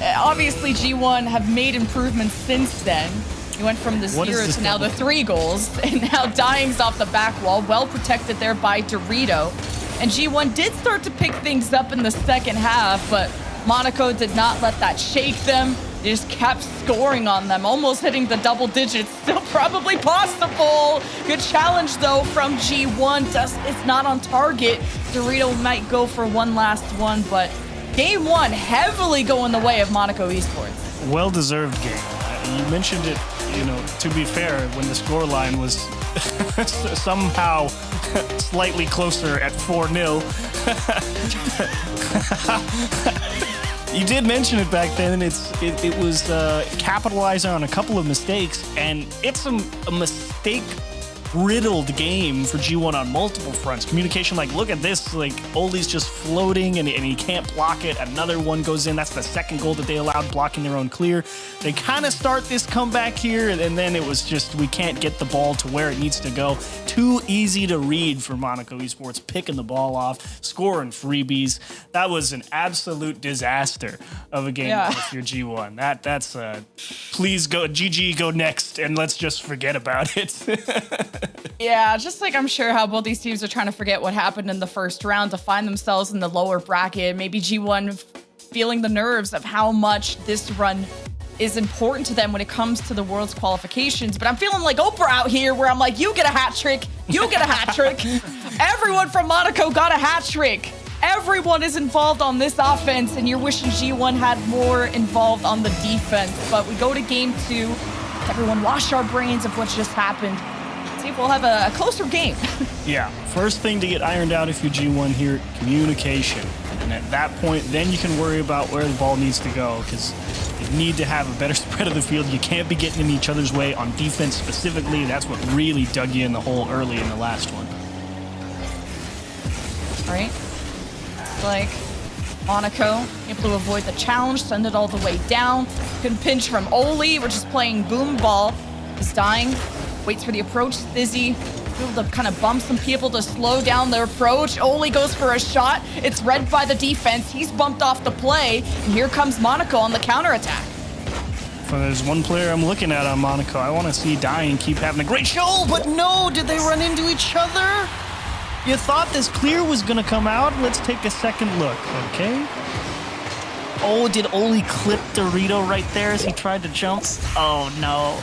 obviously G1 have made improvements since then. You went from the 0 to now the 3 goals, and now Dying's off the back wall, well protected there by Dorito. And G1 did start to pick things up in the second half, but Monaco did not let that shake them. They just kept scoring on them, almost hitting the double digits. Still probably possible. Good challenge, though, from G1. It's not on target. Dorito might go for one last one, but game 1 heavily going the way of Monaco Esports. Well-deserved game. You mentioned it, you know, to be fair, when the scoreline was somehow slightly closer at 4-0. You did mention it back then, and it was capitalizing on a couple of mistakes, and it's a mistake-riddled game for G1 on multiple fronts. Communication, like, look at this, like, Oli's just floating, and he can't block it. Another one goes in. That's the second goal that they allowed, blocking their own clear. They kind of start this comeback here, and then it was just, we can't get the ball to where it needs to go. Too easy to read for Monaco Esports, picking the ball off, scoring freebies. That was an absolute disaster of a game Yeah. if you're G1. That's please go GG, go next, and let's just forget about it. Yeah, just like I'm sure how both these teams are trying to forget what happened in the first round to find themselves in the lower bracket. Maybe G1 feeling the nerves of how much this run is important to them when it comes to the World's qualifications. But I'm feeling like Oprah out here where I'm like, you get a hat trick, you get a hat trick. Everyone from Monaco got a hat trick. Everyone is involved on this offense, and you're wishing G1 had more involved on the defense. But we go to game 2. Everyone wash our brains of what just happened. See if we'll have a closer game. Yeah, first thing to get ironed out if you're G1 here, communication. And at that point, then you can worry about where the ball needs to go, because you need to have a better spread of the field. You can't be getting in each other's way on defense specifically. That's what really dug you in the hole early in the last one. All right. Like Monaco able to avoid the challenge, send it all the way down. Good pinch from Oli. We're just playing boom ball. He's dying. Waits for the approach. Thizzy able to kind of bump some people to slow down their approach. Oli goes for a shot. It's read by the defense. He's bumped off the play. And here comes Monaco on the counterattack. If there's one player I'm looking at on Monaco, I want to see Dying keep having a great show, but no, did they run into each other? You thought this clear was going to come out? Let's take a second look, okay? Oh, did Oli clip Dorito right there as he tried to jump? Oh, no.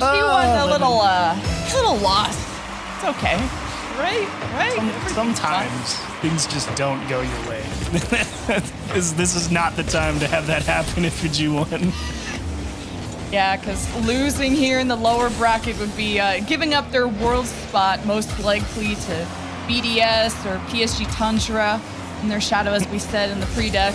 G1 a little lost. It's okay. Right? Sometimes things just don't go your way. This is not the time to have that happen if you're G1. Yeah, because losing here in the lower bracket would be giving up their world spot, most likely to BDS or PSG Tundra in their shadow, as we said in the pre-deck.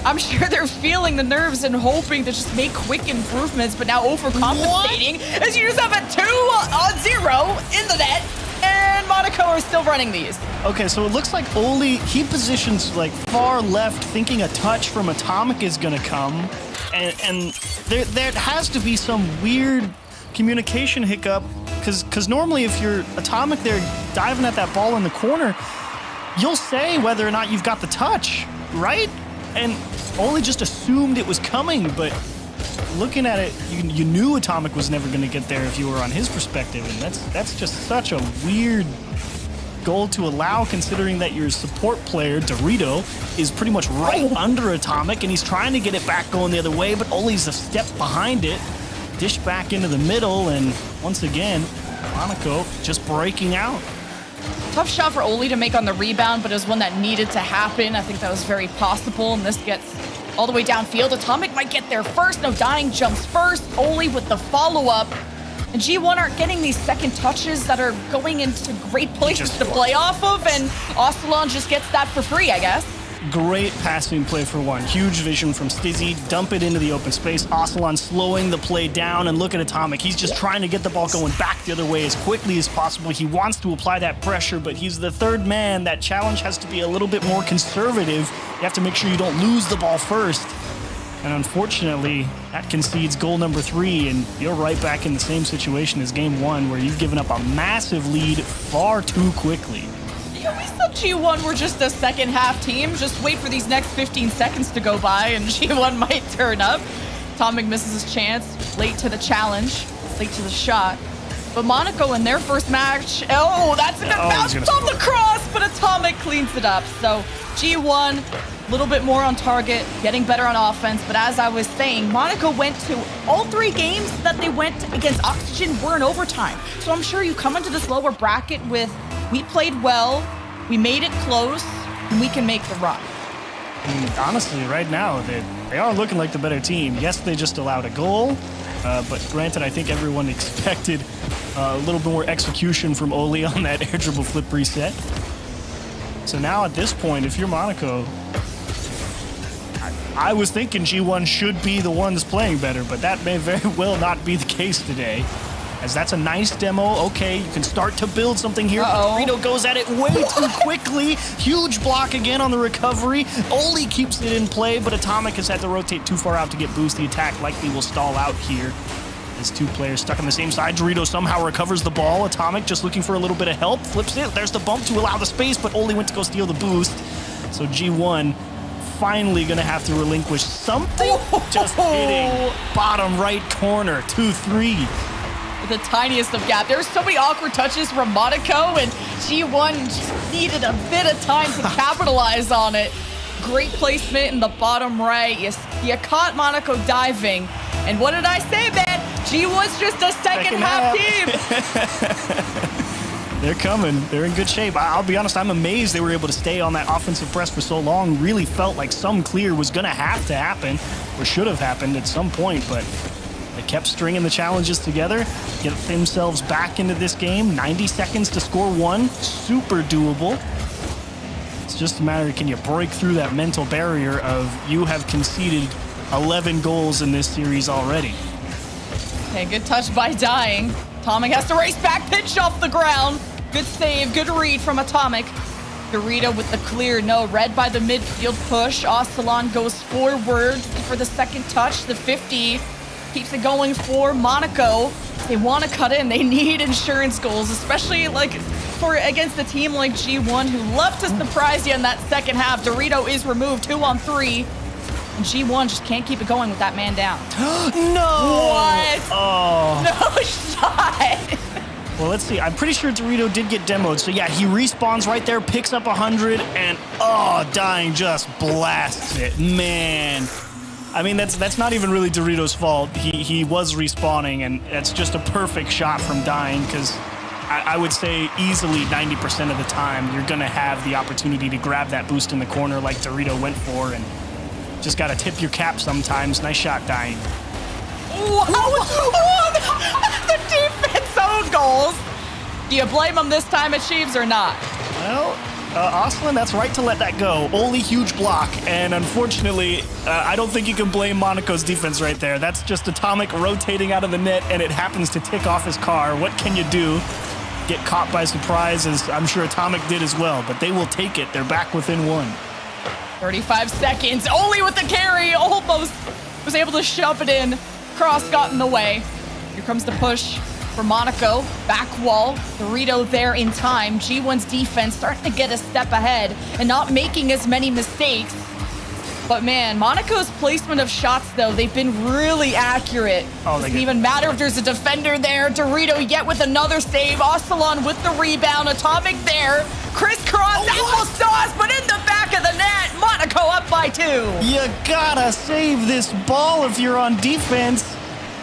I'm sure they're feeling the nerves and hoping to just make quick improvements, but now overcompensating as you just have a 2-0 in the net, and Monaco are still running these. Okay, so it looks like Oli, he positions like far left, thinking a touch from Atomic is gonna come. And there has to be some weird communication hiccup, because normally if you're Atomic there diving at that ball in the corner, you'll say whether or not you've got the touch, right? And Oli just assumed it was coming, but looking at it, you knew Atomic was never going to get there if you were on his perspective, and that's just such a weird goal to allow, considering that your support player, Dorito, is pretty much right under Atomic, and he's trying to get it back going the other way, but Oli's a step behind it. Dish back into the middle, and once again, Monaco just breaking out. Tough shot for Oli to make on the rebound, but it was one that needed to happen. I think that was very possible, and this gets all the way downfield. Atomic might get there first. No, Dying jumps first. Oli with the follow-up. And G1 aren't getting these second touches that are going into great places to play off of, and Ocelon just gets that for free, I guess. Great passing play for one. Huge vision from Stizzy. Dump it into the open space. Ocelon slowing the play down, and look at Atomic. He's just trying to get the ball going back the other way as quickly as possible. He wants to apply that pressure, but he's the third man. That challenge has to be a little bit more conservative. You have to make sure you don't lose the ball first. And unfortunately, that concedes goal number 3, and you're right back in the same situation as game 1, where you've given up a massive lead far too quickly. Yeah, we thought G1 were just a second half team. Just wait for these next 15 seconds to go by, and G1 might turn up. Atomic misses his chance, late to the challenge, late to the shot. But Monaco in their first match, that's a good bounce on the cross, but Atomic cleans it up. So G1, a little bit more on target, getting better on offense. But as I was saying, Monaco went to all 3 games that they went against Oxygen were in overtime. So I'm sure you come into this lower bracket with, we played well, we made it close, and we can make the run. Honestly, right now, they are looking like the better team. Yes, they just allowed a goal, but granted, I think everyone expected a little bit more execution from Oli on that air dribble flip reset. So now at this point, if you're Monaco, I was thinking G1 should be the ones playing better, but that may very well not be the case today. As that's a nice demo. Okay, you can start to build something here. Dorito goes at it way too quickly. Huge block again on the recovery. Oli keeps it in play, but Atomic has had to rotate too far out to get boost. The attack likely will stall out here. There's two players stuck on the same side. Dorito somehow recovers the ball. Atomic just looking for a little bit of help. Flips it. There's the bump to allow the space, but Oli went to go steal the boost. So G1 finally going to have to relinquish something. Just hitting bottom right corner. 2-3. The tiniest of gap. There were so many awkward touches from Monaco, and G1 just needed a bit of time to capitalize on it. Great placement in the bottom right. You caught Monaco diving. And what did I say, man? G1's just a second half team. They're coming. They're in good shape. I'll be honest, I'm amazed they were able to stay on that offensive press for so long. Really felt like some clear was going to have to happen, or should have happened at some point, but they kept stringing the challenges together, get themselves back into this game. 90 seconds to score one. Super doable. It's just a matter of, can you break through that mental barrier of you have conceded 11 goals in this series already. Okay, good touch by Dying. Atomic has to race back, pitch off the ground. Good save, good read from Atomic. Dorito with the clear, no, red by the midfield push. Ocelon goes forward for the second touch. The 50 keeps it going for Monaco. They want to cut in. They need insurance goals, especially against a team like G1 who love to surprise you in that second half. Dorito is removed 2-on-3. And G1 just can't keep it going with that man down. No! What? Oh. No shot! Well, let's see. I'm pretty sure Dorito did get demoed. So, yeah, he respawns right there, picks up 100, and, Dying just blasts it. Man. I mean, that's not even really Dorito's fault. He was respawning, and that's just a perfect shot from Dying, because I would say easily 90% of the time you're going to have the opportunity to grab that boost in the corner like Dorito went for, and just got to tip your cap sometimes. Nice shot, Dying. The defense own goals. Do you blame them this time, Achieves, or not? Well, Ocelon, that's right to let that go. Only huge block, and unfortunately, I don't think you can blame Monaco's defense right there. That's just Atomic rotating out of the net, and it happens to tick off his car. What can you do? Get caught by surprise, as I'm sure Atomic did as well, but they will take it. They're back within one. 35 seconds. Oli with the carry. Almost was able to shove it in. Cross got in the way. Here comes the push for Monaco. Back wall. Dorito there in time. G1's defense starting to get a step ahead and not making as many mistakes. But man, Monaco's placement of shots, though, they've been really accurate. Doesn't even matter if there's a defender there. Dorito yet with another save. Ocelon with the rebound. Atomic there. Crisscross almost sauce, but in the back of the net. Monaco up by 2. You gotta save this ball if you're on defense.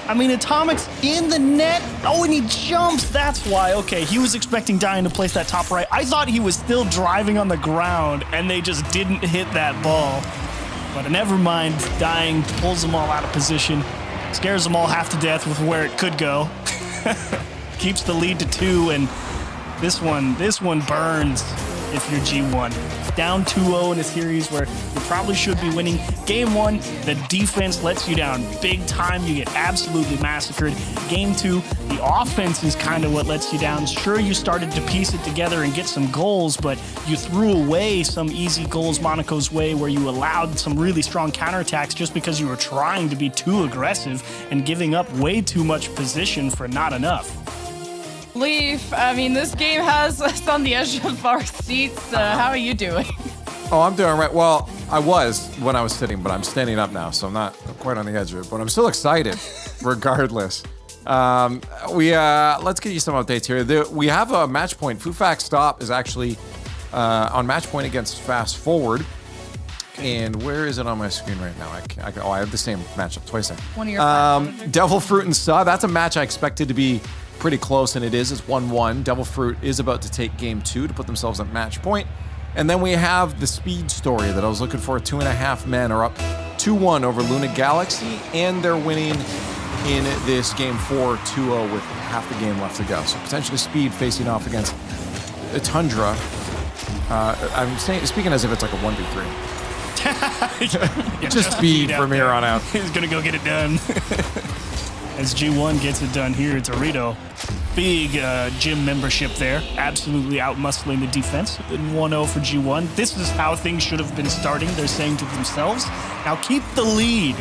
I mean, Atomic's in the net. Oh, and he jumps. That's why. Okay, he was expecting Dying to place that top right. I thought he was still driving on the ground, and they just didn't hit that ball. But never mind. Dying pulls them all out of position. Scares them all half to death with where it could go. Keeps the lead to 2, and this one burns if you're G1. Down 2-0 in a series where you probably should be winning. Game 1, the defense lets you down big time. You get absolutely massacred. Game 2, the offense is kind of what lets you down. Sure, you started to piece it together and get some goals, but you threw away some easy goals Monaco's way where you allowed some really strong counterattacks just because you were trying to be too aggressive and giving up way too much position for not enough. Leaf, I mean, this game has us on the edge of our seats. How are you doing? Oh, I'm doing right. Well, I was when I was sitting, but I'm standing up now, so I'm not quite on the edge of it. But I'm still excited, regardless. Let's get you some updates here. We have a match point. Fufax Stop is actually on match point against Fast Forward. And where is it on my screen right now? I have the same matchup twice. One of your Devil Fruit and Saw. That's a match I expected to be pretty close, and it is. It's 1-1. Devil Fruit is about to take game 2 to put themselves at match point. And then we have the speed story that I was looking for. 2.5 men are up 2-1 over Luna Galaxy, and they're winning in this game 4 2-0 with half the game left to go. So potentially Speed facing off against Tundra. I'm speaking as if it's like a 1v3. just Speed from here on out. He's going to go get it done. As G1 gets it done here, Dorito. Big gym membership there. Absolutely out-muscling the defense. 1-0 for G1. This is how things should have been starting, they're saying to themselves. Now keep the lead.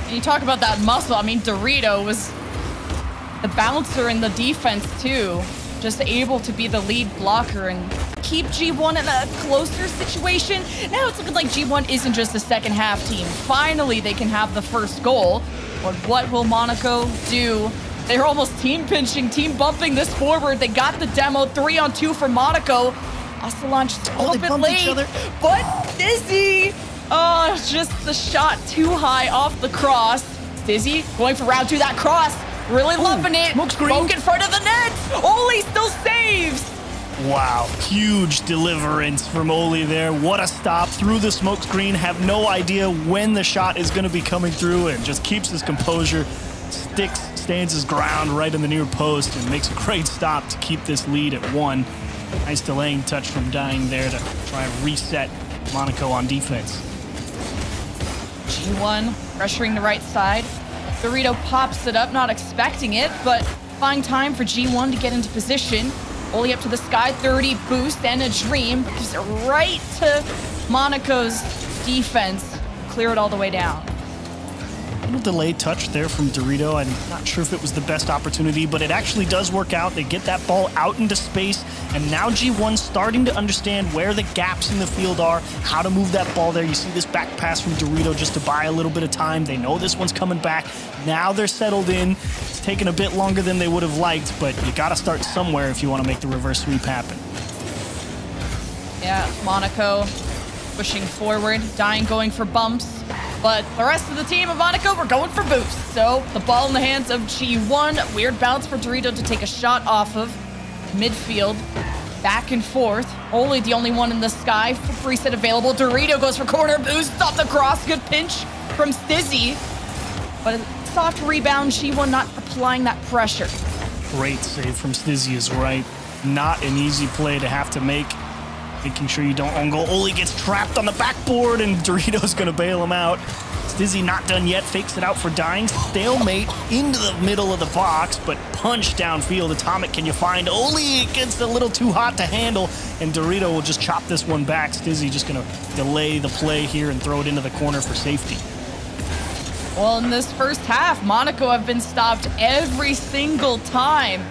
And you talk about that muscle. I mean, Dorito was the bouncer in the defense too. Just able to be the lead blocker and keep G1 in a closer situation. Now it's looking like G1 isn't just a second half team. Finally, they can have the first goal. But what will Monaco do? They're almost team pinching, team bumping this forward. They got the demo, 3-on-2 for Monaco. Aslan just a little bit late, but Dizzy, just the shot too high off the cross. Dizzy going for round 2, that cross, really loving it. Smoke in front of the net. Oli still saves. Wow, huge deliverance from Oli there. What a stop through the smoke screen. Have no idea when the shot is going to be coming through and just keeps his composure. Stands his ground right in the near post and makes a great stop to keep this lead at 1. Nice delaying touch from Dying there to try and reset Monaco on defense. G1 pressuring the right side. Dorito pops it up, not expecting it, but fine time for G1 to get into position. Oli up to the sky, 30 boost and a dream. Gives it right to Monaco's defense. Clear it all the way down. A little delayed touch there from Dorito. I'm not sure if it was the best opportunity, but it actually does work out. They get that ball out into space, and now G1 starting to understand where the gaps in the field are, how to move that ball there. You see this back pass from Dorito just to buy a little bit of time. They know this one's coming back. Now they're settled in. It's taken a bit longer than they would have liked, but you got to start somewhere if you want to make the reverse sweep happen. Yeah, Monaco pushing forward, Dying going for bumps. But the rest of the team of Monaco were going for boosts. So the ball in the hands of G1. Weird bounce for Dorito to take a shot off of midfield. Back and forth. Only the only one in the sky. Reset available. Dorito goes for corner boost. Off the cross. Good pinch from Stizzy. But a soft rebound. G1 not applying that pressure. Great save from Stizzy is right. Not an easy play to have to make. Making sure you don't own goal. Oli gets trapped on the backboard, and Dorito's going to bail him out. Stizzy not done yet. Fakes it out for Dying. Stalemate into the middle of the box, but punch downfield. Atomic, can you find Oli? It gets a little too hot to handle, and Dorito will just chop this one back. Stizzy just going to delay the play here and throw it into the corner for safety. Well, in this first half, Monaco have been stopped every single time.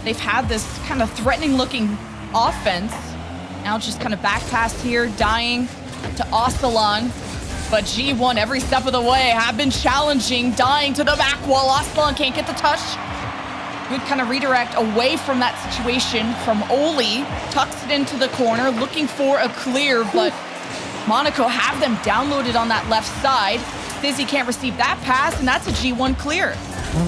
They've had this kind of threatening-looking offense. Now just kind of back pass here, Dying to Aslan. But G1 every step of the way have been challenging. Dying to the back wall. Aslan can't get the touch. Good kind of redirect away from that situation from Oli. Tucks it into the corner, looking for a clear, but Monaco have them downloaded on that left side. Dizzy can't receive that pass, and that's a G1 clear.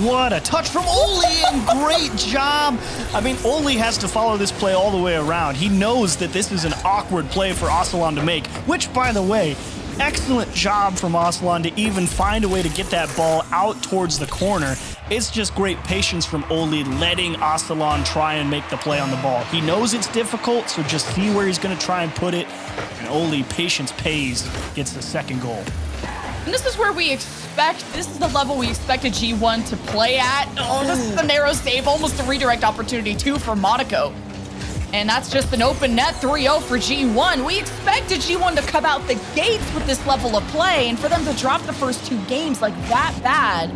What a touch from Oli, and great job. I mean, Oli has to follow this play all the way around. He knows that this is an awkward play for Aslan to make, which, by the way, excellent job from Aslan to even find a way to get that ball out towards the corner. It's just great patience from Oli, letting Aslan try and make the play on the ball. He knows it's difficult, so just see where he's going to try and put it. And Oli, patience pays, gets the second goal. And this is where we this is the level we expected G1 to play at. Oh, this is a narrow save, almost a redirect opportunity too for Monaco. And that's just an open net, 3-0 for G1. We expected G1 to come out the gates with this level of play, and for them to drop the first 2 games like that bad,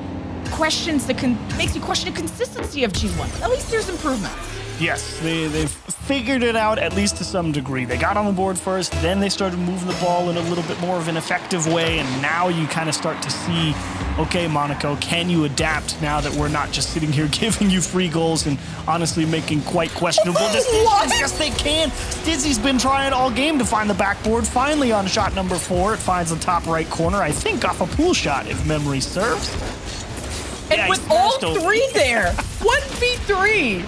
makes you question the consistency of G1. At least there's improvements. Yes, they've figured it out at least to some degree. They got on the board first, then they started moving the ball in a little bit more of an effective way, and now you kind of start to see, okay, Monaco, can you adapt now that we're not just sitting here giving you free goals and honestly making quite questionable decisions? Yes, they can. Dizzy's been trying all game to find the backboard. Finally on shot number 4, it finds the top right corner, I think off a pool shot, if memory serves. And yeah, with all 3 there, 1v3.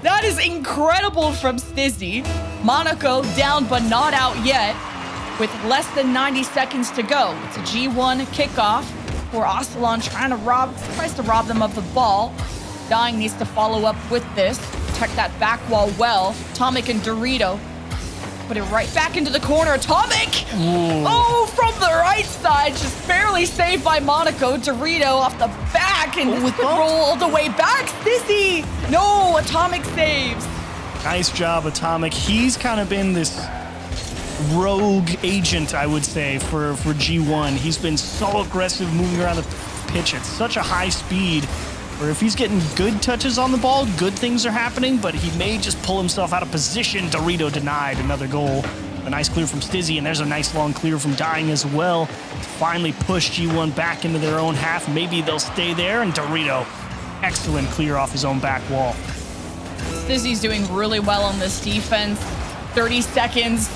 That is incredible from Stizzy. Monaco down but not out yet with less than 90 seconds to go. It's a G1 kickoff where Aslan tries to rob them of the ball. Dying needs to follow up with this. Protect that back wall well. Atomic and Dorito put it right back into the corner. Atomic! Ooh. Oh, from the right side, just barely saved by Monaco. Dorito off the back, and this could roll all the way back. Stizzy! No, Atomic saves. Nice job, Atomic. He's kind of been this rogue agent, I would say, for G1. He's been so aggressive moving around the pitch at such a high speed, where if he's getting good touches on the ball, good things are happening, but he may just pull himself out of position. Dorito denied another goal. A nice clear from Stizzy, and there's a nice long clear from Dying as well to finally push G1 back into their own half. Maybe they'll stay there, and Dorito, excellent clear off his own back wall. Stizzy's doing really well on this defense. 30 seconds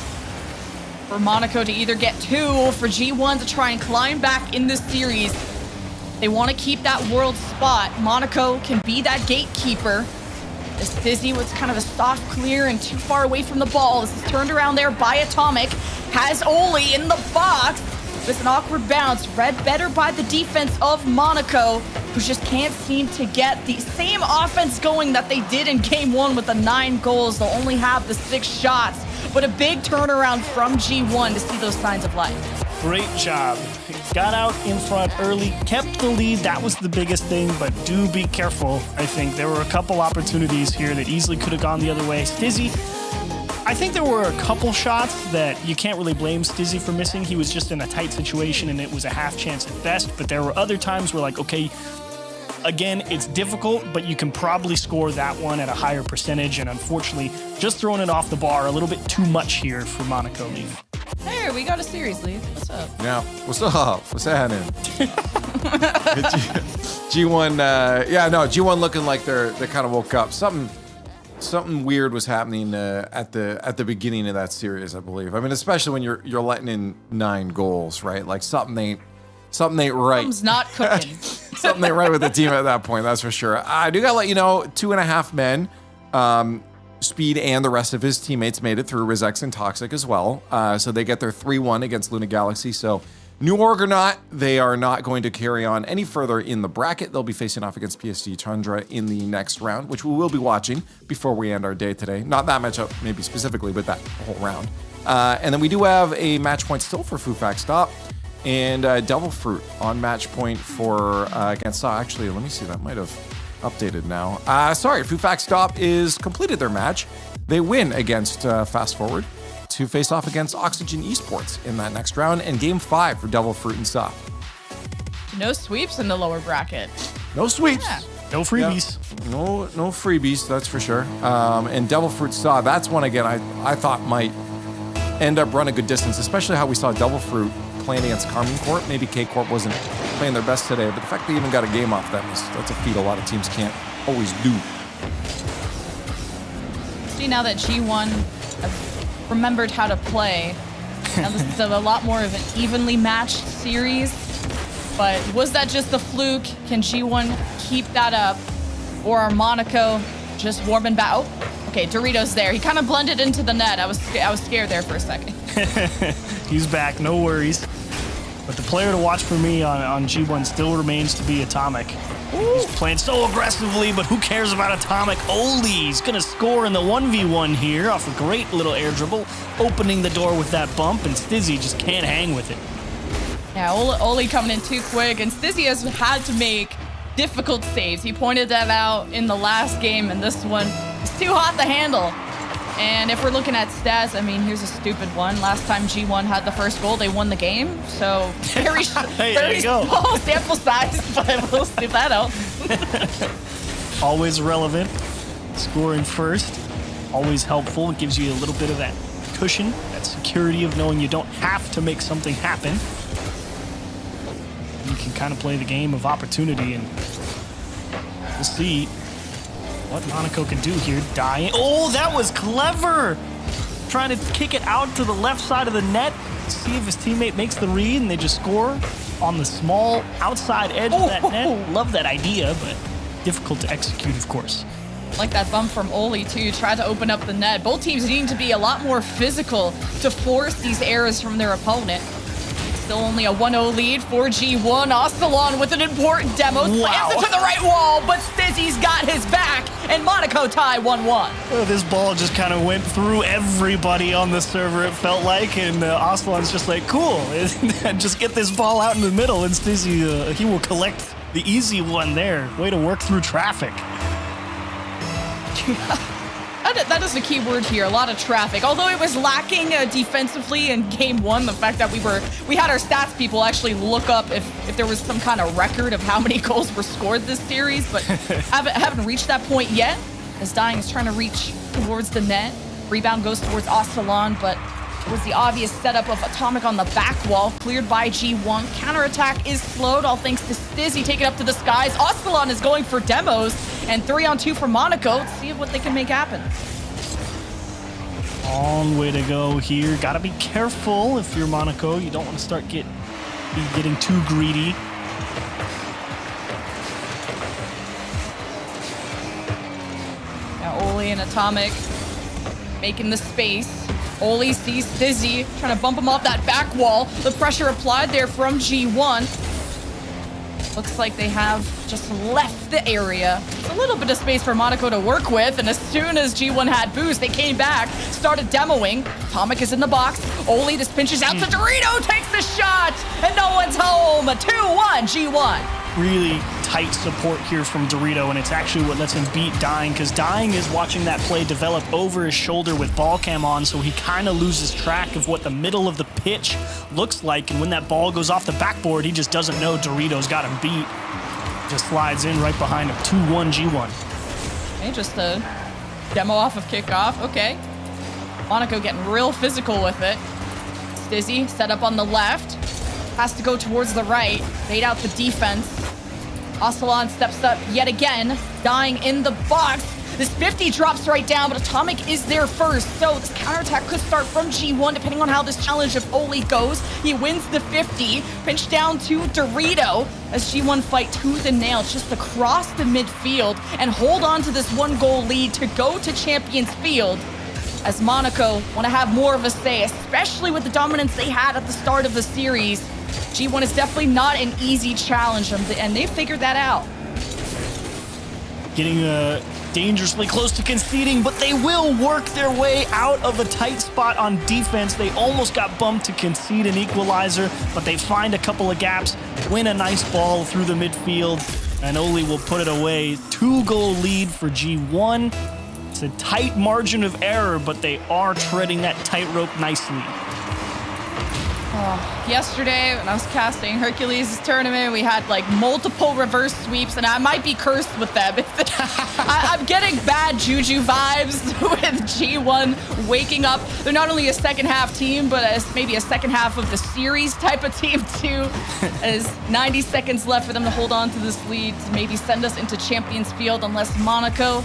for Monaco to either get 2 or for G1 to try and climb back in this series. They want to keep that world spot. Monaco can be that gatekeeper. As Stizzy was kind of a soft clear and too far away from the ball. This is turned around there by Atomic. Has Oli in the box with an awkward bounce. Read better by the defense of Monaco, who just can't seem to get the same offense going that they did in game 1 with the 9 goals. They'll only have the 6 shots, but a big turnaround from G1 to see those signs of life. Great job. Got out in front early, kept the lead. That was the biggest thing, but do be careful. I think there were a couple opportunities here that easily could have gone the other way. Stizzy, I think there were a couple shots that you can't really blame Stizzy for missing. He was just in a tight situation and it was a half chance at best, but there were other times where, like, okay, again, it's difficult, but you can probably score that one at a higher percentage, and unfortunately, just throwing it off the bar a little bit too much here for Monaco lead. Hey, we got a series lead. What's up? Yeah, what's up? What's happening? G1, G1 looking like they kind of woke up. Something weird was happening at the beginning of that series, I believe. I mean, especially when you're letting in 9 goals, right? Like something ain't right. Something's not cooking. Something ain't right with the team at that point, that's for sure. I do gotta let you know, 2.5 men, Speed and the rest of his teammates made it through Rizex and Toxic as well. So they get their 3-1 against Luna Galaxy. So New Org or not, they are not going to carry on any further in the bracket. They'll be facing off against PSG Tundra in the next round, which we will be watching before we end our day today. Not that matchup, maybe specifically, but that whole round. And then we do have a match point still for Fufax Stop and Devil Fruit on match point for against. Actually, let me see. That might have updated now. Sorry, Fufax Stop is completed their match. They win against Fast Forward to face off against Oxygen Esports in that next round, and Game 5 for Devil Fruit and Stop. No sweeps in the lower bracket. No sweeps. Yeah. No freebies. Yeah. No freebies, that's for sure. And Devil Fruit Saw, that's one again I thought might end up running a good distance, especially how we saw Devil Fruit playing against Carmine Corp. Maybe K-Corp wasn't playing their best today, but the fact they even got a game off them, that's a feat a lot of teams can't always do. See, now that G1 have remembered how to play, now this is a lot more of an evenly matched series, but was that just a fluke? Can G1 keep that up? Or are Monaco just warming back? Oh, okay, Dorito's there. He kind of blended into the net. I was scared there for a second. He's back, no worries. But the player to watch for me on G1 still remains to be Atomic. He's playing so aggressively, but who cares about Atomic? Oli's gonna score in the 1v1 here off a great little air dribble, opening the door with that bump, and Stizzy just can't hang with it. Yeah, Oli coming in too quick, and Stizzy has had to make difficult saves. He pointed that out in the last game, and this one is too hot to handle. And if we're looking at stats, I mean, here's a stupid one. Last time G1 had the first goal, they won the game. So very small sample size, but we'll sniff that out. Always relevant. Scoring first, always helpful. It gives you a little bit of that cushion, that security of knowing you don't have to make something happen. You can kind of play the game of opportunity, and we'll see what Monaco can do here. Dying. Oh, that was clever! Trying to kick it out to the left side of the net. See if his teammate makes the read, and they just score on the small outside edge of that net. Love that idea, but difficult to execute, of course. Like that bump from Oli, too. Tried to open up the net. Both teams needing to be a lot more physical to force these errors from their opponent. Still only a 1-0 lead for G1. Ostalon with an important demo. Slams it to the right wall, but Stizzy's got his back, and Monaco tie 1-1. Oh, this ball just kind of went through everybody on the server, it felt like, and Ostalon's just like, cool, just get this ball out in the middle, and Stizzy, he will collect the easy one there. Way to work through traffic. How that is the key word here. A lot of traffic. Although it was lacking defensively in game 1, the fact that we had our stats people actually look up if there was some kind of record of how many goals were scored this series, but haven't reached that point yet. As Dying is trying to reach towards the net. Rebound goes towards Astalon, but it was the obvious setup of Atomic on the back wall, cleared by G1. Counterattack is slowed, all thanks to Stizzy taking it up to the skies. Astalon is going for demos, and 3-on-2 for Monaco. Let's see what they can make happen. Long way to go here. Gotta be careful if you're Monaco. You don't want to start getting too greedy. Now Oli and Atomic making the space. Oli sees Stizzy trying to bump him off that back wall. The pressure applied there from G1. Looks like they have just left the area. A little bit of space for Monaco to work with, and as soon as G1 had boost, they came back, started demoing. Atomic is in the box. Oli just pinches out to Dorito, takes the shot, and no one's home. 2-1 G1. Really tight support here from Dorito, and it's actually what lets him beat Dying, because Dying is watching that play develop over his shoulder with ball cam on, so he kind of loses track of what the middle of the pitch looks like, and when that ball goes off the backboard, he just doesn't know Dorito's got him beat. Just slides in right behind him. 2-1 G1. Okay, just a demo off of kickoff. Okay. Monaco getting real physical with it. Stizzy set up on the left. Has to go towards the right. Bait out the defense. Astalon steps up yet again. Dying in the box. This 50 drops right down, but Atomic is there first. So this counterattack could start from G1, depending on how this challenge of Oli goes. He wins the 50. Pinch down to Dorito as G1 fight tooth and nail just across the midfield and hold on to this 1-goal lead to go to Champions Field. As Monaco want to have more of a say, especially with the dominance they had at the start of the series. G1 is definitely not an easy challenge, and they figured that out. Getting dangerously close to conceding, but they will work their way out of a tight spot on defense. They almost got bumped to concede an equalizer, but they find a couple of gaps, win a nice ball through the midfield, and Oli will put it away. 2-goal lead for G1. It's a tight margin of error, but they are treading that tightrope nicely. Yesterday, when I was casting Hercules' tournament, we had like multiple reverse sweeps, and I might be cursed with them. I'm getting bad juju vibes with G1 waking up. They're not only a second half team, but maybe a second half of the series type of team too. As 90 seconds left for them to hold on to this lead to maybe send us into Champions Field, unless Monaco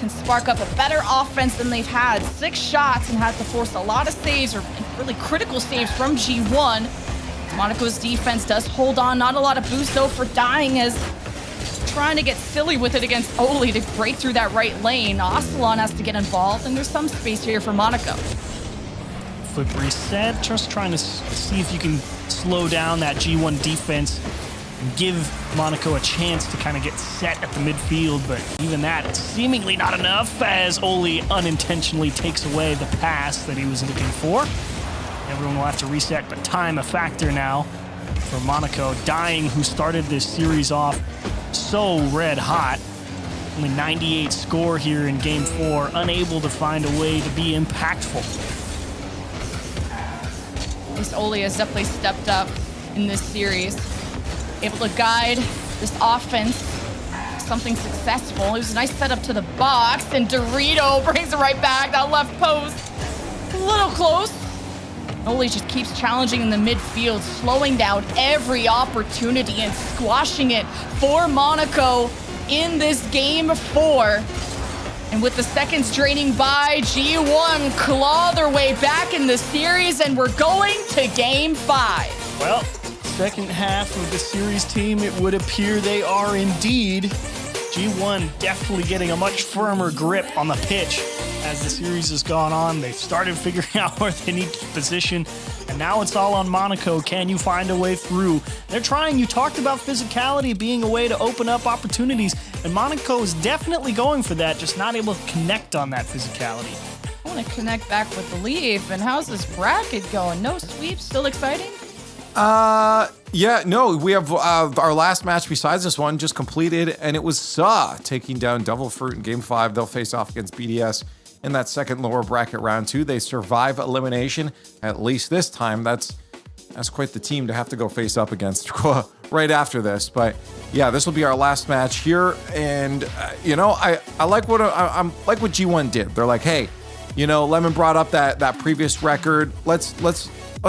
can spark up a better offense than they've had. 6 shots and had to force a lot of saves, or really critical saves from G1. Monaco's defense does hold on. Not a lot of boost though for Dying, as trying to get silly with it against Oli to break through that right lane. Astalon has to get involved, and there's some space here for Monaco. Flip reset, just trying to see if you can slow down that G1 defense and give Monaco a chance to kind of get set at the midfield, but even that, it's seemingly not enough, as Oli unintentionally takes away the pass that he was looking for. Everyone will have to reset, but time a factor now for Monaco. Dying, who started this series off so red hot, only 98 score here in game 4, unable to find a way to be impactful. At least Oli has definitely stepped up in this series. Able to guide this offense to something successful. It was a nice setup to the box, and Dorito brings it right back. That left post, a little close. Oli just keeps challenging in the midfield, slowing down every opportunity and squashing it for Monaco in this game 4. And with the seconds draining by, G1 claw their way back in the series, and we're going to game 5. Well, second half of the series team, it would appear they are indeed. G1 definitely getting a much firmer grip on the pitch as the series has gone on. They've started figuring out where they need to position, and now it's all on Monaco. Can you find a way through? They're trying. You talked about physicality being a way to open up opportunities, and Monaco is definitely going for that, just not able to connect on that physicality. I want to connect back with the Leaf, and how's this bracket going? No sweeps, still exciting? Yeah, no, we have our last match besides this one just completed, and it was Saw taking down Devil Fruit in Game 5. They'll face off against BDS in that second lower bracket round 2. They survive elimination, at least this time. That's quite the team to have to go face up against right after this. But yeah, this will be our last match here. And I like what I'm like what G1 did. They're like, hey, Lemon brought up that previous record. Let's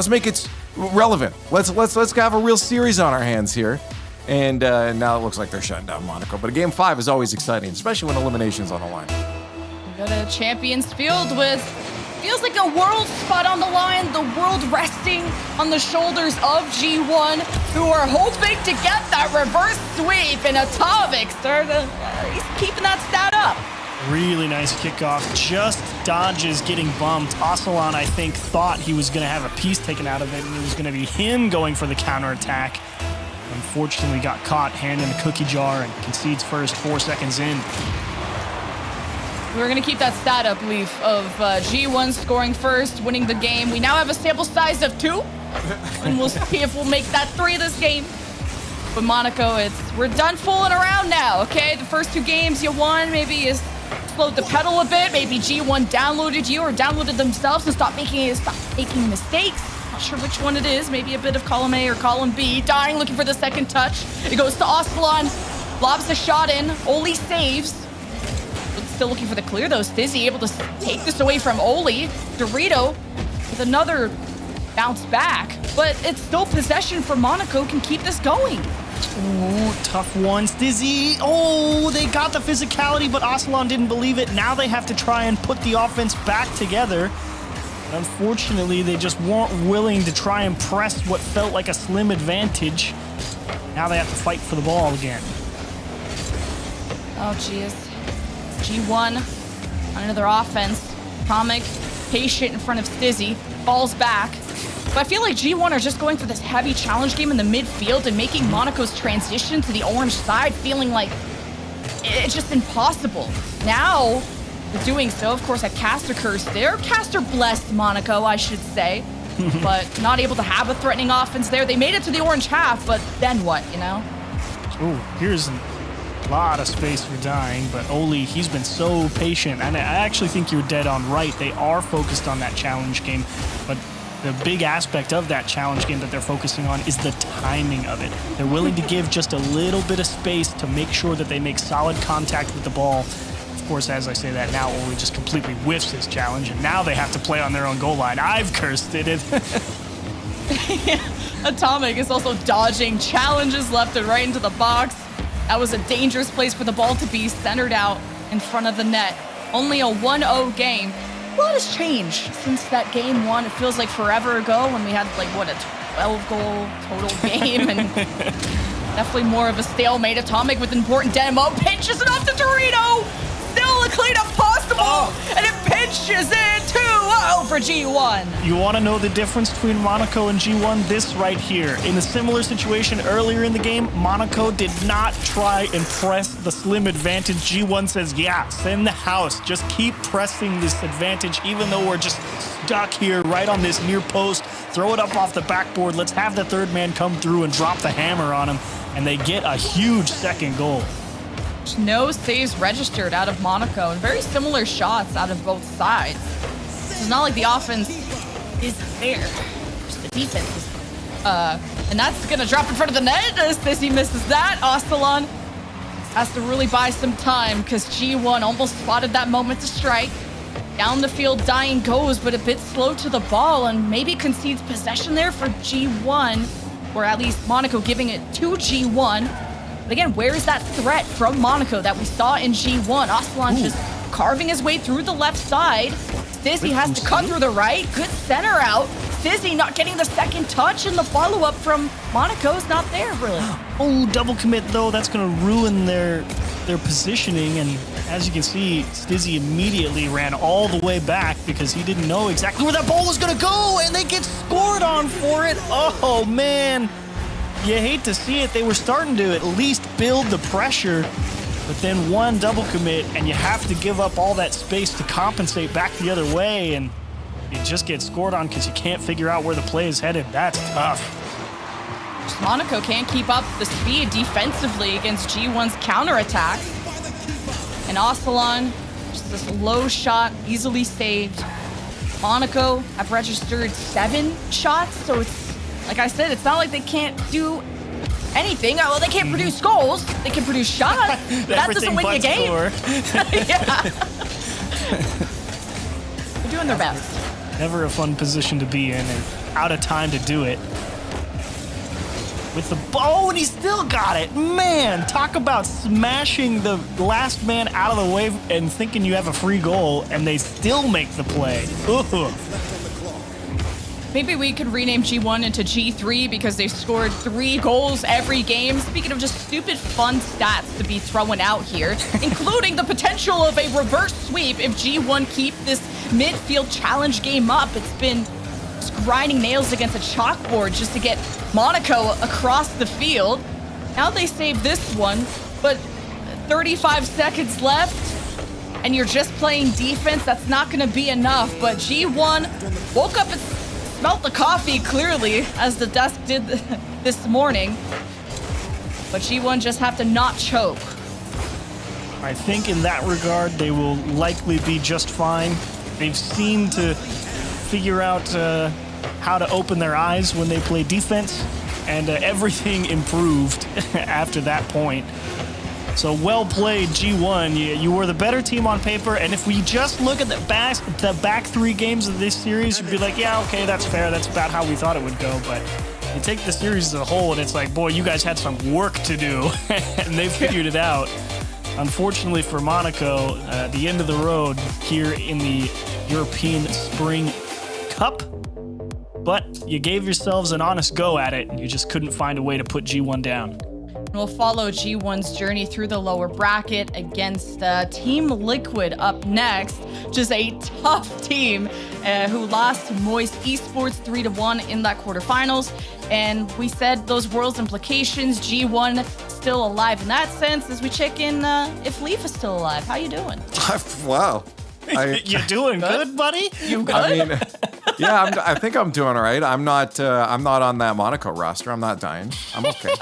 make it relevant. Let's have a real series on our hands here. And now it looks like they're shutting down Monaco. But a game 5 is always exciting, especially when elimination's on the line. We go to Champions Field with feels like a world spot on the line. The world resting on the shoulders of G1, who are hoping to get that reverse sweep. And Atomic he's keeping that stat up. Really nice kickoff. Just dodges getting bumped. Ocelon, I think, thought he was going to have a piece taken out of it, and it was going to be him going for the counterattack. Unfortunately, got caught, hand in a cookie jar, and concedes first 4 seconds in. We're going to keep that stat up, Leaf, of G1 scoring first, winning the game. We now have a sample size of 2, and we'll see if we'll make that 3 this game. But Monaco, we're done fooling around now, okay? The first 2 games you won, maybe you slowed the pedal a bit. Maybe G1 downloaded you or downloaded themselves and stopped making mistakes. Not sure which one it is. Maybe a bit of column A or column B. Dying, looking for the second touch. It goes to Ocelon. Lobs a shot in. Oli saves. Still looking for the clear, though. Stizzy able to take this away from Oli. Dorito with another bounce back. But it's still possession for Monaco. Can keep this going. Oh, tough one. Stizzy. Oh, they got the physicality, but Ocelon didn't believe it. Now they have to try and put the offense back together. Unfortunately, they just weren't willing to try and press what felt like a slim advantage. Now they have to fight for the ball again. Oh, jeez. G1 on another offense. Atomic, patient in front of Stizzy, falls back. But I feel like G1 are just going for this heavy challenge game in the midfield and making Monaco's transition to the orange side feeling like it's just impossible. Now, they're doing so. Of course, at Caster Curse there. Caster blessed Monaco, I should say. But not able to have a threatening offense there. They made it to the orange half, but then what, Oh, here's a lot of space for dying, but Oli, he's been so patient. And I actually think you're dead on right. They are focused on that challenge game, but the big aspect of that challenge game that they're focusing on is the timing of it. They're willing to give just a little bit of space to make sure that they make solid contact with the ball. Of course, as I say that now, Oli just completely whiffs his challenge, and now they have to play on their own goal line. I've cursed it. Atomic is also dodging challenges left and right into the box. That was a dangerous place for the ball to be centered out in front of the net. Only a 1-0 game. A lot has changed since that game 1. It feels like forever ago when we had a 12-goal total game, and definitely more of a stalemate. Atomic with important demo, pinches it off to Dorito. Still a cleanup possible, and it pinches in 2-0 for G1. You want to know the difference between Monaco and G1? This right here. In a similar situation earlier in the game, Monaco did not try and press the slim advantage. G1 says, yeah, send the house. Just keep pressing this advantage, even though we're just stuck here right on this near post. Throw it up off the backboard. Let's have the third man come through and drop the hammer on him. And they get a huge second goal. No saves registered out of Monaco, and very similar shots out of both sides. It's not like the offense is there. Just the defense is. And that's going to drop in front of the net as Stizzy misses that. Ocelon has to really buy some time because G1 almost spotted that moment to strike. Down the field, Dying goes, but a bit slow to the ball and maybe concedes possession there for G1, or at least Monaco giving it to G1. But again, where is that threat from Monaco that we saw in G1? Ocelon just carving his way through the left side. Stizzy has to cut through the right. Good center out. Stizzy not getting the second touch, and the follow-up from Monaco is not there, really. Oh, double commit, though. That's going to ruin their positioning. And as you can see, Stizzy immediately ran all the way back because he didn't know exactly where that ball was going to go, and they get scored on for it. Oh, man. You hate to see it. They were starting to at least build the pressure, but then one double commit, and you have to give up all that space to compensate back the other way, and you just get scored on because you can't figure out where the play is headed. That's tough. Monaco can't keep up the speed defensively against G1's counterattack. And Ocelon Just this low shot, easily saved. Monaco have registered 7 shots, so it's, like I said, it's not like they can't do anything. Well, they can't produce goals. They can produce shots. That doesn't win you a game. Yeah. They're doing their best. Never a fun position to be in, and out of time to do it. With the ball, and he still got it. Man, talk about smashing the last man out of the way and thinking you have a free goal, and they still make the play. Ugh. Maybe we could rename G1 into G3 because they've scored 3 goals every game. Speaking of just stupid fun stats to be thrown out here, including the potential of a reverse sweep if G1 keep this midfield challenge game up. It's been just grinding nails against a chalkboard just to get Monaco across the field. Now they save this one, but 35 seconds left, and you're just playing defense. That's not going to be enough, but G1 woke up and smelt the coffee, clearly, as the desk did this morning. But G1 just have to not choke. I think in that regard, they will likely be just fine. They've seemed to figure out how to open their eyes when they play defense, and everything improved after that point. So well played, G1. You were the better team on paper, and if we just look at the back 3 games of this series, you'd be like, yeah, okay, that's fair. That's about how we thought it would go. But you take the series as a whole, and it's like, boy, you guys had some work to do, and they figured it out. Unfortunately for Monaco, the end of the road here in the European Spring Cup. But you gave yourselves an honest go at it, and you just couldn't find a way to put G1 down. We'll follow G1's journey through the lower bracket against Team Liquid up next. Just a tough team who lost to Moist Esports 3-1 in that quarterfinals. And we said those world's implications, G1 still alive in that sense, as we check in if Leaf is still alive. How you doing? Wow. You're doing good, buddy? You good? I mean, yeah, I think I'm doing all right. I'm not on that Monaco roster. I'm not dying. I'm okay.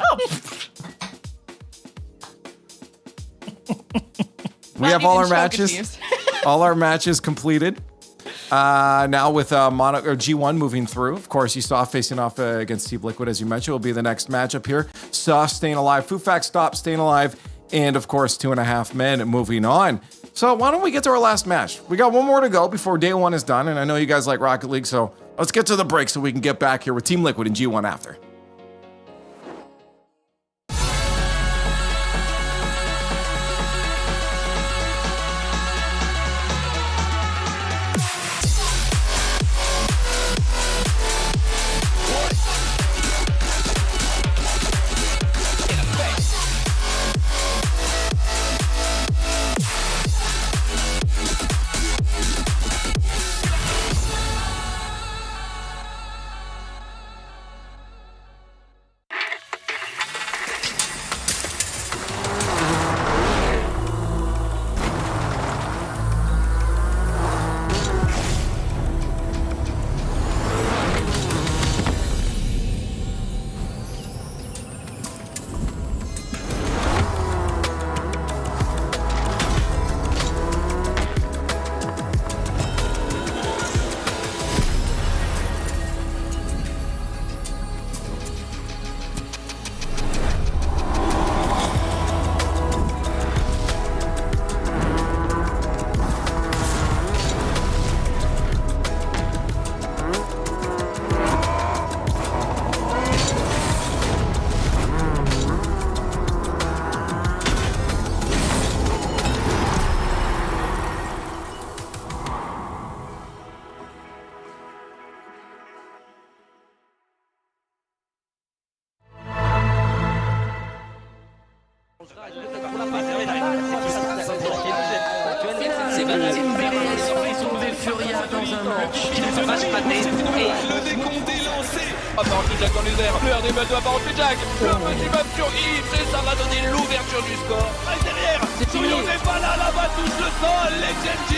We have all our matches. All our matches completed. Now with Monaco G1 moving through. Of course, you saw facing off against Team Liquid, as you mentioned, will be the next matchup here. Soft staying alive, Fufak stop staying alive, and of course 2.5 men moving on. So why don't we get to our last match? We got one more to go before day 1 is done, and I know you guys like Rocket League, so let's get to the break so we can get back here with Team Liquid and G1 after. Le décompte est lancé. Ah bah Jack dans les airs. Le RD doit pas rentrer Jack. Le maximum sur Yves et ça va donner l'ouverture du score. Ah, derrière. Sourions n'est pas là, là-bas touche le sol. L'XMG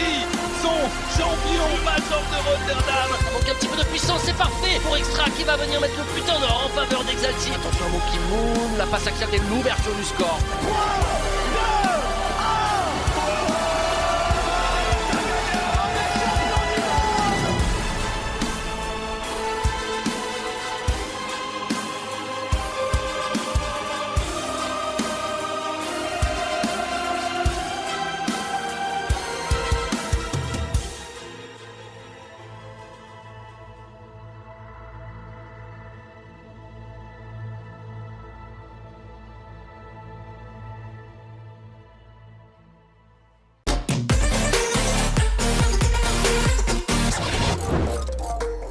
sont champions majors de Rotterdam. Donc un petit peu de puissance, c'est parfait pour Extra qui va venir mettre le putain d'or en faveur d'Exalti. Attention à mon qui moon, la passe axiale et l'ouverture du score.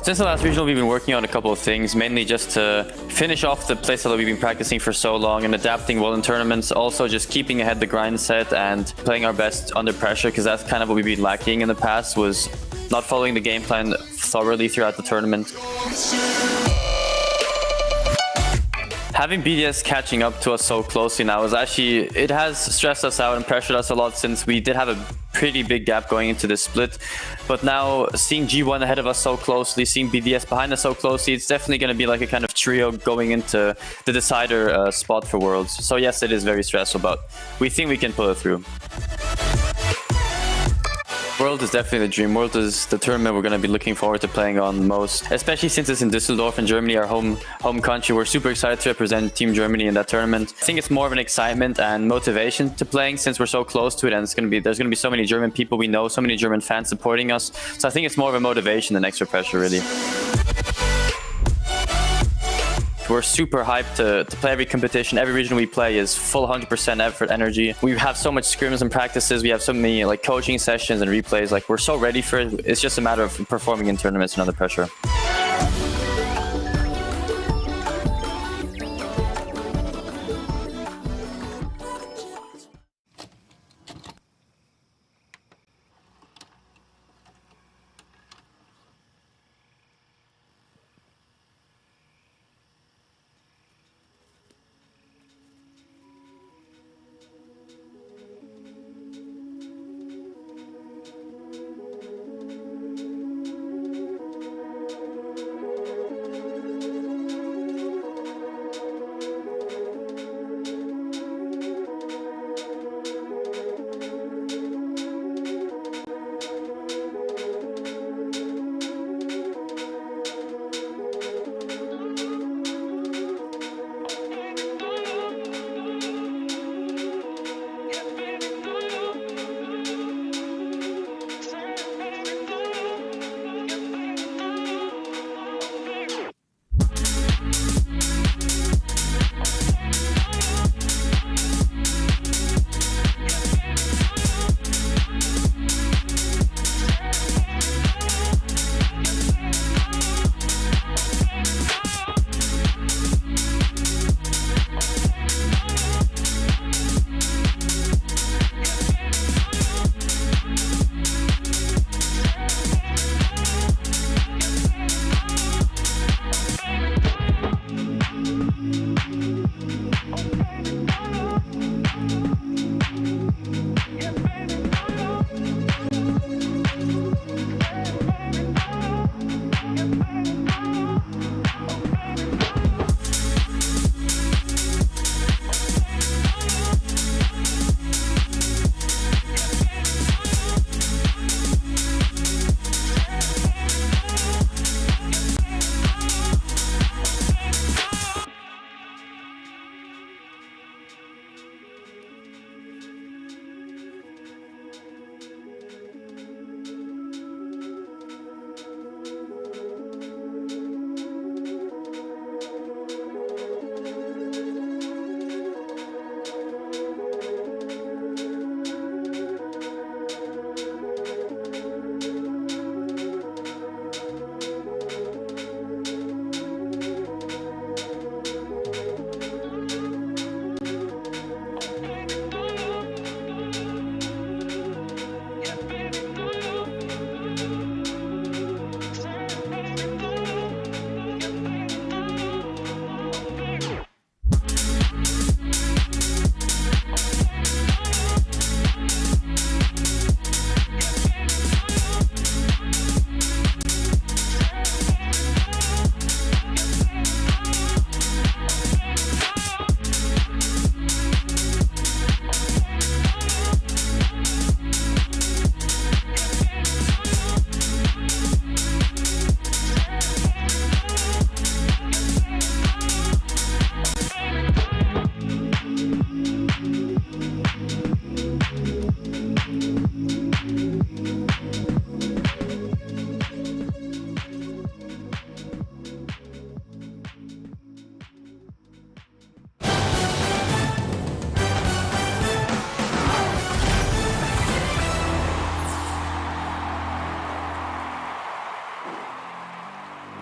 Since the last regional, we've been working on a couple of things, mainly just to finish off the playstyle that we've been practicing for so long and adapting well in tournaments. Also, just keeping ahead the grind set and playing our best under pressure, because that's kind of what we've been lacking in the past, was not following the game plan thoroughly throughout the tournament. Having BDS catching up to us so closely now it has stressed us out and pressured us a lot, since we did have a pretty big gap going into this split. But now seeing G1 ahead of us so closely, seeing BDS behind us so closely, it's definitely going to be like a kind of trio going into the decider spot for Worlds. So yes, it is very stressful, but we think we can pull it through. World is definitely the dream. World is the tournament we're going to be looking forward to playing on most, especially since it's in Düsseldorf in Germany, our home country. We're super excited to represent Team Germany in that tournament. I think it's more of an excitement and motivation to playing, since we're so close to it, and there's going to be so many German people we know, so many German fans supporting us. So I think it's more of a motivation than extra pressure, really. We're super hyped to play every competition. Every region we play is full 100% effort, energy. We have so much scrims and practices. We have so many like coaching sessions and replays. Like, we're so ready for it. It's just a matter of performing in tournaments and under pressure.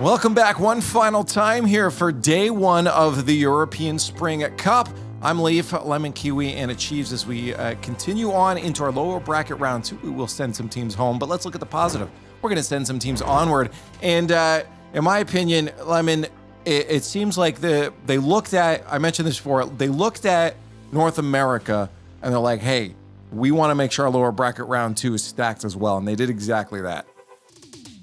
Welcome back one final time here for day one of the European Spring Cup. I'm Leaf, Lemon Kiwi, and Achieves. As we continue on into our lower bracket round two, we will send some teams home, but let's look at the positive. We're going to send some teams onward. And in my opinion, Lemon, it seems like they looked at, I mentioned this before, they looked at North America and they're like, hey, we want to make sure our lower bracket round two is stacked as well. And they did exactly that.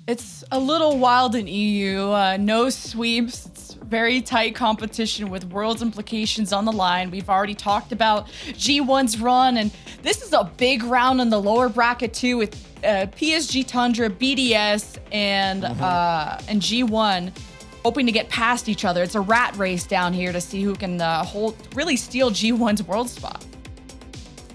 It's a little wild in EU. No sweeps. It's very tight competition with Worlds implications on the line. We've already talked about G1's run, and this is a big round in the lower bracket too, with PSG Tundra, BDS, and G1 hoping to get past each other. It's a rat race down here to see who can really steal G1's world spot.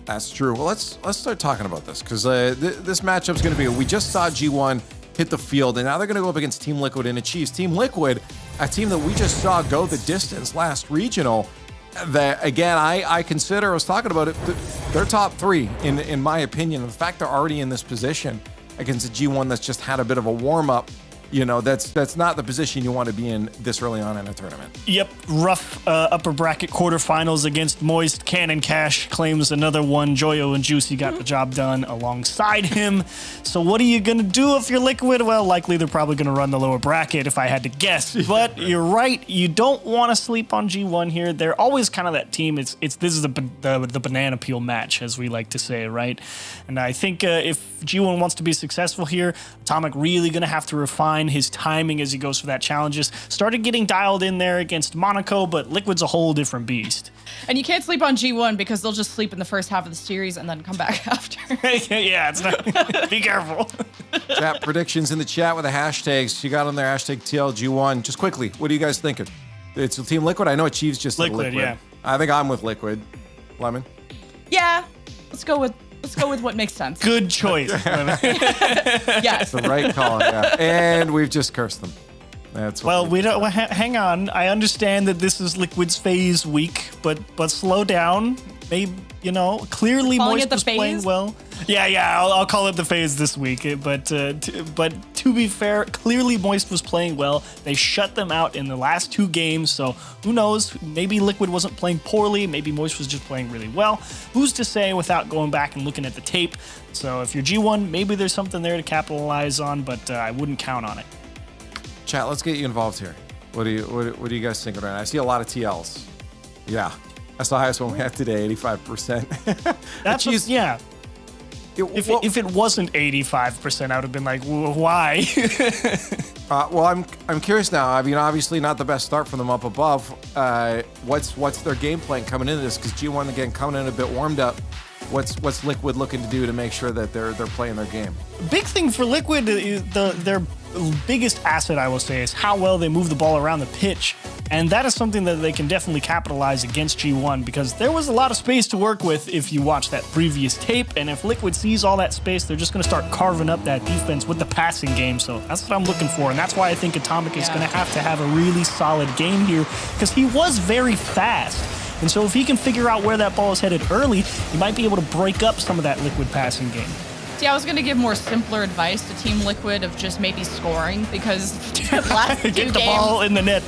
That's true. Well, let's start talking about this, because this matchup's going to be. We just saw G1 hit the field, and now they're going to go up against Team Liquid and Achieves. Team Liquid, a team that we just saw go the distance last regional, that again, I consider, I was talking about it, they're top three in my opinion. The fact they're already in this position against a G1 that's just had a bit of a warm-up, you know, that's not the position you want to be in this early on in a tournament. Yep, rough upper bracket quarterfinals against Moist. Cannon Cash claims another one. Joyo and Juicy got the job done alongside him. So what are you going to do if you're Liquid? Well, likely they're probably going to run the lower bracket if I had to guess. But you're right, you don't want to sleep on G1 here. They're always kind of that team. This is the banana peel match, as we like to say, right? And I think if G1 wants to be successful here, Atomic really going to have to refine his timing as he goes for that challenges. Started getting dialed in there against Monaco, but Liquid's a whole different beast. And you can't sleep on G1 because they'll just sleep in the first half of the series and then come back after. Yeah, it's not. Be careful. Chat predictions in the chat with the hashtags. You got on there, hashtag TLG1. Just quickly, what are you guys thinking? It's Team Liquid. I know Achieves just said Liquid. Yeah. I think I'm with Liquid. Lemon? Yeah, let's go with what makes sense. Good choice. Yes. The right call, yeah. And we've just cursed them. That's well, we don't. Hang on. I understand that this is Liquid's phase week, but slow down. Maybe, clearly Moist was playing well. Yeah. I'll call it the phase this week. But to be fair, clearly Moist was playing well. They shut them out in the last two games. So who knows? Maybe Liquid wasn't playing poorly. Maybe Moist was just playing really well. Who's to say without going back and looking at the tape? So if you're G1, maybe there's something there to capitalize on, but I wouldn't count on it. Chat, let's get you involved here. What do you guys think right now? I see a lot of TLs. Yeah. That's the highest one we have today, 85%. That's yeah. If it wasn't 85%, I would have been like, why? Well, I'm curious now. I mean, obviously not the best start from them up above. What's their game plan coming into this? Because G1 again coming in a bit warmed up. What's Liquid looking to do to make sure that they're playing their game? Big thing for Liquid, their biggest asset, I will say, is how well they move the ball around the pitch. And that is something that they can definitely capitalize against G1, because there was a lot of space to work with if you watch that previous tape. And if Liquid sees all that space, they're just going to start carving up that defense with the passing game. So that's what I'm looking for. And that's why I think Atomic is going to have a really solid game here, because he was very fast. And so if he can figure out where that ball is headed early, he might be able to break up some of that Liquid passing game. See, I was going to give more simpler advice to Team Liquid of just maybe scoring, because the last Get the ball in the net.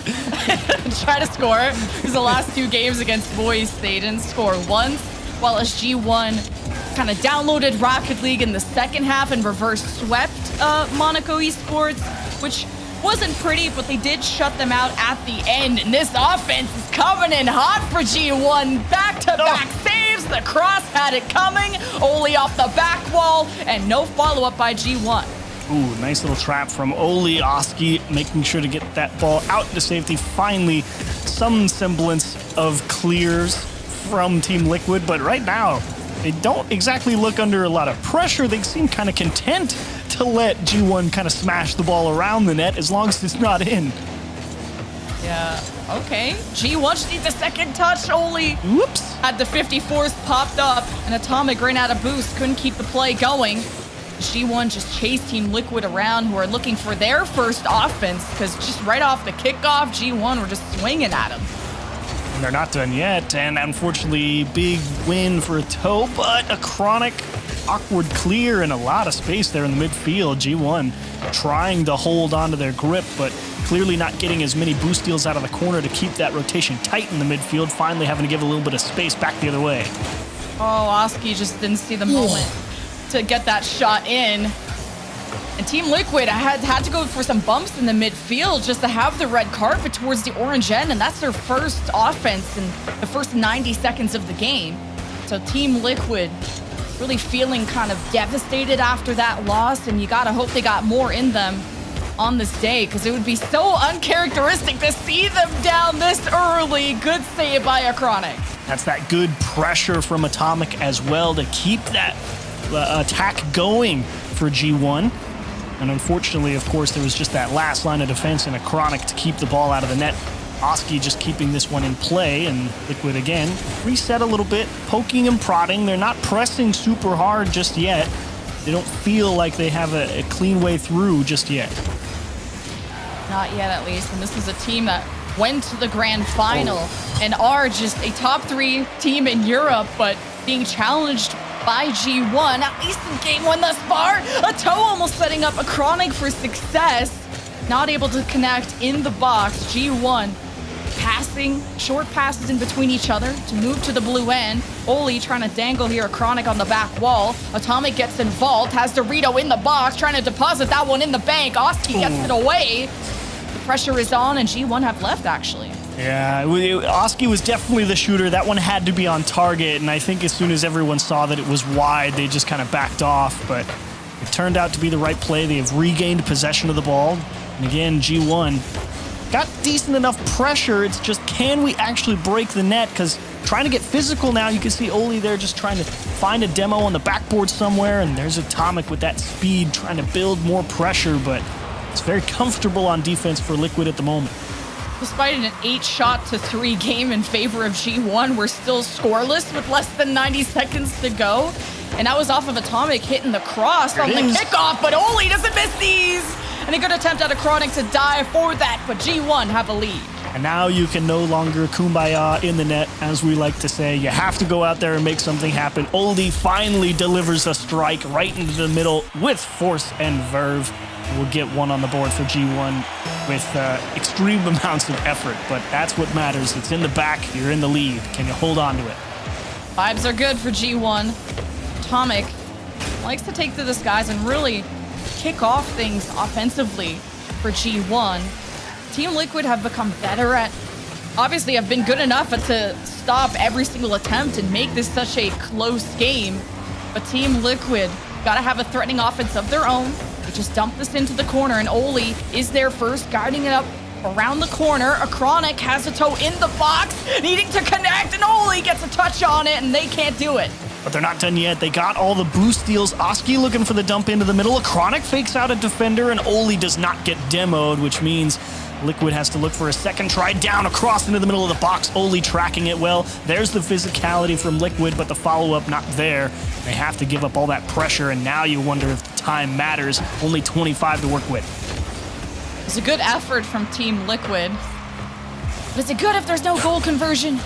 Try to score, because the last two games against Voice, they didn't score once, while as G1 kind of downloaded Rocket League in the second half and reverse swept Monaco Esports, which wasn't pretty, but they did shut them out at the end. And this offense is coming in hot for G1. Back-to-back saves. The cross had it coming. Only off the back wall, and no follow-up by G1. Ooh, nice little trap from Oli Oski, making sure to get that ball out into safety. Finally, some semblance of clears from Team Liquid, but right now, they don't exactly look under a lot of pressure. They seem kind of content to let G1 kind of smash the ball around the net as long as it's not in. Yeah, okay. G1 just needs a second touch. Only whoops. Had the 54s popped up, and Atomic ran out of boost. Couldn't keep the play going. G1 just chased Team Liquid around, who are looking for their first offense, because just right off the kickoff, G1 were just swinging at them. And they're not done yet, and unfortunately, big win for a toe, but a chronic awkward clear and a lot of space there in the midfield. G1 trying to hold onto their grip, but clearly not getting as many boost steals out of the corner to keep that rotation tight in the midfield, finally having to give a little bit of space back the other way. Oh, Oski just didn't see the moment to get that shot in. And Team Liquid had to go for some bumps in the midfield just to have the red carpet towards the orange end, and that's their first offense in the first 90 seconds of the game. So Team Liquid really feeling kind of devastated after that loss, and you gotta hope they got more in them on this day, because it would be so uncharacteristic to see them down this early. Good save by Acronic. That's that good pressure from Atomic as well to keep that attack going for G1. And unfortunately, of course, there was just that last line of defense and Acronic to keep the ball out of the net. Oski just keeping this one in play, and Liquid again reset a little bit, poking and prodding. They're not pressing super hard just yet. They don't feel like they have a clean way through just yet. Not yet, at least. And this is a team that went to the grand final and are just a top 3 team in Europe, but being challenged by G1, at least in game 1 thus far. A toe almost setting up Acronic for success. Not able to connect in the box. G1 passing, short passes in between each other to move to the blue end. Oli trying to dangle here Acronic on the back wall. Atomic gets involved, has Dorito in the box, trying to deposit that one in the bank. Oski gets it away. The pressure is on, and G1 have left, actually. Yeah, Oski was definitely the shooter. That one had to be on target, and I think as soon as everyone saw that it was wide, they just kind of backed off, but it turned out to be the right play. They have regained possession of the ball, and again, G1 got decent enough pressure. It's just, can we actually break the net? Because trying to get physical now, you can see Oli there just trying to find a demo on the backboard somewhere, and there's Atomic with that speed trying to build more pressure, but it's very comfortable on defense for Liquid at the moment. Despite an 8-shot-to-3 game in favor of G1, we're still scoreless with less than 90 seconds to go. And that was off of Atomic hitting the cross on the kickoff, but Oli doesn't miss these. And a good attempt at Acronic to dive for that, but G1 have a lead. And now you can no longer kumbaya in the net, as we like to say. You have to go out there and make something happen. Oli finally delivers a strike right into the middle with force and verve. We'll get one on the board for G1 with extreme amounts of effort, but that's what matters. It's in the back, you're in the lead. Can you hold on to it? Vibes are good for G1. Atomic likes to take to the skies and really kick off things offensively for G1. Team Liquid have become better at, obviously have been good enough to stop every single attempt and make this such a close game. But Team Liquid gotta have a threatening offense of their own. They just dump this into the corner, and Oli is there first, guiding it up around the corner. Acronic has a toe in the box, needing to connect, and Oli gets a touch on it, and they can't do it. But they're not done yet. They got all the boost steals. Oski looking for the dump into the middle. Acronic fakes out a defender, and Oli does not get demoed, which means Liquid has to look for a second try down across into the middle of the box. Oli tracking it well. There's the physicality from Liquid, but the follow-up not there. They have to give up all that pressure, and now you wonder if the time matters. Only 25 to work with. It's a good effort from Team Liquid. But is it good if there's no goal conversion?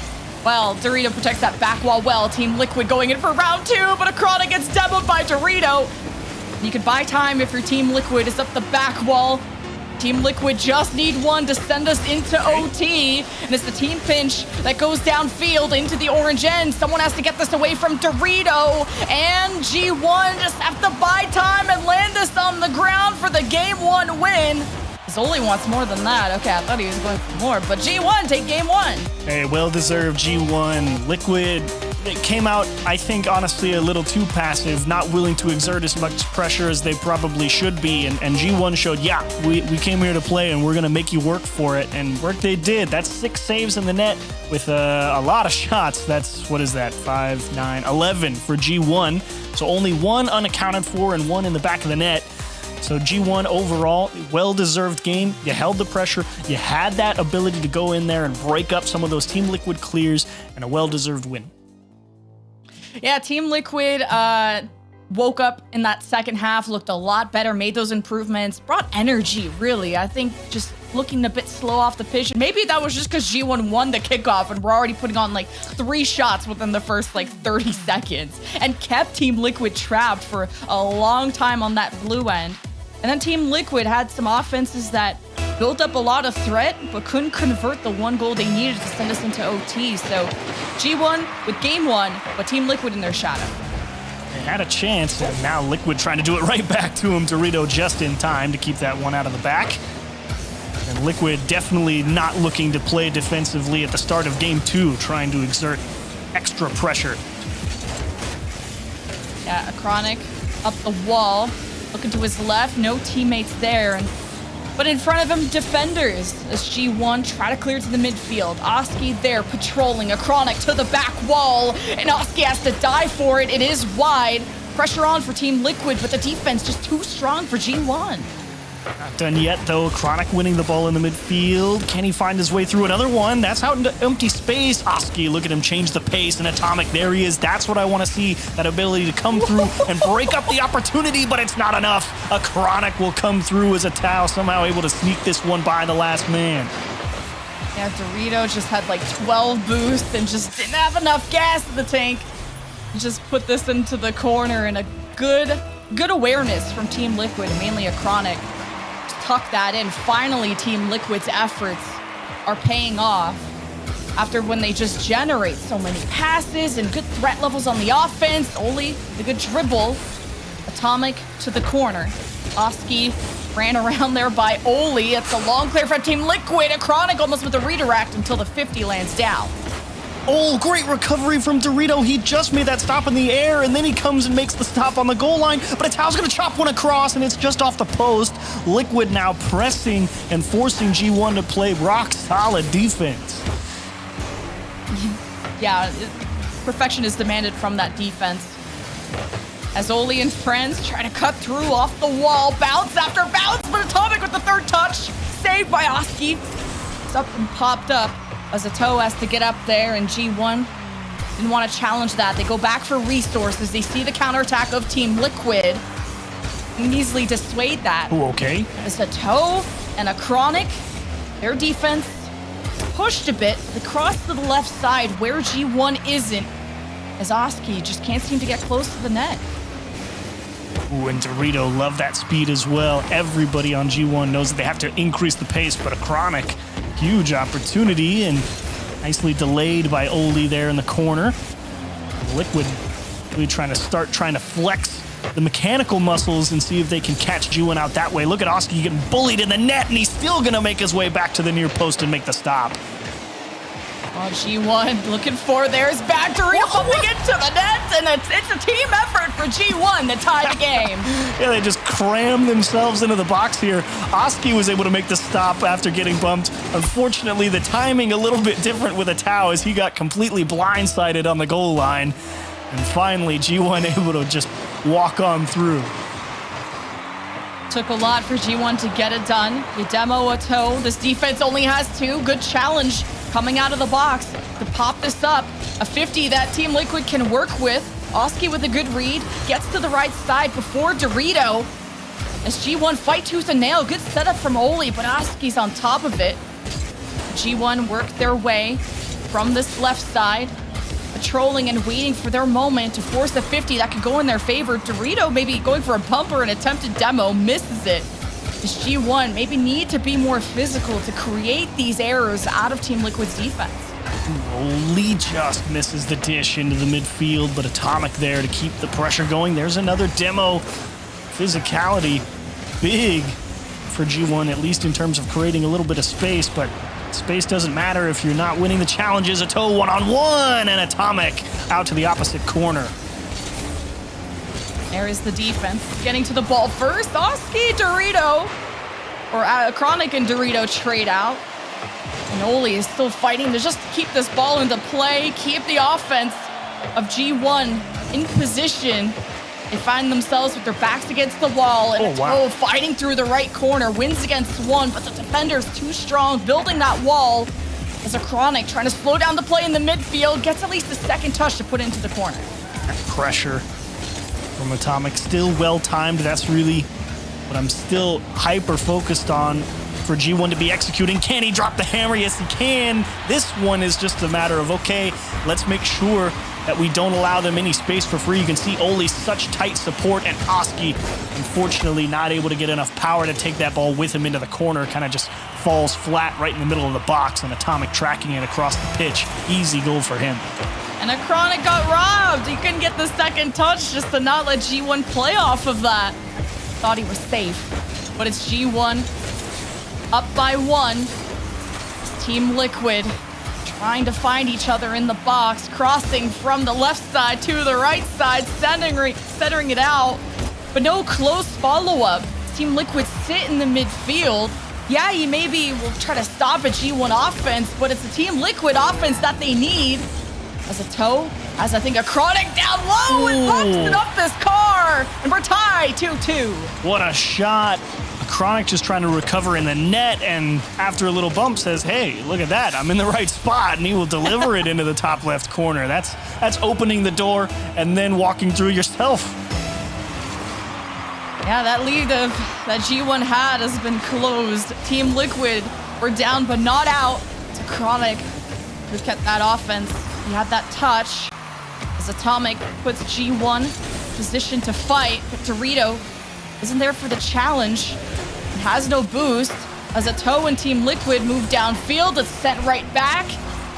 Well, Dorito protects that back wall well. Team Liquid going in for round 2, but Acronic gets demoed by Dorito. You can buy time if your Team Liquid is up the back wall. Team Liquid just need one to send us into OT. And it's the team pinch that goes downfield into the orange end. Someone has to get this away from Dorito. And G1 just have to buy time and land this on the ground for the game 1 win. Zoli wants more than that. Okay, I thought he was going for more, but G1 take game 1. Hey, well-deserved G1. Liquid, it came out, I think, honestly, a little too passive, not willing to exert as much pressure as they probably should be, and G1 showed, yeah, we came here to play, and we're going to make you work for it, and work they did. That's 6 saves in the net with a lot of shots. That's, what is that, 5, 9, 11 for G1, so only 1 unaccounted for and 1 in the back of the net. So G1 overall, well-deserved game. You held the pressure. You had that ability to go in there and break up some of those Team Liquid clears, and a well-deserved win. Yeah, Team Liquid woke up in that second half, looked a lot better, made those improvements, brought energy, really. I think just looking a bit slow off the pitch. Maybe that was just because G1 won the kickoff and we're already putting on like 3 shots within the first like 30 seconds and kept Team Liquid trapped for a long time on that blue end. And then Team Liquid had some offenses that built up a lot of threat, but couldn't convert the one goal they needed to send us into OT. So G1 with game 1, but Team Liquid in their shadow. They had a chance, and now Liquid trying to do it right back to him. Dorito just in time to keep that one out of the back. And Liquid definitely not looking to play defensively at the start of game 2, trying to exert extra pressure. Yeah, Chronic up the wall, looking to his left, no teammates there. But in front of him, defenders as G1 try to clear to the midfield. Oski there patrolling, Chronic to the back wall, and Oski has to die for it. It is wide. Pressure on for Team Liquid, but the defense just too strong for G1. Not done yet, though. Chronic winning the ball in the midfield. Can he find his way through another one? That's out into empty space. Oski, look at him change the pace. And Atomic, there he is. That's what I want to see. That ability to come through and break up the opportunity, but it's not enough. A Chronic will come through as a Tau, somehow able to sneak this one by the last man. Yeah, Dorito just had like 12 boosts and just didn't have enough gas in the tank. Just put this into the corner, and a good awareness from Team Liquid, mainly a Chronic. Tuck that in. Finally, Team Liquid's efforts are paying off after when they just generate so many passes and good threat levels on the offense. Oli, the good dribble. Atomic to the corner. Oski ran around there by Oli. It's a long clear from Team Liquid. A Chronic almost with a redirect until the 50 lands down. Oh, great recovery from Dorito. He just made that stop in the air, and then he comes and makes the stop on the goal line. But Tau's going to chop one across, and it's just off the post. Liquid now pressing and forcing G1 to play rock-solid defense. Yeah, perfection is demanded from that defense. As Oli and friends try to cut through off the wall. Bounce after bounce, but Atomic with the third touch. Saved by Oski. It's up and popped up. As Ato has to get up there, and G1 didn't want to challenge that. They go back for resources. They see the counterattack of Team Liquid and easily dissuade that. Ooh, okay. As Ato and a Chronic, their defense pushed a bit. They crossed to the left side where G1 isn't, as Oski just can't seem to get close to the net. Ooh, and Dorito love that speed as well. Everybody on G1 knows that they have to increase the pace, but a Chronic, huge opportunity, and nicely delayed by Oli there in the corner. Liquid really trying to flex the mechanical muscles and see if they can catch G1 out that way. Look at Oski getting bullied in the net, and he's still going to make his way back to the near post and make the stop. Oh, G1 looking for theirs back. Dorito bumping into the net, and it's a team effort for G1 to tie the game. Yeah, they just crammed themselves into the box here. Oski was able to make the stop after getting bumped. Unfortunately, the timing a little bit different with a Tau as he got completely blindsided on the goal line. And finally, G1 able to just walk on through. Took a lot for G1 to get it done. You demo a toe. This defense only has 2. Good challenge coming out of the box to pop this up. A 50 that Team Liquid can work with. Oski with a good read. Gets to the right side before Dorito. As G1 fight tooth and nail. Good setup from Oli, but Oski's on top of it. G1 work their way from this left side. Patrolling and waiting for their moment to force a 50 that could go in their favor. Dorito maybe going for a bumper and attempted demo, misses it. Does G1 maybe need to be more physical to create these errors out of Team Liquid's defense? Oli just misses the dish into the midfield, but Atomic there to keep the pressure going. There's another demo. Physicality big for G1, at least in terms of creating a little bit of space, but space doesn't matter if you're not winning the challenges. Ato one-on-one, and Atomic out to the opposite corner. There is the defense. Getting to the ball first. Oski, Dorito. Or Chronic and Dorito trade out. And Oli is still fighting to just keep this ball into play. Keep the offense of G1 in position. They find themselves with their backs against the wall. And Ato fighting through the right corner. Wins against 1, but the defender's too strong. Building that wall. As a Chronic trying to slow down the play in the midfield. Gets at least a second touch to put into the corner. Pressure from Atomic, still well-timed. That's really what I'm still hyper-focused on for G1 to be executing. Can he drop the hammer? Yes, he can. This one is just a matter of, okay, let's make sure that we don't allow them any space for free. You can see Oli such tight support, and Oski, unfortunately, not able to get enough power to take that ball with him into the corner. Kind of just falls flat right in the middle of the box, and Atomic tracking it across the pitch. Easy goal for him. And Acronic got robbed. He couldn't get the second touch just to not let G1 play off of that. Thought he was safe, but it's G1 up by 1. Team Liquid trying to find each other in the box, crossing from the left side to the right side, centering it out, but no close follow-up. Team Liquid sit in the midfield. Yeah, you maybe will try to stop a G1 offense, but it's the Team Liquid offense that they need. As a toe, as I think a Acronic down low and pumps it up this car, and we're tied 2-2. What a shot. Acronic just trying to recover in the net, and after a little bump says, hey, look at that, I'm in the right spot, and he will deliver it into the top left corner. That's opening the door and then walking through yourself. Yeah, that lead that G1 had has been closed. Team Liquid were down but not out. It's Acronic who kept that offense. He had that touch as Atomic puts G1 positioned to fight, but Dorito isn't there for the challenge. It has no boost as a toe and Team Liquid move downfield. It's sent right back.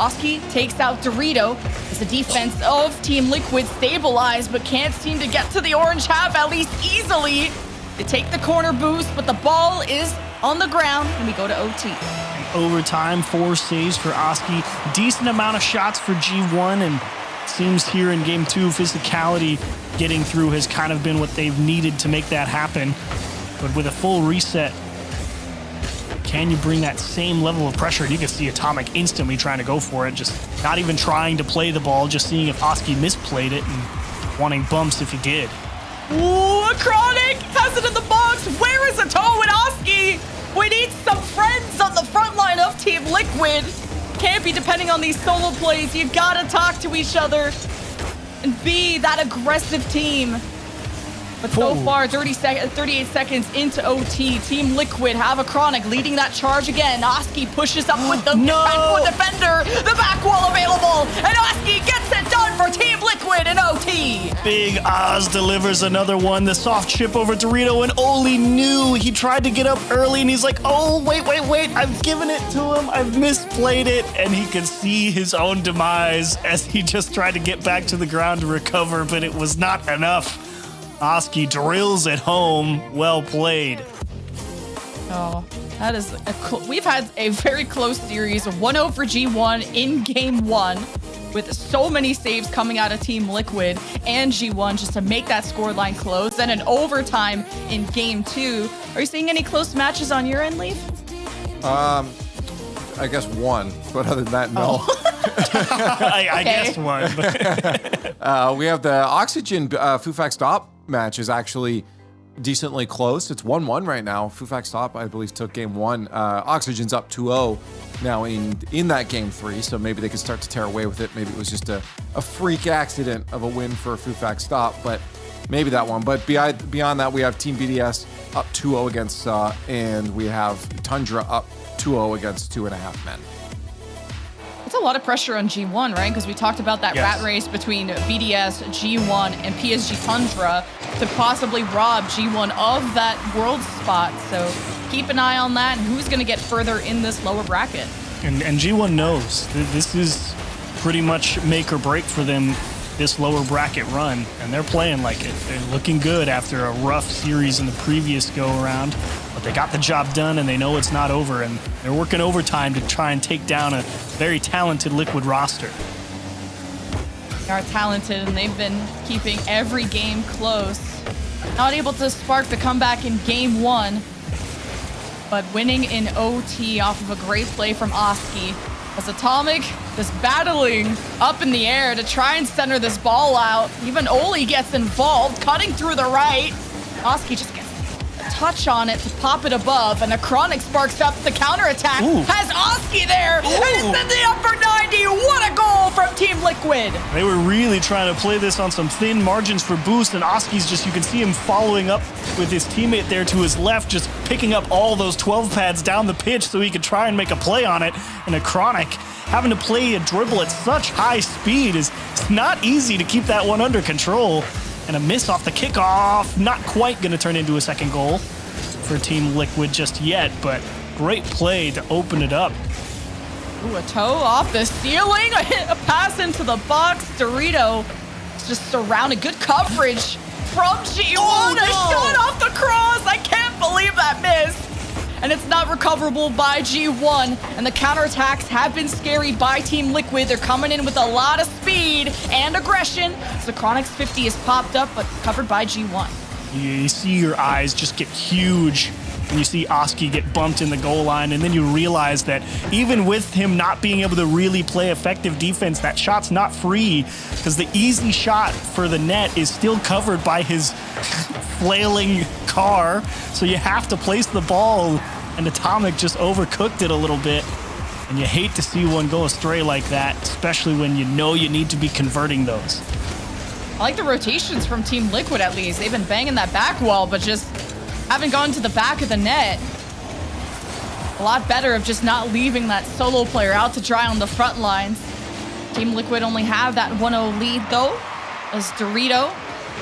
Oski takes out Dorito as the defense of Team Liquid stabilized, but can't seem to get to the orange half, at least easily. They take the corner boost, but the ball is on the ground, and we go to OT. Overtime, 4 saves for Oski. Decent amount of shots for G1, and seems here in game 2, physicality getting through has kind of been what they've needed to make that happen. But with a full reset, can you bring that same level of pressure? You can see Atomic instantly trying to go for it, just not even trying to play the ball, just seeing if Oski misplayed it and wanting bumps if he did. Ooh, Acronic has it in the box. Where is Atomic and Oski? We need some friends on the front line of Team Liquid. Can't be depending on these solo plays. You gotta talk to each other and be that aggressive team. But so far, 38 seconds into OT, Team Liquid have Acronic leading that charge again. Oski pushes up with the defender. The back wall available, and Oski gets it done for Team Liquid in OT. Big Oz delivers another one. The soft chip over Dorito, and Oli knew. He tried to get up early, and he's like, oh, wait. I've given it to him. I've misplayed it. And he could see his own demise as he just tried to get back to the ground to recover, but it was not enough. Oski drills it home. Well played. Oh, that is we've had a very close series. 1-0 for G1 in game 1 with so many saves coming out of Team Liquid and G1 just to make that scoreline close. Then an overtime in game 2. Are you seeing any close matches on your end, Leaf? I guess one, but other than that, no. I guess one. We have the Oxygen Fufax Stop match is actually decently close. It's 1-1 right now. Fufax Stop, I believe, took game 1. Oxygen's up 2-0 now in that game 3, so maybe they could start to tear away with it. Maybe it was just a freak accident of a win for Fufax Stop, but maybe that one. But beyond that, we have Team BDS up 2-0 against and we have Tundra up 2-0 against 2.5 Men. It's a lot of pressure on G1, right? Because we talked about that rat race between BDS, G1, and PSG Tundra to possibly rob G1 of that world spot. So keep an eye on that and who's going to get further in this lower bracket. And G1 knows this is pretty much make or break for them, this lower bracket run, and they're playing like it. They're looking good after a rough series in the previous go-around, but they got the job done and they know it's not over, and they're working overtime to try and take down a very talented Liquid roster. They are talented, and they've been keeping every game close. Not able to spark the comeback in game 1, but winning in OT off of a great play from Oski. As Atomic is battling up in the air to try and center this ball out. Even Oli gets involved, cutting through the right. Oski just gets touch on it to pop it above, and Acronic sparks up the counterattack. Has Oski there, and it's in the upper 90. What a goal from Team Liquid. They were really trying to play this on some thin margins for boost, and Oski's just, you can see him following up with his teammate there to his left, just picking up all those 12 pads down the pitch so he could try and make a play on it. And Acronic having to play a dribble at such high speed is not easy to keep that one under control. And a miss off the kickoff, not quite going to turn into a second goal for Team Liquid just yet, but great play to open it up. Ooh, a toe off the ceiling, a pass into the box. Dorito is just surrounded. Good coverage from G1. A shot off the cross. I can't believe that miss. And it's not recoverable by G1. And the counterattacks have been scary by Team Liquid. They're coming in with a lot of speed and aggression. So Chronic's 50 is popped up, but covered by G1. You see your eyes just get huge when you see Oski get bumped in the goal line, and then you realize that even with him not being able to really play effective defense, that shot's not free because the easy shot for the net is still covered by his flailing car. So you have to place the ball, and Atomic just overcooked it a little bit. And you hate to see one go astray like that, especially when you know you need to be converting those. I like the rotations from Team Liquid at least. They've been banging that back wall, but just haven't gone to the back of the net. A lot better of just not leaving that solo player out to dry on the front lines. Team Liquid only have that 1-0 lead though, as Dorito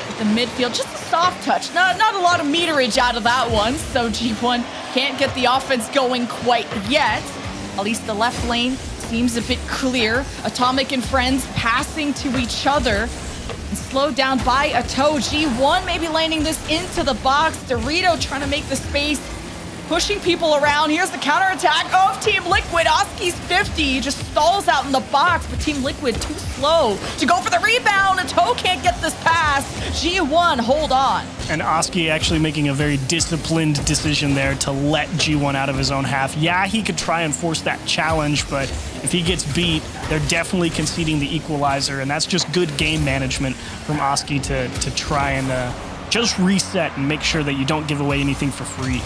with the midfield, just a soft touch. Not a lot of meterage out of that one, so G1 can't get the offense going quite yet. At least the left lane seems a bit clear. Atomic and friends passing to each other. And slowed down by a toe. G1 maybe landing this into the box. Dorito trying to make the space, pushing people around. Here's the counterattack of Team Liquid. Oski's 50 just stalls out in the box, but Team Liquid too slow to go for the rebound. A toe can't get this pass. G1 hold on. And Oski actually making a very disciplined decision there to let G1 out of his own half. Yeah, he could try and force that challenge, but if he gets beat, they're definitely conceding the equalizer, and that's just good game management from Oski to try and just reset and make sure that you don't give away anything for free.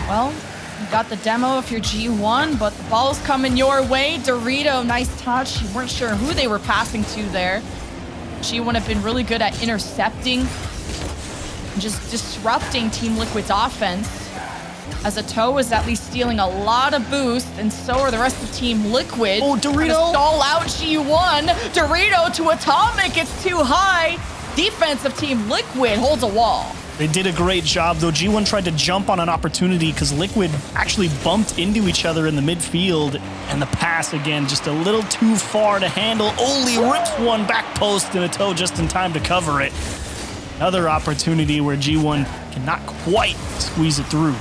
Well, you got the demo if you're G1, but the ball's coming your way. Dorito, nice touch. You weren't sure who they were passing to there. G1 have been really good at intercepting and just disrupting Team Liquid's offense, as a toe is at least stealing a lot of boost, and so are the rest of Team Liquid. Oh, Dorito! Stall out G1. Dorito to Atomic. It's too high. Defense of Team Liquid holds a wall. They did a great job, though. G1 tried to jump on an opportunity because Liquid actually bumped into each other in the midfield, and the pass, again, just a little too far to handle. Oli rips one back post, and a toe just in time to cover it. Another opportunity where G1 cannot quite squeeze it through.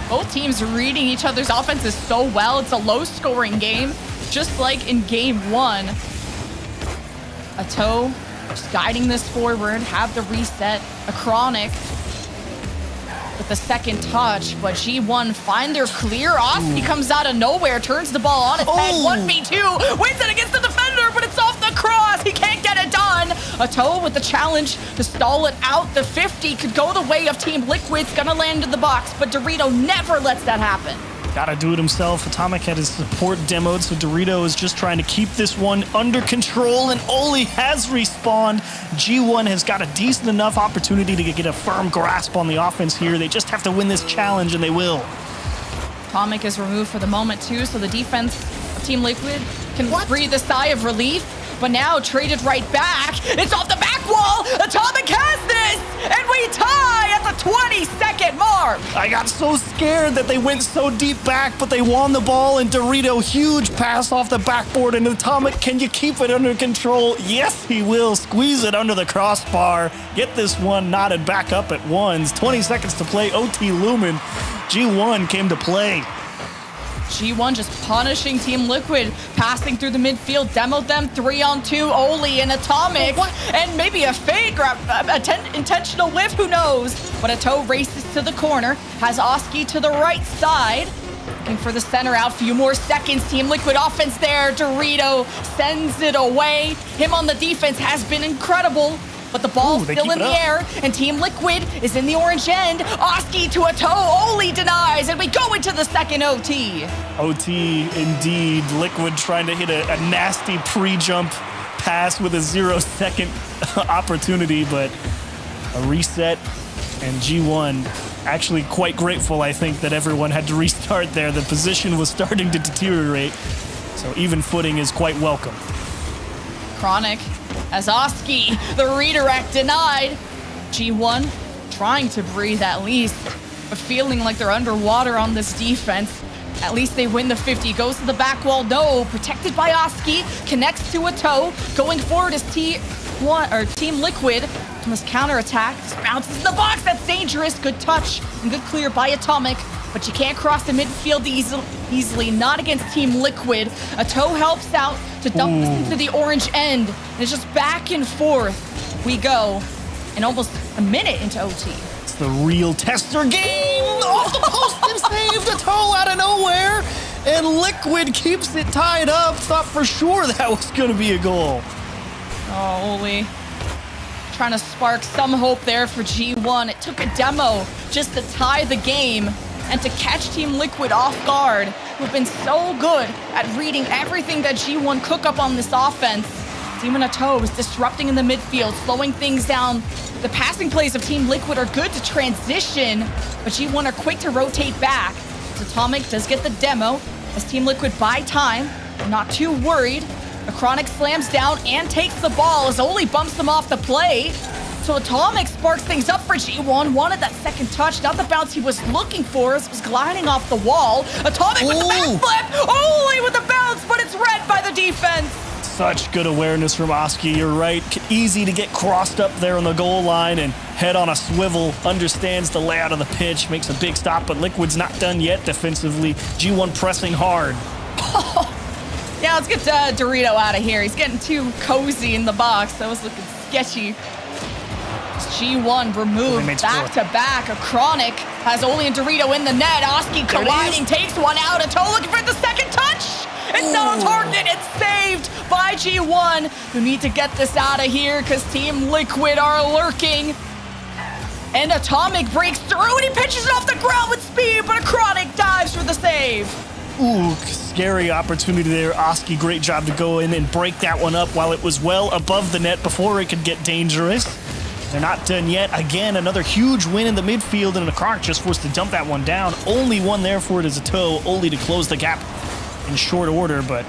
Both teams reading each other's offenses so well. It's a low-scoring game, just like in Game 1. A toe just guiding this forward, have the reset. A Chronic with the second touch, but G1 find their clear. Oski comes out of nowhere, turns the ball on its head. 1v2, wins it against the defender, but it's off the cross. He can't get it done. A toe with the challenge to stall it out. The 50 could go the way of Team Liquid's gonna land in the box, but Dorito never lets that happen. Gotta do it himself. Atomic had his support demoed, so Dorito is just trying to keep this one under control, and Oli has respawned. G1 has got a decent enough opportunity to get a firm grasp on the offense here. They just have to win this challenge, and they will. Atomic is removed for the moment, too, so the defense of Team Liquid can breathe a sigh of relief, but now traded right back. It's off the back wall. Atomic has this, and we tie at the 22nd mark. I got so scared that they went so deep back, but they won the ball, and Dorito, huge pass off the backboard, and Atomic, can you keep it under control? Yes, he will. Squeeze it under the crossbar. Get this one knotted back up at ones. 20 seconds to play. OT Lumen. G1 came to play. G1 just punishing Team Liquid, passing through the midfield, demoed them 3-on-2, Oli and Atomic, and maybe a fade grab, intentional whiff, who knows? But a toe races to the corner, has Oski to the right side, looking for the center out, few more seconds, Team Liquid offense there, Dorito sends it away. Him on the defense has been incredible. but the ball's still in the air, and Team Liquid is in the orange end. Oski to a toe, Oli denies, and we go into the second OT. OT, indeed. Liquid trying to hit a nasty pre-jump pass with a 0-second opportunity, but a reset, and G1 actually quite grateful, I think, that everyone had to restart there. The position was starting to deteriorate, so even footing is quite welcome. Chronic as Oski, the redirect denied. G1 trying to breathe at least, but feeling like they're underwater on this defense. At least they win the 50. Goes to the back wall. No. Protected by Oski. Connects to a toe. Going forward is Team Liquid. Must counterattack. Just bounces in the box. That's dangerous. Good touch and good clear by Atomic. But you can't cross the midfield easily. Not against Team Liquid. A toe helps out to dump this into the orange end. And it's just back and forth we go. And almost a minute into OT. It's the real tester game. Off the post and saved a toe out of nowhere. And Liquid keeps it tied up. Thought for sure that was going to be a goal. Oh, Oli. Trying to spark some hope there for G1. It took a demo just to tie the game and to catch Team Liquid off guard, who've been so good at reading everything that G1 cook up on this offense. Demon Toe is disrupting in the midfield, slowing things down. The passing plays of Team Liquid are good to transition, but G1 are quick to rotate back. Atomic does get the demo as Team Liquid buy time. They're not too worried. The Chronic slams down and takes the ball as Oli bumps them off the play. So Atomic sparks things up for G1. Wanted that second touch, not the bounce he was looking for as it was gliding off the wall. Atomic with the backflip! Oli with the bounce, but it's read by the defense. Such good awareness from Oski, you're right. Easy to get crossed up there on the goal line and head on a swivel. Understands the layout of the pitch, makes a big stop, but Liquid's not done yet defensively. G1 pressing hard. Yeah, let's get Dorito out of here. He's getting too cozy in the box. That was looking sketchy. G1 removed back to back. A Chronic has Oli and Dorito in the net. Oski colliding, takes one out. Ato looking for the second touch. It's no target. It's saved by G1, who need to get this out of here because Team Liquid are lurking. And Atomic breaks through and he pitches it off the ground with speed, but a Chronic dives for the save. Ooh, scary opportunity there. Oski, great job to go in and break that one up while it was well above the net before it could get dangerous. They're not done yet. Again, another huge win in the midfield, and the Chronic just forced to dump that one down. Only one there for it is a toe, only to close the gap in short order, but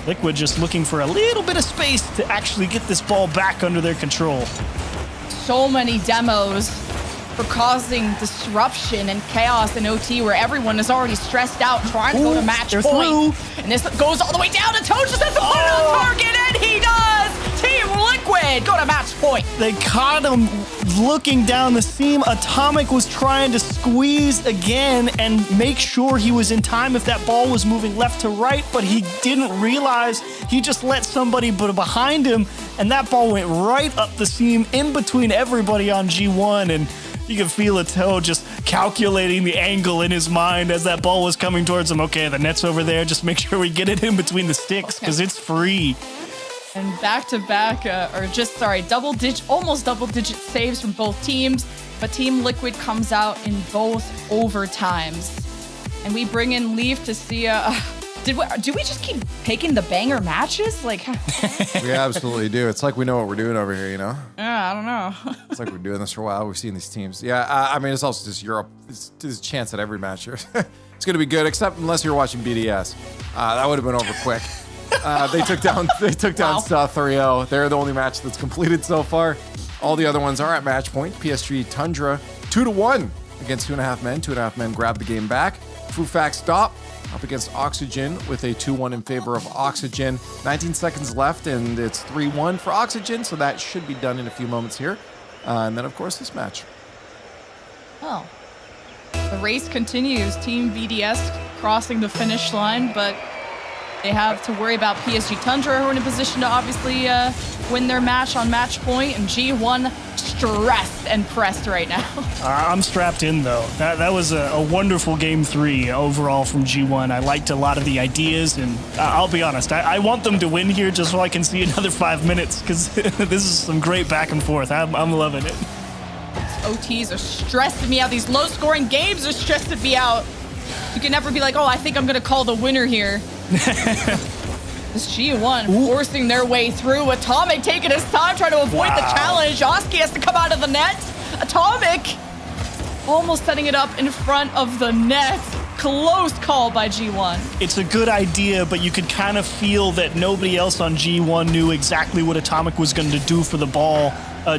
Liquid just looking for a little bit of space to actually get this ball back under their control. So many demos for causing disruption and chaos in OT where everyone is already stressed out trying to go to match point. And this goes all the way down to Toe, just has to put it on target, and he does! Team Liquid go to match point. They caught him looking down the seam. Atomic was trying to squeeze again and make sure he was in time if that ball was moving left to right, but he didn't realize he just let somebody behind him, and that ball went right up the seam in between everybody on G1, and you can feel Toe just calculating the angle in his mind as that ball was coming towards him. Okay, the net's over there. Just make sure we get it in between the sticks because it's free. And back-to-back, almost double-digit saves from both teams, but Team Liquid comes out in both overtimes. And we bring in Leaf to see, do we just keep picking the banger matches? Like, we absolutely do. It's like we know what we're doing over here, you know? I don't know. It's like we're doing this for a while. We've seen these teams. Yeah, I mean, it's also just Europe. There's a chance at every match here. It's going to be good, except unless you're watching BDS. That would have been over quick. They took down South 3-0. They're the only match that's completed so far. All the other ones are at match point. PSG Tundra 2-1 against 2.5 men. 2.5 men grab the game back. Fufax stop up against Oxygen with a 2-1 in favor of Oxygen. 19 seconds left, and it's 3-1 for Oxygen, so that should be done in a few moments here. And then, of course, this match. Oh. The race continues. Team BDS crossing the finish line, but they have to worry about PSG Tundra, who are in a position to obviously win their match on match point, and G1 stressed and pressed right now. I'm strapped in, though. That was a wonderful game 3 overall from G1. I liked a lot of the ideas, and I'll be honest, I want them to win here just so I can see another 5 minutes, because this is some great back and forth. I'm loving it. OTs are stressing me out. These low-scoring games are stressing me out. You can never be like, oh, I think I'm going to call the winner here. This G1 forcing their way through. Atomic taking his time, trying to avoid the challenge. Oski has to come out of the net. Atomic almost setting it up in front of the net. Close call by G1. It's a good idea, but you could kind of feel that nobody else on G1 knew exactly what Atomic was going to do for the ball,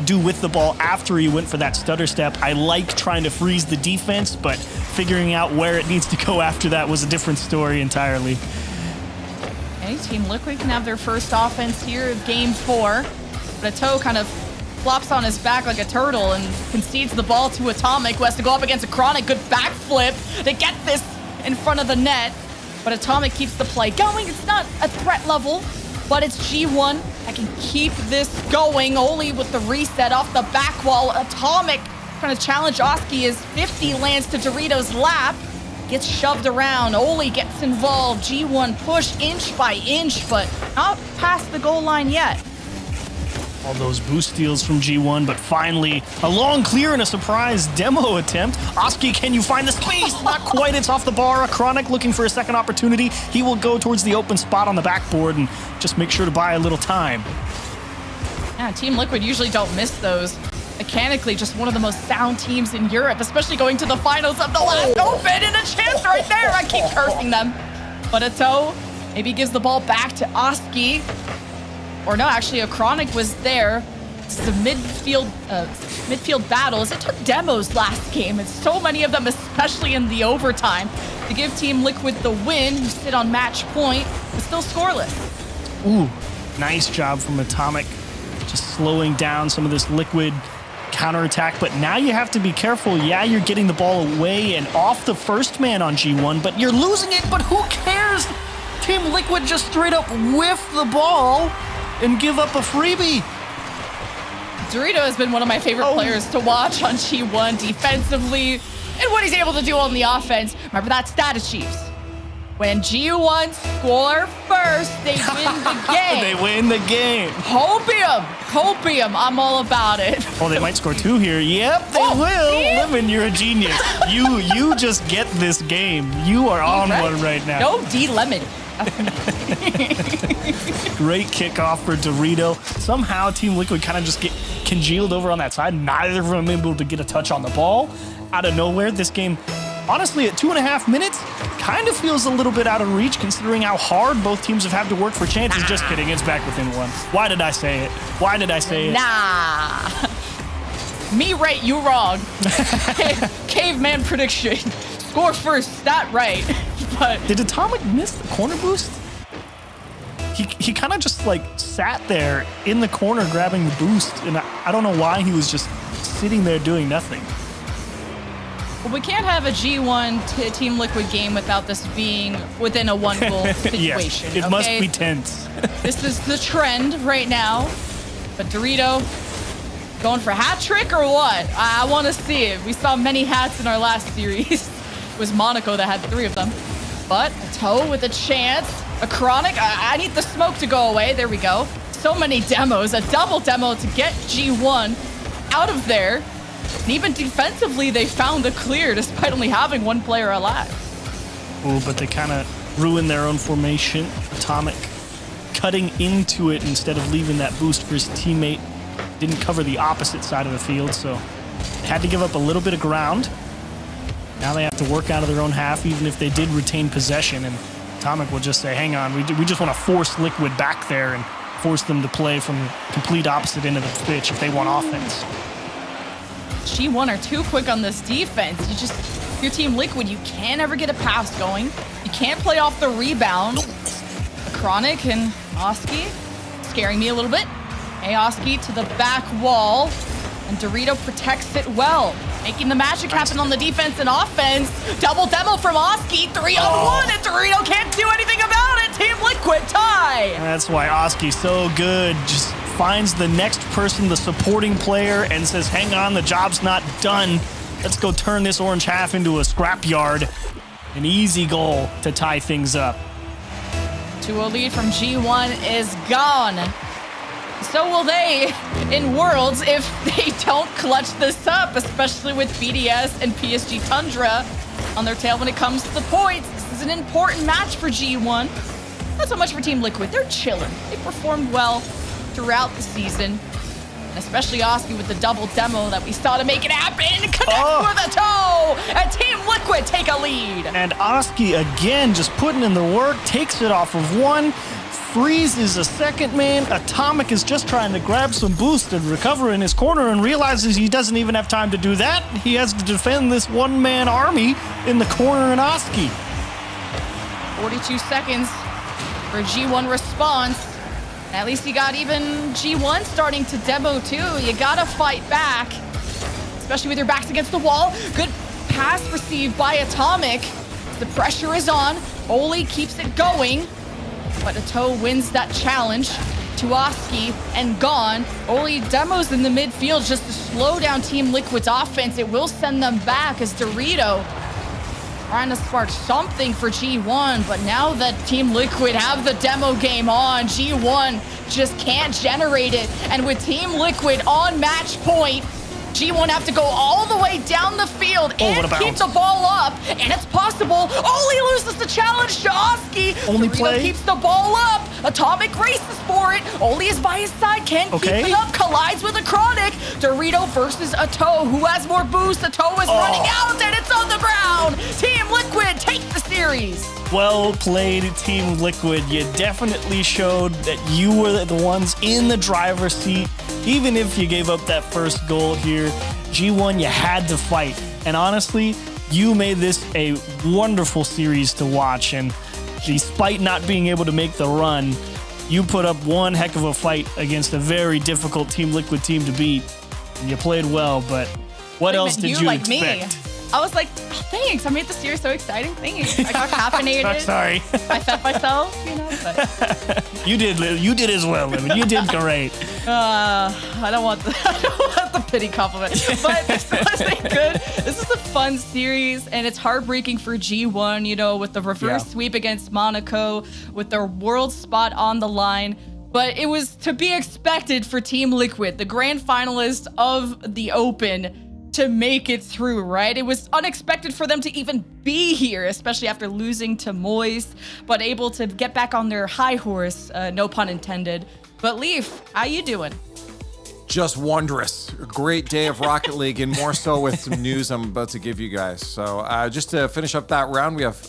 do with the ball after he went for that stutter step. I like trying to freeze the defense, but figuring out where it needs to go after that was a different story entirely. Okay, Team Liquid can have their first offense here of game 4. But Ato kind of flops on his back like a turtle and concedes the ball to Atomic, who has to go up against a Chronic. Good backflip to get this in front of the net. But Atomic keeps the play going. It's not a threat level, but it's G1 that can keep this going. Only with the reset off the back wall. Atomic trying to challenge Oski as 50 lands to Dorito's lap. Gets shoved around. Oli gets involved. G1 push inch by inch, but not past the goal line yet. All those boost steals from G1, but finally a long clear and a surprise demo attempt. Oski, can you find the space? Not quite. It's off the bar. Chronic looking for a second opportunity. He will go towards the open spot on the backboard and just make sure to buy a little time. Yeah, Team Liquid usually don't miss those. Mechanically, just one of the most sound teams in Europe, especially going to the finals of the last open, and a chance right there. I keep cursing them. But Ato maybe gives the ball back to Oski. Or no, actually, a Chronic was there. It's the midfield battles. It took demos last game, and so many of them, especially in the overtime, to give Team Liquid the win, who sit on match point, but still scoreless. Ooh, nice job from Atomic, just slowing down some of this Liquid counterattack. But now you have to be careful. Yeah, you're getting the ball away and off the first man on G1, but you're losing it. But who cares? Team Liquid just straight up whiff the ball and give up a freebie. Dorito has been one of my favorite players to watch on G1 defensively and what he's able to do on the offense. Remember that status, Chiefs? When G1 score first, they win the game. They win the game. Hopium, I'm all about it. Oh, they might score 2 here. Yep, they will. Lemon, you're a genius. You just get this game. You are on one right now. No, D Lemon. Great kickoff for Dorito. Somehow Team Liquid kind of just get congealed over on that side. Neither of them able to get a touch on the ball. Out of nowhere, this game, honestly, at 2.5 minutes, kind of feels a little bit out of reach considering how hard both teams have had to work for chances. Just kidding, it's back within 1. Why did I say it? Why did I say it? Nah. Me right, you wrong. Caveman prediction. Score first, stat right. But did Atomic miss the corner boost? He kind of just like sat there in the corner grabbing the boost, and I don't know why he was just sitting there doing nothing. Well, we can't have a G1 Team Liquid game without this being within a 1-goal situation. Yes, it must be tense. This is the trend right now. But Dorito going for a hat trick or what? I want to see it. We saw many hats in our last series. It was Monaco that had 3 of them. But a toe with a chance. A Chronic. I need the smoke to go away. There we go. So many demos. A double demo to get G1 out of there. And even defensively, they found the clear despite only having 1 player alive. Oh, but they kind of ruined their own formation. Atomic cutting into it instead of leaving that boost for his teammate. Didn't cover the opposite side of the field, so had to give up a little bit of ground. Now they have to work out of their own half, even if they did retain possession. And Atomic will just say, hang on, we just want to force Liquid back there and force them to play from the complete opposite end of the pitch if they want offense. G1 are too quick on this defense. Your Team Liquid, you can't ever get a pass going. You can't play off the rebound. A Chronic and Oski scaring me a little bit. Hey, Oski to the back wall. And Dorito protects it well, making the magic happen on the defense and offense. Double demo from Oski, 3-on-1, and Dorito can't do anything about it. Team Liquid tie. That's why Oski's so good, just finds the next person, the supporting player, and says, hang on, the job's not done. Let's go turn this orange half into a scrapyard. An easy goal to tie things up. 2-0 lead from G1 is gone. So will they in Worlds if they don't clutch this up, especially with BDS and PSG Tundra on their tail when it comes to the points. This is an important match for G1. Not so much for Team Liquid. They're chilling. They performed well throughout the season. And especially Oski with the double demo that we saw to make it happen. Connect with a toe! And Team Liquid take a lead. And Oski again just putting in the work, takes it off of one, freezes a second man. Atomic is just trying to grab some boost and recover in his corner and realizes he doesn't even have time to do that. He has to defend this one-man army in the corner in Oski. 42 seconds for G1 response. At least you got even G1 starting to demo too. You gotta fight back, especially with your backs against the wall. Good pass received by Atomic. The pressure is on. Oli keeps it going, but Ato wins that challenge to Oski and gone. Oli demos in the midfield just to slow down Team Liquid's offense. It will send them back as Dorito trying to spark something for G1, but now that Team Liquid have the demo game on, G1 just can't generate it. And with Team Liquid on match point, G1 have to go all the way down the field and keep the ball up, and it's possible. Oli loses the challenge to Oski. Only Dorito play. keeps the ball up. Atomic races for it. Oli is by his side, can't keep it up, collides with a Chronic. Dorito versus Ato, who has more boost. Ato is running out, and it's on the ground. Team Liquid take the series. Well played, Team Liquid. You definitely showed that you were the ones in the driver's seat. Even if you gave up that first goal here, G1, you had to fight. And honestly, you made this a wonderful series to watch. And despite not being able to make the run, you put up one heck of a fight against a very difficult Team Liquid team to beat. And you played well, but what else did you expect? I was like, oh, thanks. I made the series so exciting. Thanks. I got caffeinated. Sorry. I fed myself, you know. But You did as well, Lemon. You did great. I don't want the pity compliment, but this wasn't good. This is a fun series, and it's heartbreaking for G1. You know, with the reverse sweep against Monaco, with their world spot on the line. But it was to be expected for Team Liquid, the grand finalist of the Open, to make it through, right? It was unexpected for them to even be here, especially after losing to Moist, but able to get back on their high horse, no pun intended. But Leaf, how you doing? Just wondrous. A great day of Rocket League, and more so with some news I'm about to give you guys. So just to finish up that round, we have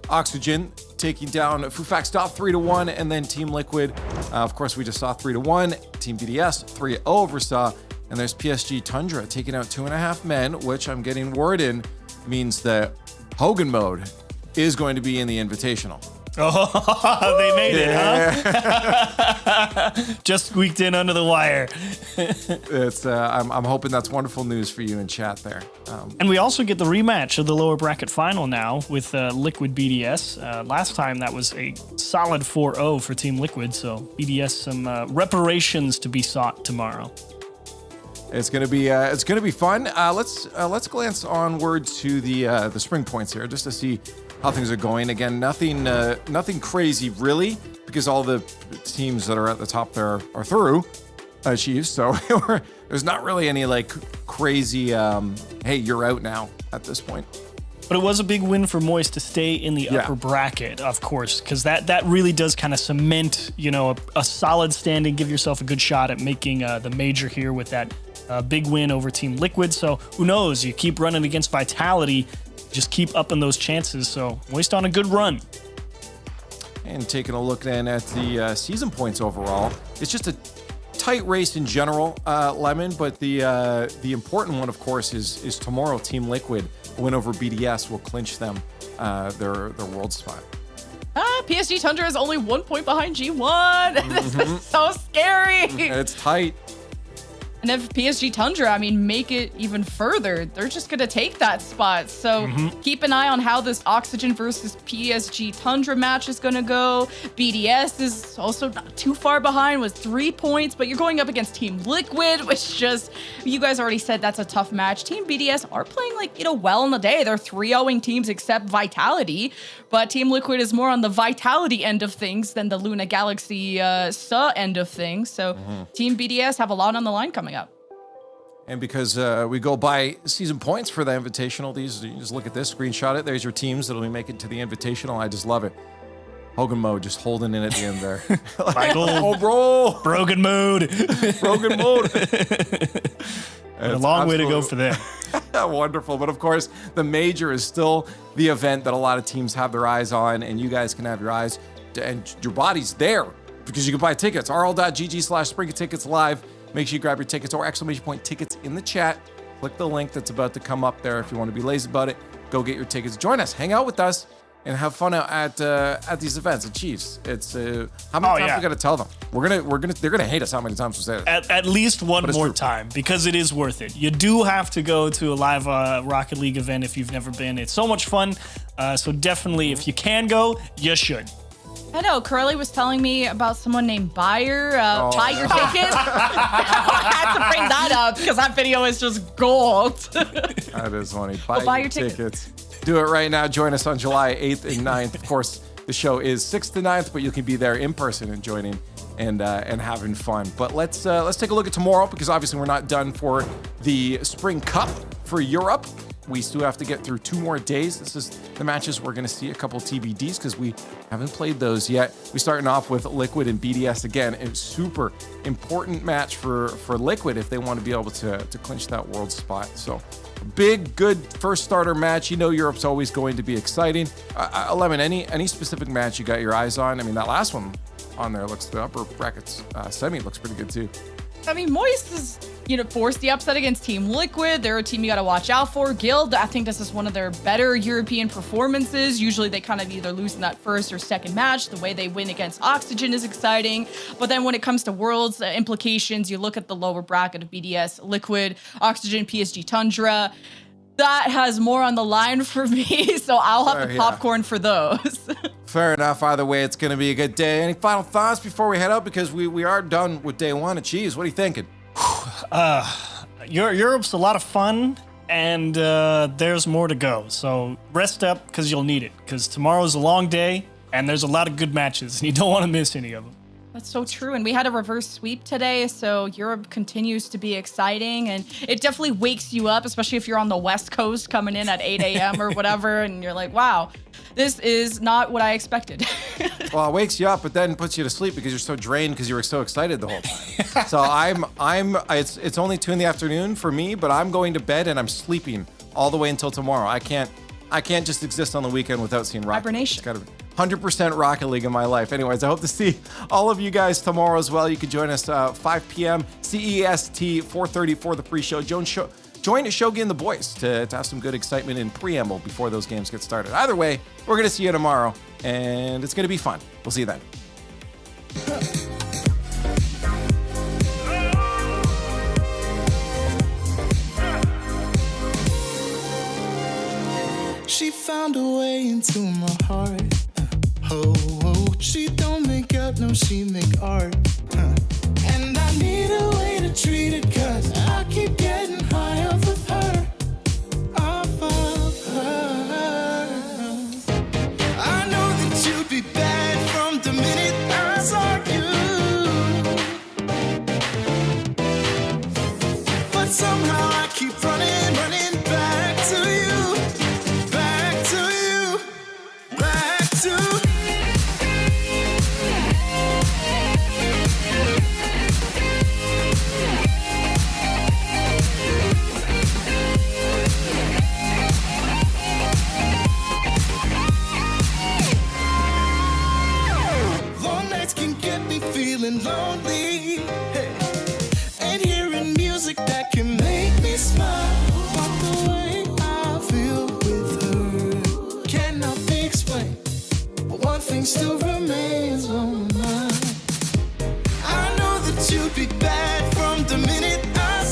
Oxygen taking down Fufax Top 3-1, and then Team Liquid. Of course, we just saw 3-1. Team BDS 3-0 oversaw. And there's PSG Tundra taking out 2.5 men, which I'm getting word in means that Hogan mode is going to be in the Invitational. Oh, they made it, huh? Just squeaked in under the wire. It's I'm hoping that's wonderful news for you in chat there. And we also get the rematch of the lower bracket final now with Liquid BDS. Last time that was a solid 4-0 for Team Liquid, so BDS some reparations to be sought tomorrow. It's gonna be fun. Let's glance onward to the spring points here just to see how things are going. Again, nothing crazy really, because all the teams that are at the top there are through Chiefs. So there's not really any like crazy. Hey, you're out now at this point. But it was a big win for Moist to stay in the upper bracket, of course, because that really does kind of cement, a solid standing, give yourself a good shot at making the major here with that big win over Team Liquid. So who knows? You keep running against Vitality, just keep upping those chances. So Moist on a good run. And taking a look then at the season points overall, it's just a tight race in general, Lemon. But the important one, of course, is tomorrow. Team Liquid, a win over BDS will clinch them their world spot. PSG Tundra is only 1 point behind G1. This is so scary. It's tight. And if PSG Tundra, I mean, make it even further, they're just going to take that spot. So keep an eye on how this Oxygen versus PSG Tundra match is going to go. BDS is also not too far behind with 3 points, but you're going up against Team Liquid, which just, you guys already said that's a tough match. Team BDS are playing well in the day. They're 3-0ing teams except Vitality, but Team Liquid is more on the Vitality end of things than the Luna Galaxy end of things. So Team BDS have a lot on the line coming up. And because we go by season points for the Invitational, you just look at this, screenshot it. There's your teams that'll be making it to the Invitational. I just love it. Hogan Mode just holding in at the end there. Michael, oh, bro. Broken Mode. Broken Mode. A long way to go for them. Wonderful. But of course, the major is still the event that a lot of teams have their eyes on, and you guys can have your eyes and your body's there because you can buy tickets. rl.gg/spring tickets live. Make sure you grab your tickets or !tickets in the chat. Click the link that's about to come up there. If you want to be lazy about it, go get your tickets. Join us, hang out with us, and have fun out at these events at Chiefs. It's how many times we gotta tell them? They're gonna hate us how many times we say it. At least one more time, because it is worth it. You do have to go to a live Rocket League event if you've never been. It's so much fun. So definitely, if you can go, you should. I know, Curly was telling me about someone named Buyer. Buy your tickets. I had to bring that up because that video is just gold. That is funny. Buy your tickets. Do it right now. Join us on July 8th and 9th. Of course, the show is 6th to 9th, but you can be there in person and joining and having fun. But let's take a look at tomorrow because obviously we're not done for the Spring Cup for Europe. We still have to get through 2 more days. This is the matches we're going to see a couple TBDs because we haven't played those yet. We're starting off with Liquid and BDS again. It's super important match for Liquid if they want to be able to clinch that world spot. So big, good first starter match. You know Europe's always going to be exciting. Lemon, any specific match you got your eyes on? I mean, that last one on there looks, the upper brackets semi looks pretty good too. I mean, Moist is, forced the upset against Team Liquid. They're a team you got to watch out for. Guild, I think this is one of their better European performances. Usually they kind of either lose in that first or second match. The way they win against Oxygen is exciting. But then when it comes to Worlds implications, you look at the lower bracket of BDS, Liquid, Oxygen, PSG Tundra. That has more on the line for me, so I'll have the popcorn for those. Fair enough. Either way, it's going to be a good day. Any final thoughts before we head out? Because we are done with day 1 of Cheese. What are you thinking? Europe's a lot of fun, and there's more to go. So rest up because you'll need it. Because tomorrow's a long day, and there's a lot of good matches, and you don't want to miss any of them. That's so true. And we had a reverse sweep today, so Europe continues to be exciting. And it definitely wakes you up, especially if you're on the West Coast coming in at 8 a.m. or whatever, and you're like, wow, this is not what I expected. Well, it wakes you up, but then puts you to sleep because you're so drained because you were so excited the whole time. So it's only 2 in the afternoon for me, but I'm going to bed and I'm sleeping all the way until tomorrow. I can't just exist on the weekend without seeing Rocket. Hibernation. It's got to be 100% Rocket League in my life. Anyways, I hope to see all of you guys tomorrow as well. You can join us 5 p.m. CEST, 4:30 for the pre-show. Join Shogi and the boys to have some good excitement and preamble before those games get started. Either way, we're going to see you tomorrow, and it's going to be fun. We'll see you then. She found a way into my heart. She don't make up, no, she make art. And I need a way to treat it, cause I keep getting high off of her. Off of her. I know that you'd be bad from the minute I saw you. But somehow I keep running back to you. Back to you. Back to feeling lonely, hey. And hearing music that can make me smile. But the way I feel with her cannot be explained. But one thing still remains on my mind. I know that you'd be bad from the minute I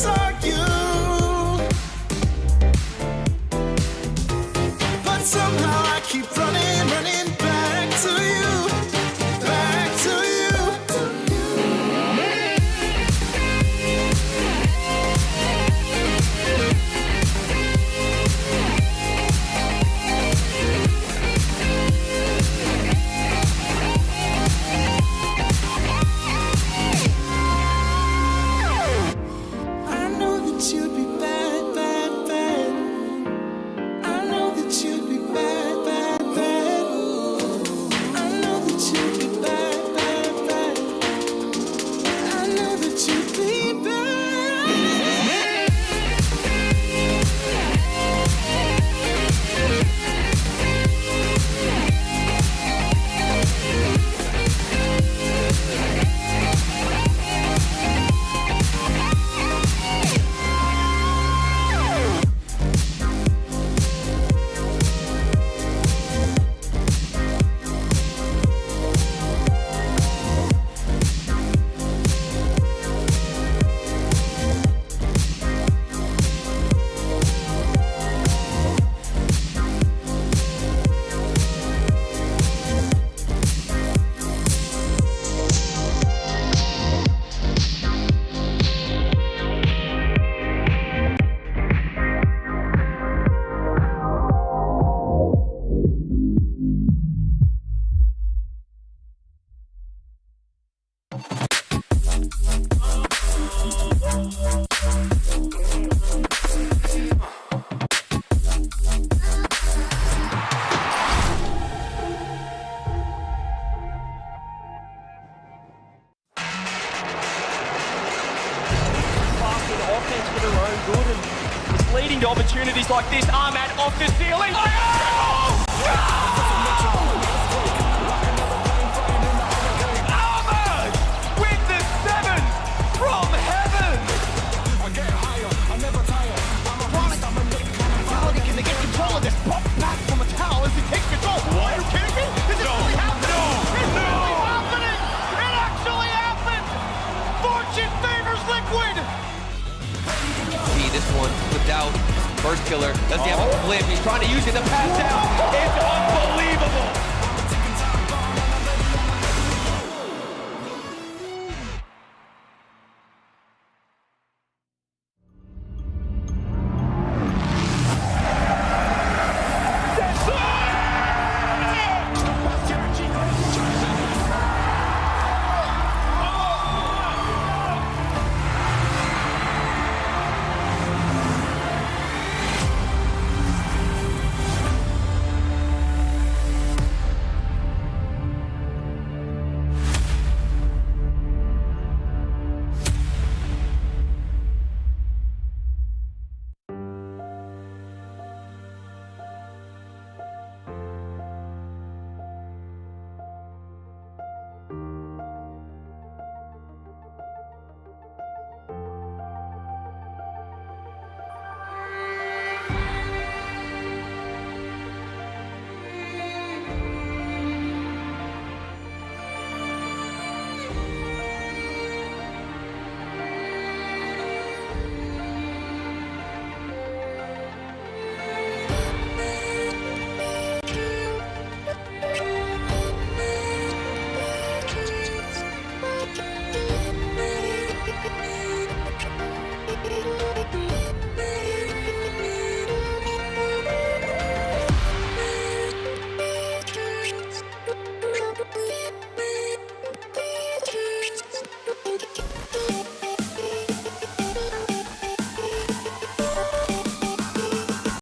opportunities like this. Ahmad off the ceiling. Ahmad with the 7 from heaven. I get higher, I never tire. I'm a chronic. Vitality, can they get control of this? Pop back from a towel as he takes control. What? Are you kidding me? Is this really happening? It's really happening! It actually happened! Fortune favors Liquid! See this one flipped out. First killer. Does he have a flip? He's trying to use it to pass out. It's unbelievable.